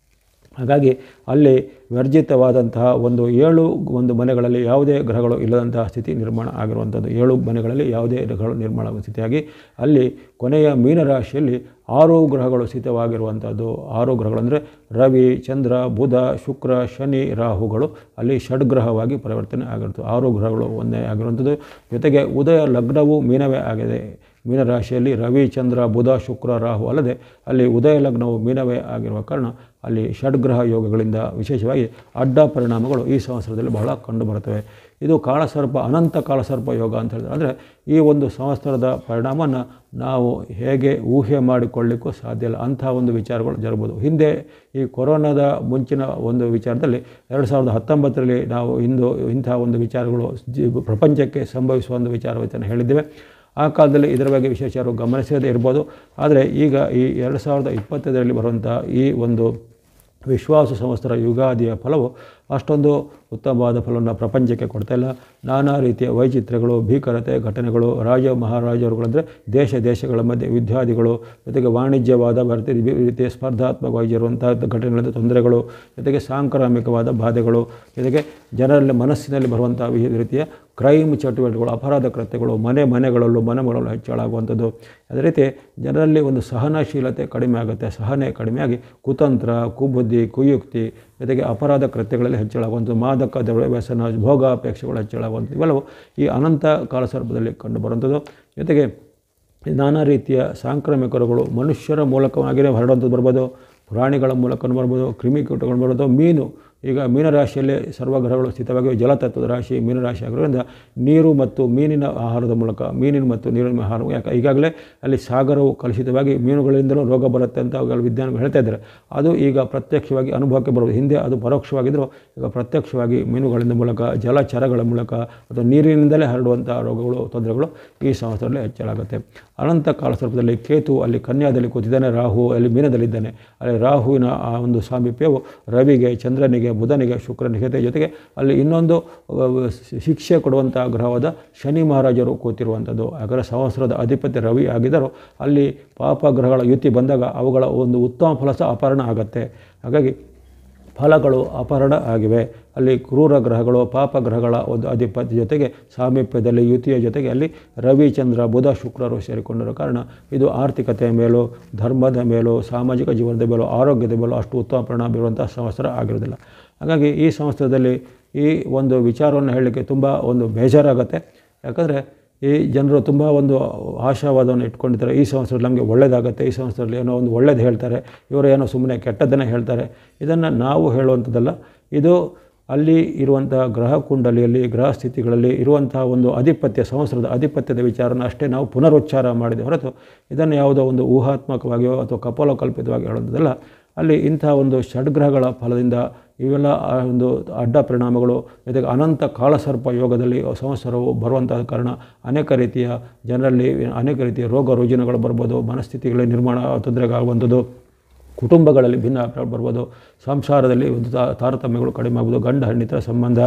ಹಾಗಾಗಿ ಅಲ್ಲಿ ವರ್ಜಿತವಾದಂತಹ ಒಂದು 7 ಮನೆಗಳಲ್ಲಿ ಯಾವುದೇ ಗ್ರಹಗಳು ಇಲ್ಲದಂತಹ ಸ್ಥಿತಿ ನಿರ್ಮಾಣ ಆಗಿರುವಂಥದ್ದು. 7 ಮನೆಗಳಲ್ಲಿ ಯಾವುದೇ ಗ್ರಹಗಳು ನಿರ್ಮಾಣ ಆಗುವ ಸ್ಥಿತಿಯಾಗಿ ಅಲ್ಲಿ ಕೊನೆಯ ಮೀನರಾಶಿಯಲ್ಲಿ 6 ಗ್ರಹಗಳು ಸ್ಥಿತವಾಗಿರುವಂಥದ್ದು. 6 ಗ್ರಹಗಳು ಅಂದರೆ ರವಿ, ಚಂದ್ರ, ಬುಧ, ಶುಕ್ರ, ಶನಿ, ರಾಹುಗಳು ಅಲ್ಲಿ ಷಡ್ಗ್ರಹವಾಗಿ ಪರಿವರ್ತನೆ ಆಗಿರುತ್ತದೆ. 6 ಗ್ರಹಗಳು ಒಂದೇ ಆಗಿರುವಂಥದ್ದು. ಜೊತೆಗೆ ಉದಯ ಲಗ್ನವೂ ಮೀನವೇ ಆಗಿದೆ. ಮೀನರಾಶಿಯಲ್ಲಿ ರವಿ, ಚಂದ್ರ, ಬುಧ, ಶುಕ್ರ, ರಾಹು ಅಲ್ಲದೆ ಅಲ್ಲಿ ಉದಯ ಲಗ್ನವು ಮೀನವೇ ಆಗಿರುವ ಕಾರಣ ಅಲ್ಲಿ ಷಡ್ಗ್ರಹ ಯೋಗಗಳಿಂದ ವಿಶೇಷವಾಗಿ ಅಡ್ಡ ಪರಿಣಾಮಗಳು ಈ ಸಂವತ್ಸರದಲ್ಲಿ ಬಹಳ ಕಂಡುಬರುತ್ತವೆ. ಇದು ಕಾಳಸರ್ಪ ಅನಂತ ಕಾಳಸರ್ಪ ಯೋಗ ಅಂತ ಹೇಳಿದ್ರೆ, ಅಂದರೆ ಈ ಒಂದು ಸಂವತ್ಸರದ ಪರಿಣಾಮವನ್ನು ನಾವು ಹೇಗೆ ಊಹೆ ಮಾಡಿಕೊಳ್ಳಿಕ್ಕೂ ಸಾಧ್ಯ ಇಲ್ಲ, ಅಂಥ ಒಂದು ವಿಚಾರಗಳು ಜರಬಹುದು. ಹಿಂದೆ ಈ ಕೊರೋನಾದ ಮುಂಚಿನ ಒಂದು ವಿಚಾರದಲ್ಲಿ 2019ರಲ್ಲಿ ನಾವು ಇಂಥ ಒಂದು ವಿಚಾರಗಳು ಪ್ರಪಂಚಕ್ಕೆ ಸಂಭವಿಸುವ ಒಂದು ವಿಚಾರವನ್ನು ಹೇಳಿದ್ದೇವೆ. ಆ ಕಾಲದಲ್ಲಿ ಇದರ ಬಗ್ಗೆ ವಿಶೇಷರು ಗಮನಿಸದೇ ಇರ್ಬೋದು. ಆದರೆ ಈಗ ಈ 2025ರಲ್ಲಿ ಬರುವಂಥ ಈ ಒಂದು ವಿಶ್ವಾಸ ಸಂವತ್ಸರ ಯುಗಾದಿಯ ಫಲವು ಅಷ್ಟೊಂದು ಉತ್ತಮವಾದ ಫಲವನ್ನು ಪ್ರಪಂಚಕ್ಕೆ ಕೊಡ್ತಾಯಿಲ್ಲ. ನಾನಾ ರೀತಿಯ ವೈಚಿತ್ರ್ಯಗಳು, ಭೀಕರತೆ ಘಟನೆಗಳು, ರಾಜ ಮಹಾರಾಜರುಗಳಂದರೆ ದೇಶಗಳ ಮಧ್ಯೆ ವಿದ್ಯಾದಿಗಳು, ಜೊತೆಗೆ ವಾಣಿಜ್ಯವಾದ ರೀತಿಯ ಸ್ಪರ್ಧಾತ್ಮಕವಾಗಿರುವಂಥ ಘಟನೆಗಳಿಂದ ತೊಂದರೆಗಳು, ಜೊತೆಗೆ ಸಾಂಕ್ರಾಮಿಕವಾದ ಬಾಧೆಗಳು, ಜೊತೆಗೆ ಜನರಲ್ಲಿ ಮನಸ್ಸಿನಲ್ಲಿ ಬರುವಂಥ ವಿವಿಧ ರೀತಿಯ ಕ್ರೈಮ್ ಚಟುವಟಿಕೆಗಳು, ಅಪರಾಧ ಕೃತ್ಯಗಳು, ಮನೆಗಳಲ್ಲೂ ಹೆಚ್ಚಳಾಗುವಂಥದ್ದು. ಅದೇ ರೀತಿ ಜನರಲ್ಲಿ ಒಂದು ಸಹನಶೀಲತೆ ಕಡಿಮೆ ಆಗುತ್ತೆ, ಸಹನೆ ಕಡಿಮೆಯಾಗಿ ಕುತಂತ್ರ, ಕುಬುದ್ಧಿ, ಕುಯುಕ್ತಿ, ಜೊತೆಗೆ ಅಪರಾಧ ಕೃತ್ಯಗಳಲ್ಲಿ ಹೆಚ್ಚಳಾಗುವಂಥದ್ದು, ಮಾದಕ ದ್ರವ್ಯ ವ್ಯಸನ, ಭೋಗಾಪೇಕ್ಷೆಗಳು ಹೆಚ್ಚಳಾಗುವಂಥದ್ದು ಇವೆಲ್ಲವೂ ಈ ಅನಂತ ಕಾಲಸರ್ಪದಲ್ಲಿ ಕಂಡುಬರುವಂಥದ್ದು. ಜೊತೆಗೆ ನಾನಾ ರೀತಿಯ ಸಾಂಕ್ರಾಮಿಕ ರೋಗಗಳು ಮನುಷ್ಯರ ಮೂಲಕವಾಗಿಯೇ ಹರಡುವಂಥದ್ದು ಬರ್ಬೋದು, ಪ್ರಾಣಿಗಳ ಮೂಲಕ ಬರ್ಬೋದು, ಕ್ರಿಮಿಕೀಟಗಳು ಬರ್ಬೋದು. ಈಗ ಮೀನರಾಶಿಯಲ್ಲೇ ಸರ್ವಗ್ರಹಗಳು ಸ್ಥಿತವಾಗಿವೆ. ಜಲತತ್ವದ ರಾಶಿ ಮೀನರಾಶಿ ಆಗಿರೋದ್ರಿಂದ ನೀರು ಮತ್ತು ಮೀನಿನ ಆಹಾರದ ಮೂಲಕ, ಮತ್ತು ನೀರಿನ ಆಹಾರ, ಈಗಾಗಲೇ ಅಲ್ಲಿ ಸಾಗರವು ಕಲುಷಿತವಾಗಿ ಮೀನುಗಳಿಂದಲೂ ರೋಗ ಬರುತ್ತೆ ಅಂತ ಅವುಗಳ ವಿಜ್ಞಾನಿಗಳು ಹೇಳ್ತಾ ಇದ್ದಾರೆ. ಅದು ಈಗ ಪ್ರತ್ಯಕ್ಷವಾಗಿ ಅನುಭವಕ್ಕೆ ಬರೋದು. ಹಿಂದೆ ಅದು ಪರೋಕ್ಷವಾಗಿದ್ದರೂ ಈಗ ಪ್ರತ್ಯಕ್ಷವಾಗಿ ಮೀನುಗಳಿಂದ ಮೂಲಕ, ಜಲಚರಗಳ ಮೂಲಕ ಅಥವಾ ನೀರಿನಿಂದಲೇ ಹರಡುವಂಥ ರೋಗಗಳು, ತೊಂದರೆಗಳು ಈ ಸಂವತ್ಸರದಲ್ಲಿ ಹೆಚ್ಚಳಾಗುತ್ತೆ. ಅನಂತ ಕಾಲಸರ್ಪದಲ್ಲಿ ಕೇತು ಅಲ್ಲಿ ಕನ್ಯಾದಲ್ಲಿ ಕೂತಿದ್ದಾನೆ, ರಾಹು ಅಲ್ಲಿ ಮೀನದಲ್ಲಿದ್ದಾನೆ. ಅಲ್ಲಿ ರಾಹುವಿನ ಆ ಒಂದು ಸಾಮೀಪ್ಯವು ರವಿಗೆ, ಚಂದ್ರನಿಗೆ, ಬುಧನಿಗೆ, ಶುಕ್ರನಿಗೆ, ಜೊತೆಗೆ ಅಲ್ಲಿ ಇನ್ನೊಂದು ಶಿಕ್ಷೆ ಕೊಡುವಂಥ ಗ್ರಹವಾದ ಶನಿ ಮಹಾರಾಜರು ಕೂತಿರುವಂಥದ್ದು. ಯಾಕಂದರೆ ಸಂವತ್ಸರದ ಅಧಿಪತಿ ರವಿ ಆಗಿದ್ದರೂ ಅಲ್ಲಿ ಪಾಪ ಗ್ರಹಗಳ ಯುತಿ ಬಂದಾಗ ಅವುಗಳ ಒಂದು ಉತ್ತಮ ಫಲ ಸಹ ಅಪಹರಣ ಆಗುತ್ತೆ. ಹಾಗಾಗಿ ಫಲಗಳು ಅಪಹರಣ ಆಗಿವೆ. ಅಲ್ಲಿ ಕ್ರೂರ ಗ್ರಹಗಳು, ಪಾಪ ಗ್ರಹಗಳ ಒಂದು ಅಧಿಪತಿ ಜೊತೆಗೆ ಸಾಮೀಪ್ಯದಲ್ಲಿ ಯುತಿಯ ಜೊತೆಗೆ ಅಲ್ಲಿ ರವಿ, ಚಂದ್ರ, ಬುಧ, ಶುಕ್ರರು ಸೇರಿಕೊಂಡಿರೋ ಕಾರಣ ಇದು ಆರ್ಥಿಕತೆಯ ಮೇಲೂ, ಧರ್ಮದ ಮೇಲೂ, ಸಾಮಾಜಿಕ ಜೀವನದ ಮೇಲೂ, ಆರೋಗ್ಯದ ಮೇಲೂ ಅಷ್ಟು ಉತ್ತಮ ಪರಿಣಾಮ ಬೀರುವಂಥ ಸಂವತ್ಸರ ಆಗಿರೋದಿಲ್ಲ. ಹಾಗಾಗಿ ಈ ಸಂವತ್ಸರದಲ್ಲಿ ಈ ಒಂದು ವಿಚಾರವನ್ನು ಹೇಳಲಿಕ್ಕೆ ತುಂಬ ಒಂದು ಬೇಜಾರಾಗುತ್ತೆ. ಯಾಕಂದರೆ ಈ ಜನರು ತುಂಬ ಒಂದು ಆಶಾವಾದವನ್ನು ಇಟ್ಕೊಂಡಿರ್ತಾರೆ. ಈ ಸಂವತ್ಸರದಲ್ಲಿ ನಮಗೆ ಒಳ್ಳೆಯದಾಗುತ್ತೆ, ಈ ಸಂವತ್ಸರದಲ್ಲಿ ಏನೋ ಒಂದು ಒಳ್ಳೇದು ಹೇಳ್ತಾರೆ, ಇವರು ಏನೋ ಸುಮ್ಮನೆ ಕೆಟ್ಟದ್ದನ್ನೇ ಹೇಳ್ತಾರೆ. ಇದನ್ನು ನಾವು ಹೇಳುವಂಥದ್ದಲ್ಲ. ಇದು ಅಲ್ಲಿ ಇರುವಂಥ ಗ್ರಹ ಕುಂಡಲಿಯಲ್ಲಿ, ಗ್ರಹ ಸ್ಥಿತಿಗಳಲ್ಲಿ ಇರುವಂಥ ಒಂದು ಸಂವತ್ಸರದ ಅಧಿಪತ್ಯದ ವಿಚಾರನ ಅಷ್ಟೇ ನಾವು ಪುನರುಚ್ಚಾರ ಮಾಡಿದೆ ಹೊರತು ಇದನ್ನು ಯಾವುದೋ ಒಂದು ಊಹಾತ್ಮಕವಾಗಿಯೋ ಅಥವಾ ಕಪೋಲಕಲ್ಪಿತವಾಗಿ ಹೇಳುವಂಥದ್ದಲ್ಲ. ಅಲ್ಲಿ ಇಂಥ ಒಂದು ಷಡ್ಗ್ರಹಗಳ ಫಲದಿಂದ ಇವೆಲ್ಲ ಒಂದು ಅಡ್ಡ ಪರಿಣಾಮಗಳು, ಜೊತೆಗೆ ಅನಂತ ಕಾಳಸರ್ಪ ಯೋಗದಲ್ಲಿ ಸಂವತ್ಸರವು ಬರುವಂಥ ಕಾರಣ ಅನೇಕ ರೀತಿಯ ಜನರಲ್ಲಿ ಅನೇಕ ರೀತಿಯ ರೋಗ ರುಜಿನಗಳು ಬರ್ಬೋದು, ಮನಸ್ಥಿತಿಗಳಲ್ಲಿ ನಿರ್ಮಾಣ ತೊಂದರೆಗಾಗುವಂಥದ್ದು, ಕುಟುಂಬಗಳಲ್ಲಿ ಭಿನ್ನ ಬರ್ಬೋದು, ಸಂಸಾರದಲ್ಲಿ ಒಂದು ತಾರತಮ್ಯಗಳು ಕಡಿಮೆ ಆಗ್ಬೋದು, ಗಂಡ ಹೆಂಡತಿಯರ ಸಂಬಂಧ,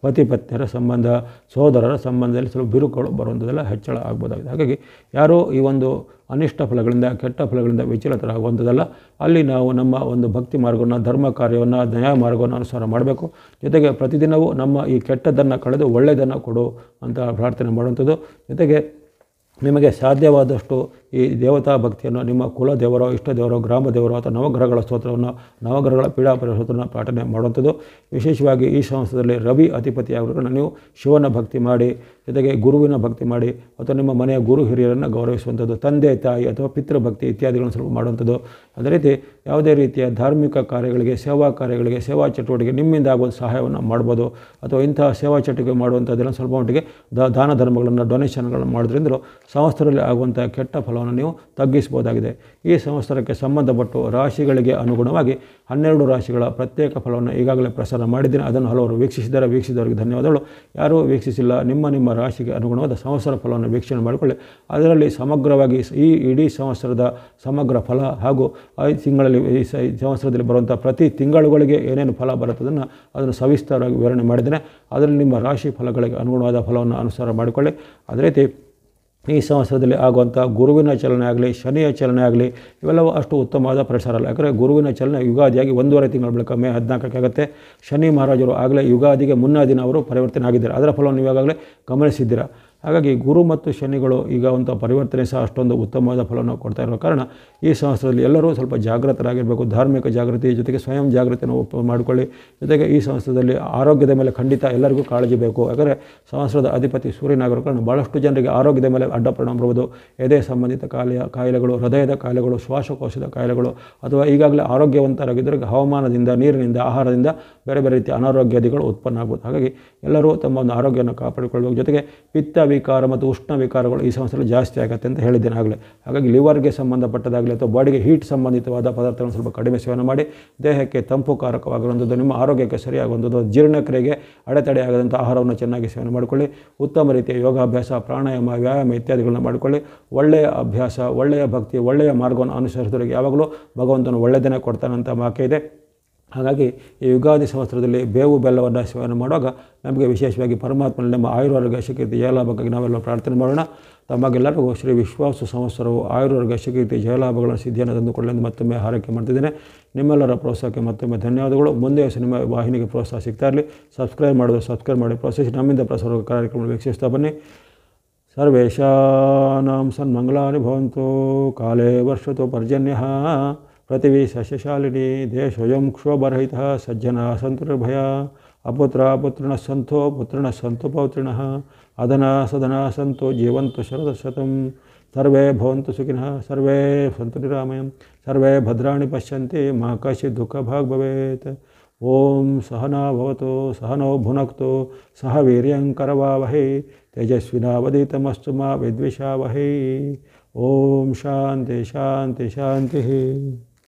ಪತಿ ಪತ್ನಿಯರ ಸಂಬಂಧ, ಸೋದರರ ಸಂಬಂಧದಲ್ಲಿ ಸ್ವಲ್ಪ ಬಿರುಕುಗಳು ಬರುವಂಥದ್ದೆಲ್ಲ ಹೆಚ್ಚಳ ಆಗ್ಬೋದಾಗಿದೆ. ಹಾಗಾಗಿ ಯಾರೂ ಈ ಒಂದು ಅನಿಷ್ಟ ಫಲಗಳಿಂದ, ಕೆಟ್ಟ ಫಲಗಳಿಂದ ವಿಚಲಿತರಾಗುವಂಥದ್ದಲ್ಲ. ಅಲ್ಲಿ ನಾವು ನಮ್ಮ ಒಂದು ಭಕ್ತಿ ಮಾರ್ಗವನ್ನು, ಧರ್ಮ ಕಾರ್ಯವನ್ನು, ನ್ಯಾಯ ಮಾರ್ಗವನ್ನು ಅನುಸಾರ ಮಾಡಬೇಕು. ಜೊತೆಗೆ ಪ್ರತಿದಿನವೂ ನಮ್ಮ ಈ ಕೆಟ್ಟದ್ದನ್ನು ಕಳೆದು ಒಳ್ಳೆಯದನ್ನು ಕೊಡು ಅಂತ ಪ್ರಾರ್ಥನೆ ಮಾಡುವಂಥದ್ದು. ಜೊತೆಗೆ ನಿಮಗೆ ಸಾಧ್ಯವಾದಷ್ಟು ಈ ದೇವತಾ ಭಕ್ತಿಯನ್ನು ನಿಮ್ಮ ಕುಲದೇವರೋ, ಇಷ್ಟ ದೇವರೋ, ಗ್ರಾಮ ದೇವರೋ ಅಥವಾ ನವಗ್ರಹಗಳ ಸ್ತೋತ್ರವನ್ನು, ನವಗ್ರಹಗಳ ಪೀಡಾಪರಿ ಸ್ತೋತ್ರವನ್ನು ಪಾಠನೆ ಮಾಡುವಂಥದ್ದು. ವಿಶೇಷವಾಗಿ ಈ ಸಂವತ್ಸರದಲ್ಲಿ ರವಿ ಅಧಿಪತಿಯಾಗಿರೋದ್ರಿಂದ ನೀವು ಶಿವನ ಭಕ್ತಿ ಮಾಡಿ, ಜೊತೆಗೆ ಗುರುವಿನ ಭಕ್ತಿ ಮಾಡಿ, ಅಥವಾ ನಿಮ್ಮ ಮನೆಯ ಗುರು ಹಿರಿಯರನ್ನು ಗೌರವಿಸುವಂಥದ್ದು, ತಂದೆ ತಾಯಿ ಅಥವಾ ಪಿತೃಭಕ್ತಿ ಇತ್ಯಾದಿಗಳನ್ನು ಸ್ವಲ್ಪ ಮಾಡುವಂಥದ್ದು. ಅದೇ ರೀತಿ ಯಾವುದೇ ರೀತಿಯ ಧಾರ್ಮಿಕ ಕಾರ್ಯಗಳಿಗೆ, ಸೇವಾ ಕಾರ್ಯಗಳಿಗೆ, ಸೇವಾ ಚಟುವಟಿಕೆ ನಿಮ್ಮಿಂದ ಆಗುವಂಥ ಸಹಾಯವನ್ನು ಮಾಡ್ಬೋದು. ಅಥವಾ ಇಂತಹ ಸೇವಾ ಚಟುವಟಿಕೆ ಮಾಡುವಂಥದ್ದನ್ನು ಸ್ವಲ್ಪ ಮಟ್ಟಿಗೆ ದಾನ ಧರ್ಮಗಳನ್ನು, ಡೊನೇಷನ್ಗಳನ್ನು ಮಾಡೋದ್ರಿಂದಲೂ ಸಂವತ್ಸರದಲ್ಲಿ ಆಗುವಂಥ ಕೆಟ್ಟ ಫಲವನ್ನು ನೀವು ತಗ್ಗಿಸ್ಬೋದಾಗಿದೆ. ಈ ಸಂವತ್ಸರಕ್ಕೆ ಸಂಬಂಧಪಟ್ಟು ರಾಶಿಗಳಿಗೆ ಅನುಗುಣವಾಗಿ 12 ರಾಶಿಗಳ ಪ್ರತ್ಯೇಕ ಫಲವನ್ನು ಈಗಾಗಲೇ ಪ್ರಸಾರ ಮಾಡಿದ್ದೇನೆ. ಅದನ್ನು ಹಲವರು ವೀಕ್ಷಿಸಿದ್ದಾರೆ. ವೀಕ್ಷಿಸಿದವರಿಗೆ ಧನ್ಯವಾದಗಳು. ಯಾರೂ ವೀಕ್ಷಿಸಿಲ್ಲ, ನಿಮ್ಮ ರಾಶಿಗೆ ಅನುಗುಣವಾದ ಸಂವತ್ಸರ ಫಲವನ್ನು ವೀಕ್ಷಣೆ ಮಾಡಿಕೊಳ್ಳಿ. ಅದರಲ್ಲಿ ಸಮಗ್ರವಾಗಿ ಈ ಇಡೀ ಸಂವತ್ಸರದ ಸಮಗ್ರ ಫಲ ಹಾಗೂ 5 ತಿಂಗಳಲ್ಲಿ ಈ ಸಂವತ್ಸರದಲ್ಲಿ ಬರುವಂಥ ಪ್ರತಿ ತಿಂಗಳುಗಳಿಗೆ ಏನೇನು ಫಲ ಬರುತ್ತದನ್ನು ಅದನ್ನು ಸವಿಸ್ತಾರವಾಗಿ ವಿವರಣೆ ಮಾಡಿದ್ದೇನೆ. ಅದರಲ್ಲಿ ನಿಮ್ಮ ರಾಶಿ ಫಲಗಳಿಗೆ ಅನುಗುಣವಾದ ಫಲವನ್ನು ಅನುಸಾರ ಮಾಡಿಕೊಳ್ಳಿ. ಅದೇ ರೀತಿ ಈ ಸಂವತ್ಸರದಲ್ಲಿ ಆಗುವಂಥ ಗುರುವಿನ ಚಲನೆ ಆಗಲಿ, ಶನಿಯ ಚಲನೆ ಆಗಲಿ, ಇವೆಲ್ಲವೂ ಅಷ್ಟು ಉತ್ತಮವಾದ ಪ್ರಚಾರ ಅಲ್ಲ. ಯಾಕಂದರೆ ಗುರುವಿನ ಚಲನೆ ಯುಗಾದಿಯಾಗಿ 1.5 ತಿಂಗಳ ಬಳಿಕ ಮೇ 14ಕ್ಕೆ ಆಗುತ್ತೆ. ಶನಿ ಮಹಾರಾಜರು ಆಗಲೇ ಯುಗಾದಿಗೆ ಮುನ್ನ ದಿನ ಅವರು ಪರಿವರ್ತನೆ ಆಗಿದ್ದಾರೆ. ಅದರ ಫಲವನ್ನು ನೀವಾಗಲೇ ಗಮನಿಸಿದ್ದೀರಾ. ಹಾಗಾಗಿ ಗುರು ಮತ್ತು ಶನಿಗಳು ಈಗ ಒಂದು ಪರಿವರ್ತನೆ ಸಹ ಅಷ್ಟೊಂದು ಉತ್ತಮವಾದ ಫಲವನ್ನು ಕೊಡ್ತಾ ಇರೋ ಕಾರಣ ಈ ಸಂವತ್ಸರದಲ್ಲಿ ಎಲ್ಲರೂ ಸ್ವಲ್ಪ ಜಾಗೃತರಾಗಿರಬೇಕು. ಧಾರ್ಮಿಕ ಜಾಗೃತಿ ಜೊತೆಗೆ ಸ್ವಯಂ ಜಾಗೃತಿಯನ್ನು ಮಾಡಿಕೊಳ್ಳಿ. ಜೊತೆಗೆ ಈ ಸಂವತ್ಸರದಲ್ಲಿ ಆರೋಗ್ಯದ ಮೇಲೆ ಖಂಡಿತ ಎಲ್ಲರಿಗೂ ಕಾಳಜಿ ಬೇಕು. ಯಾಕಂದರೆ ಸಂವತ್ಸರದ ಅಧಿಪತಿ ಸೂರ್ಯನಾಗಿರೋ ಕಾರಣ ಭಾಳಷ್ಟು ಜನರಿಗೆ ಆರೋಗ್ಯದ ಮೇಲೆ ಅಡ್ಡ ಪರಿಣಾಮ ಬರುವುದು. ಎದೆ ಸಂಬಂಧಿತ ಕಾಯಿಲೆಗಳು, ಹೃದಯದ ಕಾಯಿಲೆಗಳು, ಶ್ವಾಸಕೋಶದ ಕಾಯಿಲೆಗಳು, ಅಥವಾ ಈಗಾಗಲೇ ಆರೋಗ್ಯವಂತರಾಗಿದ್ದರೆ ಹವಾಮಾನದಿಂದ, ನೀರಿನಿಂದ, ಆಹಾರದಿಂದ ಬೇರೆ ಬೇರೆ ರೀತಿಯ ಅನಾರೋಗ್ಯಾದಿಗಳು ಉತ್ಪನ್ನ ಆಗ್ಬೋದು. ಹಾಗಾಗಿ ಎಲ್ಲರೂ ತಮ್ಮ ಒಂದು ಆರೋಗ್ಯವನ್ನು ಕಾಪಾಡಿಕೊಳ್ಳಬೇಕು. ಜೊತೆಗೆ ಪಿತ್ತ ವಿಕಾರ ಮತ್ತು ಉಷ್ಣ ವಿಕಾರಗಳು ಈ ಸಂವತ್ಸರ ಜಾಸ್ತಿ ಆಗುತ್ತೆ ಅಂತ ಹೇಳಿದ್ದೇನೆ ಆಗಲೇ. ಹಾಗಾಗಿ ಲಿವರ್ಗೆ ಸಂಬಂಧಪಟ್ಟದಾಗಲಿ ಅಥವಾ ಬಾಡಿಗೆ ಹೀಟ್ ಸಂಬಂಧಿತವಾದ ಪದಾರ್ಥಗಳನ್ನು ಸ್ವಲ್ಪ ಕಡಿಮೆ ಸೇವನೆ ಮಾಡಿ ದೇಹಕ್ಕೆ ತಂಪು ಕಾರಕವಾಗಿರುವಂಥದ್ದು, ನಿಮ್ಮ ಆರೋಗ್ಯಕ್ಕೆ ಸರಿಯಾಗುವಂಥದ್ದು, ಜೀರ್ಣಕ್ರಿಯೆಗೆ ಅಡೆತಡೆಯಾಗದಂಥ ಆಹಾರವನ್ನು ಚೆನ್ನಾಗಿ ಸೇವನೆ ಮಾಡಿಕೊಳ್ಳಿ. ಉತ್ತಮ ರೀತಿಯ ಯೋಗಾಭ್ಯಾಸ, ಪ್ರಾಣಾಯಾಮ, ವ್ಯಾಯಾಮ ಇತ್ಯಾದಿಗಳನ್ನು ಮಾಡಿಕೊಳ್ಳಿ. ಒಳ್ಳೆಯ ಅಭ್ಯಾಸ, ಒಳ್ಳೆಯ ಭಕ್ತಿ, ಒಳ್ಳೆಯ ಮಾರ್ಗವನ್ನು ಅನುಸರಿಸಿದವರಿಗೆ ಯಾವಾಗಲೂ ಭಗವಂತನು ಒಳ್ಳೆಯದನ್ನೇ ಕೊಡ್ತಾನಂತ ಮಾಕೆ ಇದೆ. ಹಾಗಾಗಿ ಈ ಯುಗಾದಿ ಸಂವತ್ಸರದಲ್ಲಿ ಬೇವು ಬೆಲ್ಲವನ್ನು ಸೇವನೆ ಮಾಡುವಾಗ ನಮಗೆ ವಿಶೇಷವಾಗಿ ಪರಮಾತ್ಮನಲ್ಲಿ ನಮ್ಮ ಆಯುರ್ವರ್ಗ ಶಕೀರ್ತಿ ಜಯಲಾಭಕ್ಕಾಗಿ ನಾವೆಲ್ಲ ಪ್ರಾರ್ಥನೆ ಮಾಡೋಣ. ತಮಗೆಲ್ಲರಿಗೂ ಶ್ರೀ ವಿಶ್ವಾಸ ಸಂವತ್ಸರವು ಆಯುರ್ವರ್ಗ ಶಕೀರ್ತಿ ಜಯಲಾಭಗಳ ಸಿದ್ಧಿಯನ್ನು ತಂದುಕೊಳ್ಳೆಂದು ಮತ್ತೊಮ್ಮೆ ಹಾರೈಕೆ ಮಾಡ್ತಿದ್ದೇನೆ. ನಿಮ್ಮೆಲ್ಲರ ಪ್ರೋತ್ಸಾಹಕ್ಕೆ ಮತ್ತೊಮ್ಮೆ ಧನ್ಯವಾದಗಳು. ಮುಂದೆ ನಿಮ್ಮ ವಾಹಿನಿಗೆ ಪ್ರೋತ್ಸಾಹ ಸಿಗ್ತಾ ಇರಲಿ. ಸಬ್ಸ್ಕ್ರೈಬ್ ಮಾಡಿ ಪ್ರೋತ್ಸಾಹಿಸಿ ನಮ್ಮಿಂದ ಪ್ರಸಾರ ಕಾರ್ಯಕ್ರಮ ವೀಕ್ಷಿಸ್ತಾ ಬನ್ನಿ. ಸರ್ವೇಷಾಂ ಸನ್ಮಂಗಲಾನಿ ಭವಂತು. ಕಾಲೇ ವರ್ಷತು ಪರ್ಜನ್ಯಃ ಪೃಥಿವೀ ಸಸ್ಯಶಾಲಿನಿ ದೇಶೋಯಂ ಕ್ಷೋಭರಹಿತಃ ಸಜ್ಜನಾ ಸಂತು ನಿರ್ಭಯಾ ಅಪುತ್ರಾಪುತ್ರಿಣಃ ಸಂತೋ ಪುತ್ರಿಣಃ ಸಂತು ಪೌತ್ರಿಣಃ ಅದನಾ ಸದನಾ ಸಂತು ಜೀವಂತು ಶರದಶತಂ. ಸರ್ವೇ ಭವಂತು ಸುಖಿನಃ, ಸರ್ವೇ ಸಂತು ನಿರಾಮಯಂ, ಸರ್ವೇ ಭದ್ರಾಣಿ ಪಶ್ಯಂತಿ, ಮಾ ಕಶ್ಚಿತ್ ದುಃಖಭಾಗ್ ಭವೇತ್. ಓಂ ಸಹನಾ ಭವತು ಸಹನೋ ಭುನಕ್ತು ಸಹ ವೀರ್ಯಂ ಕರವಾವಹೈ ತೇಜಸ್ವಿನಾವಧೀತಮಸ್ತು ಮಾ ವಿದ್ವಿಷಾವಹೈ. ಓಂ ಶಾಂತಿ ಶಾಂತಿ ಶಾಂತಿ.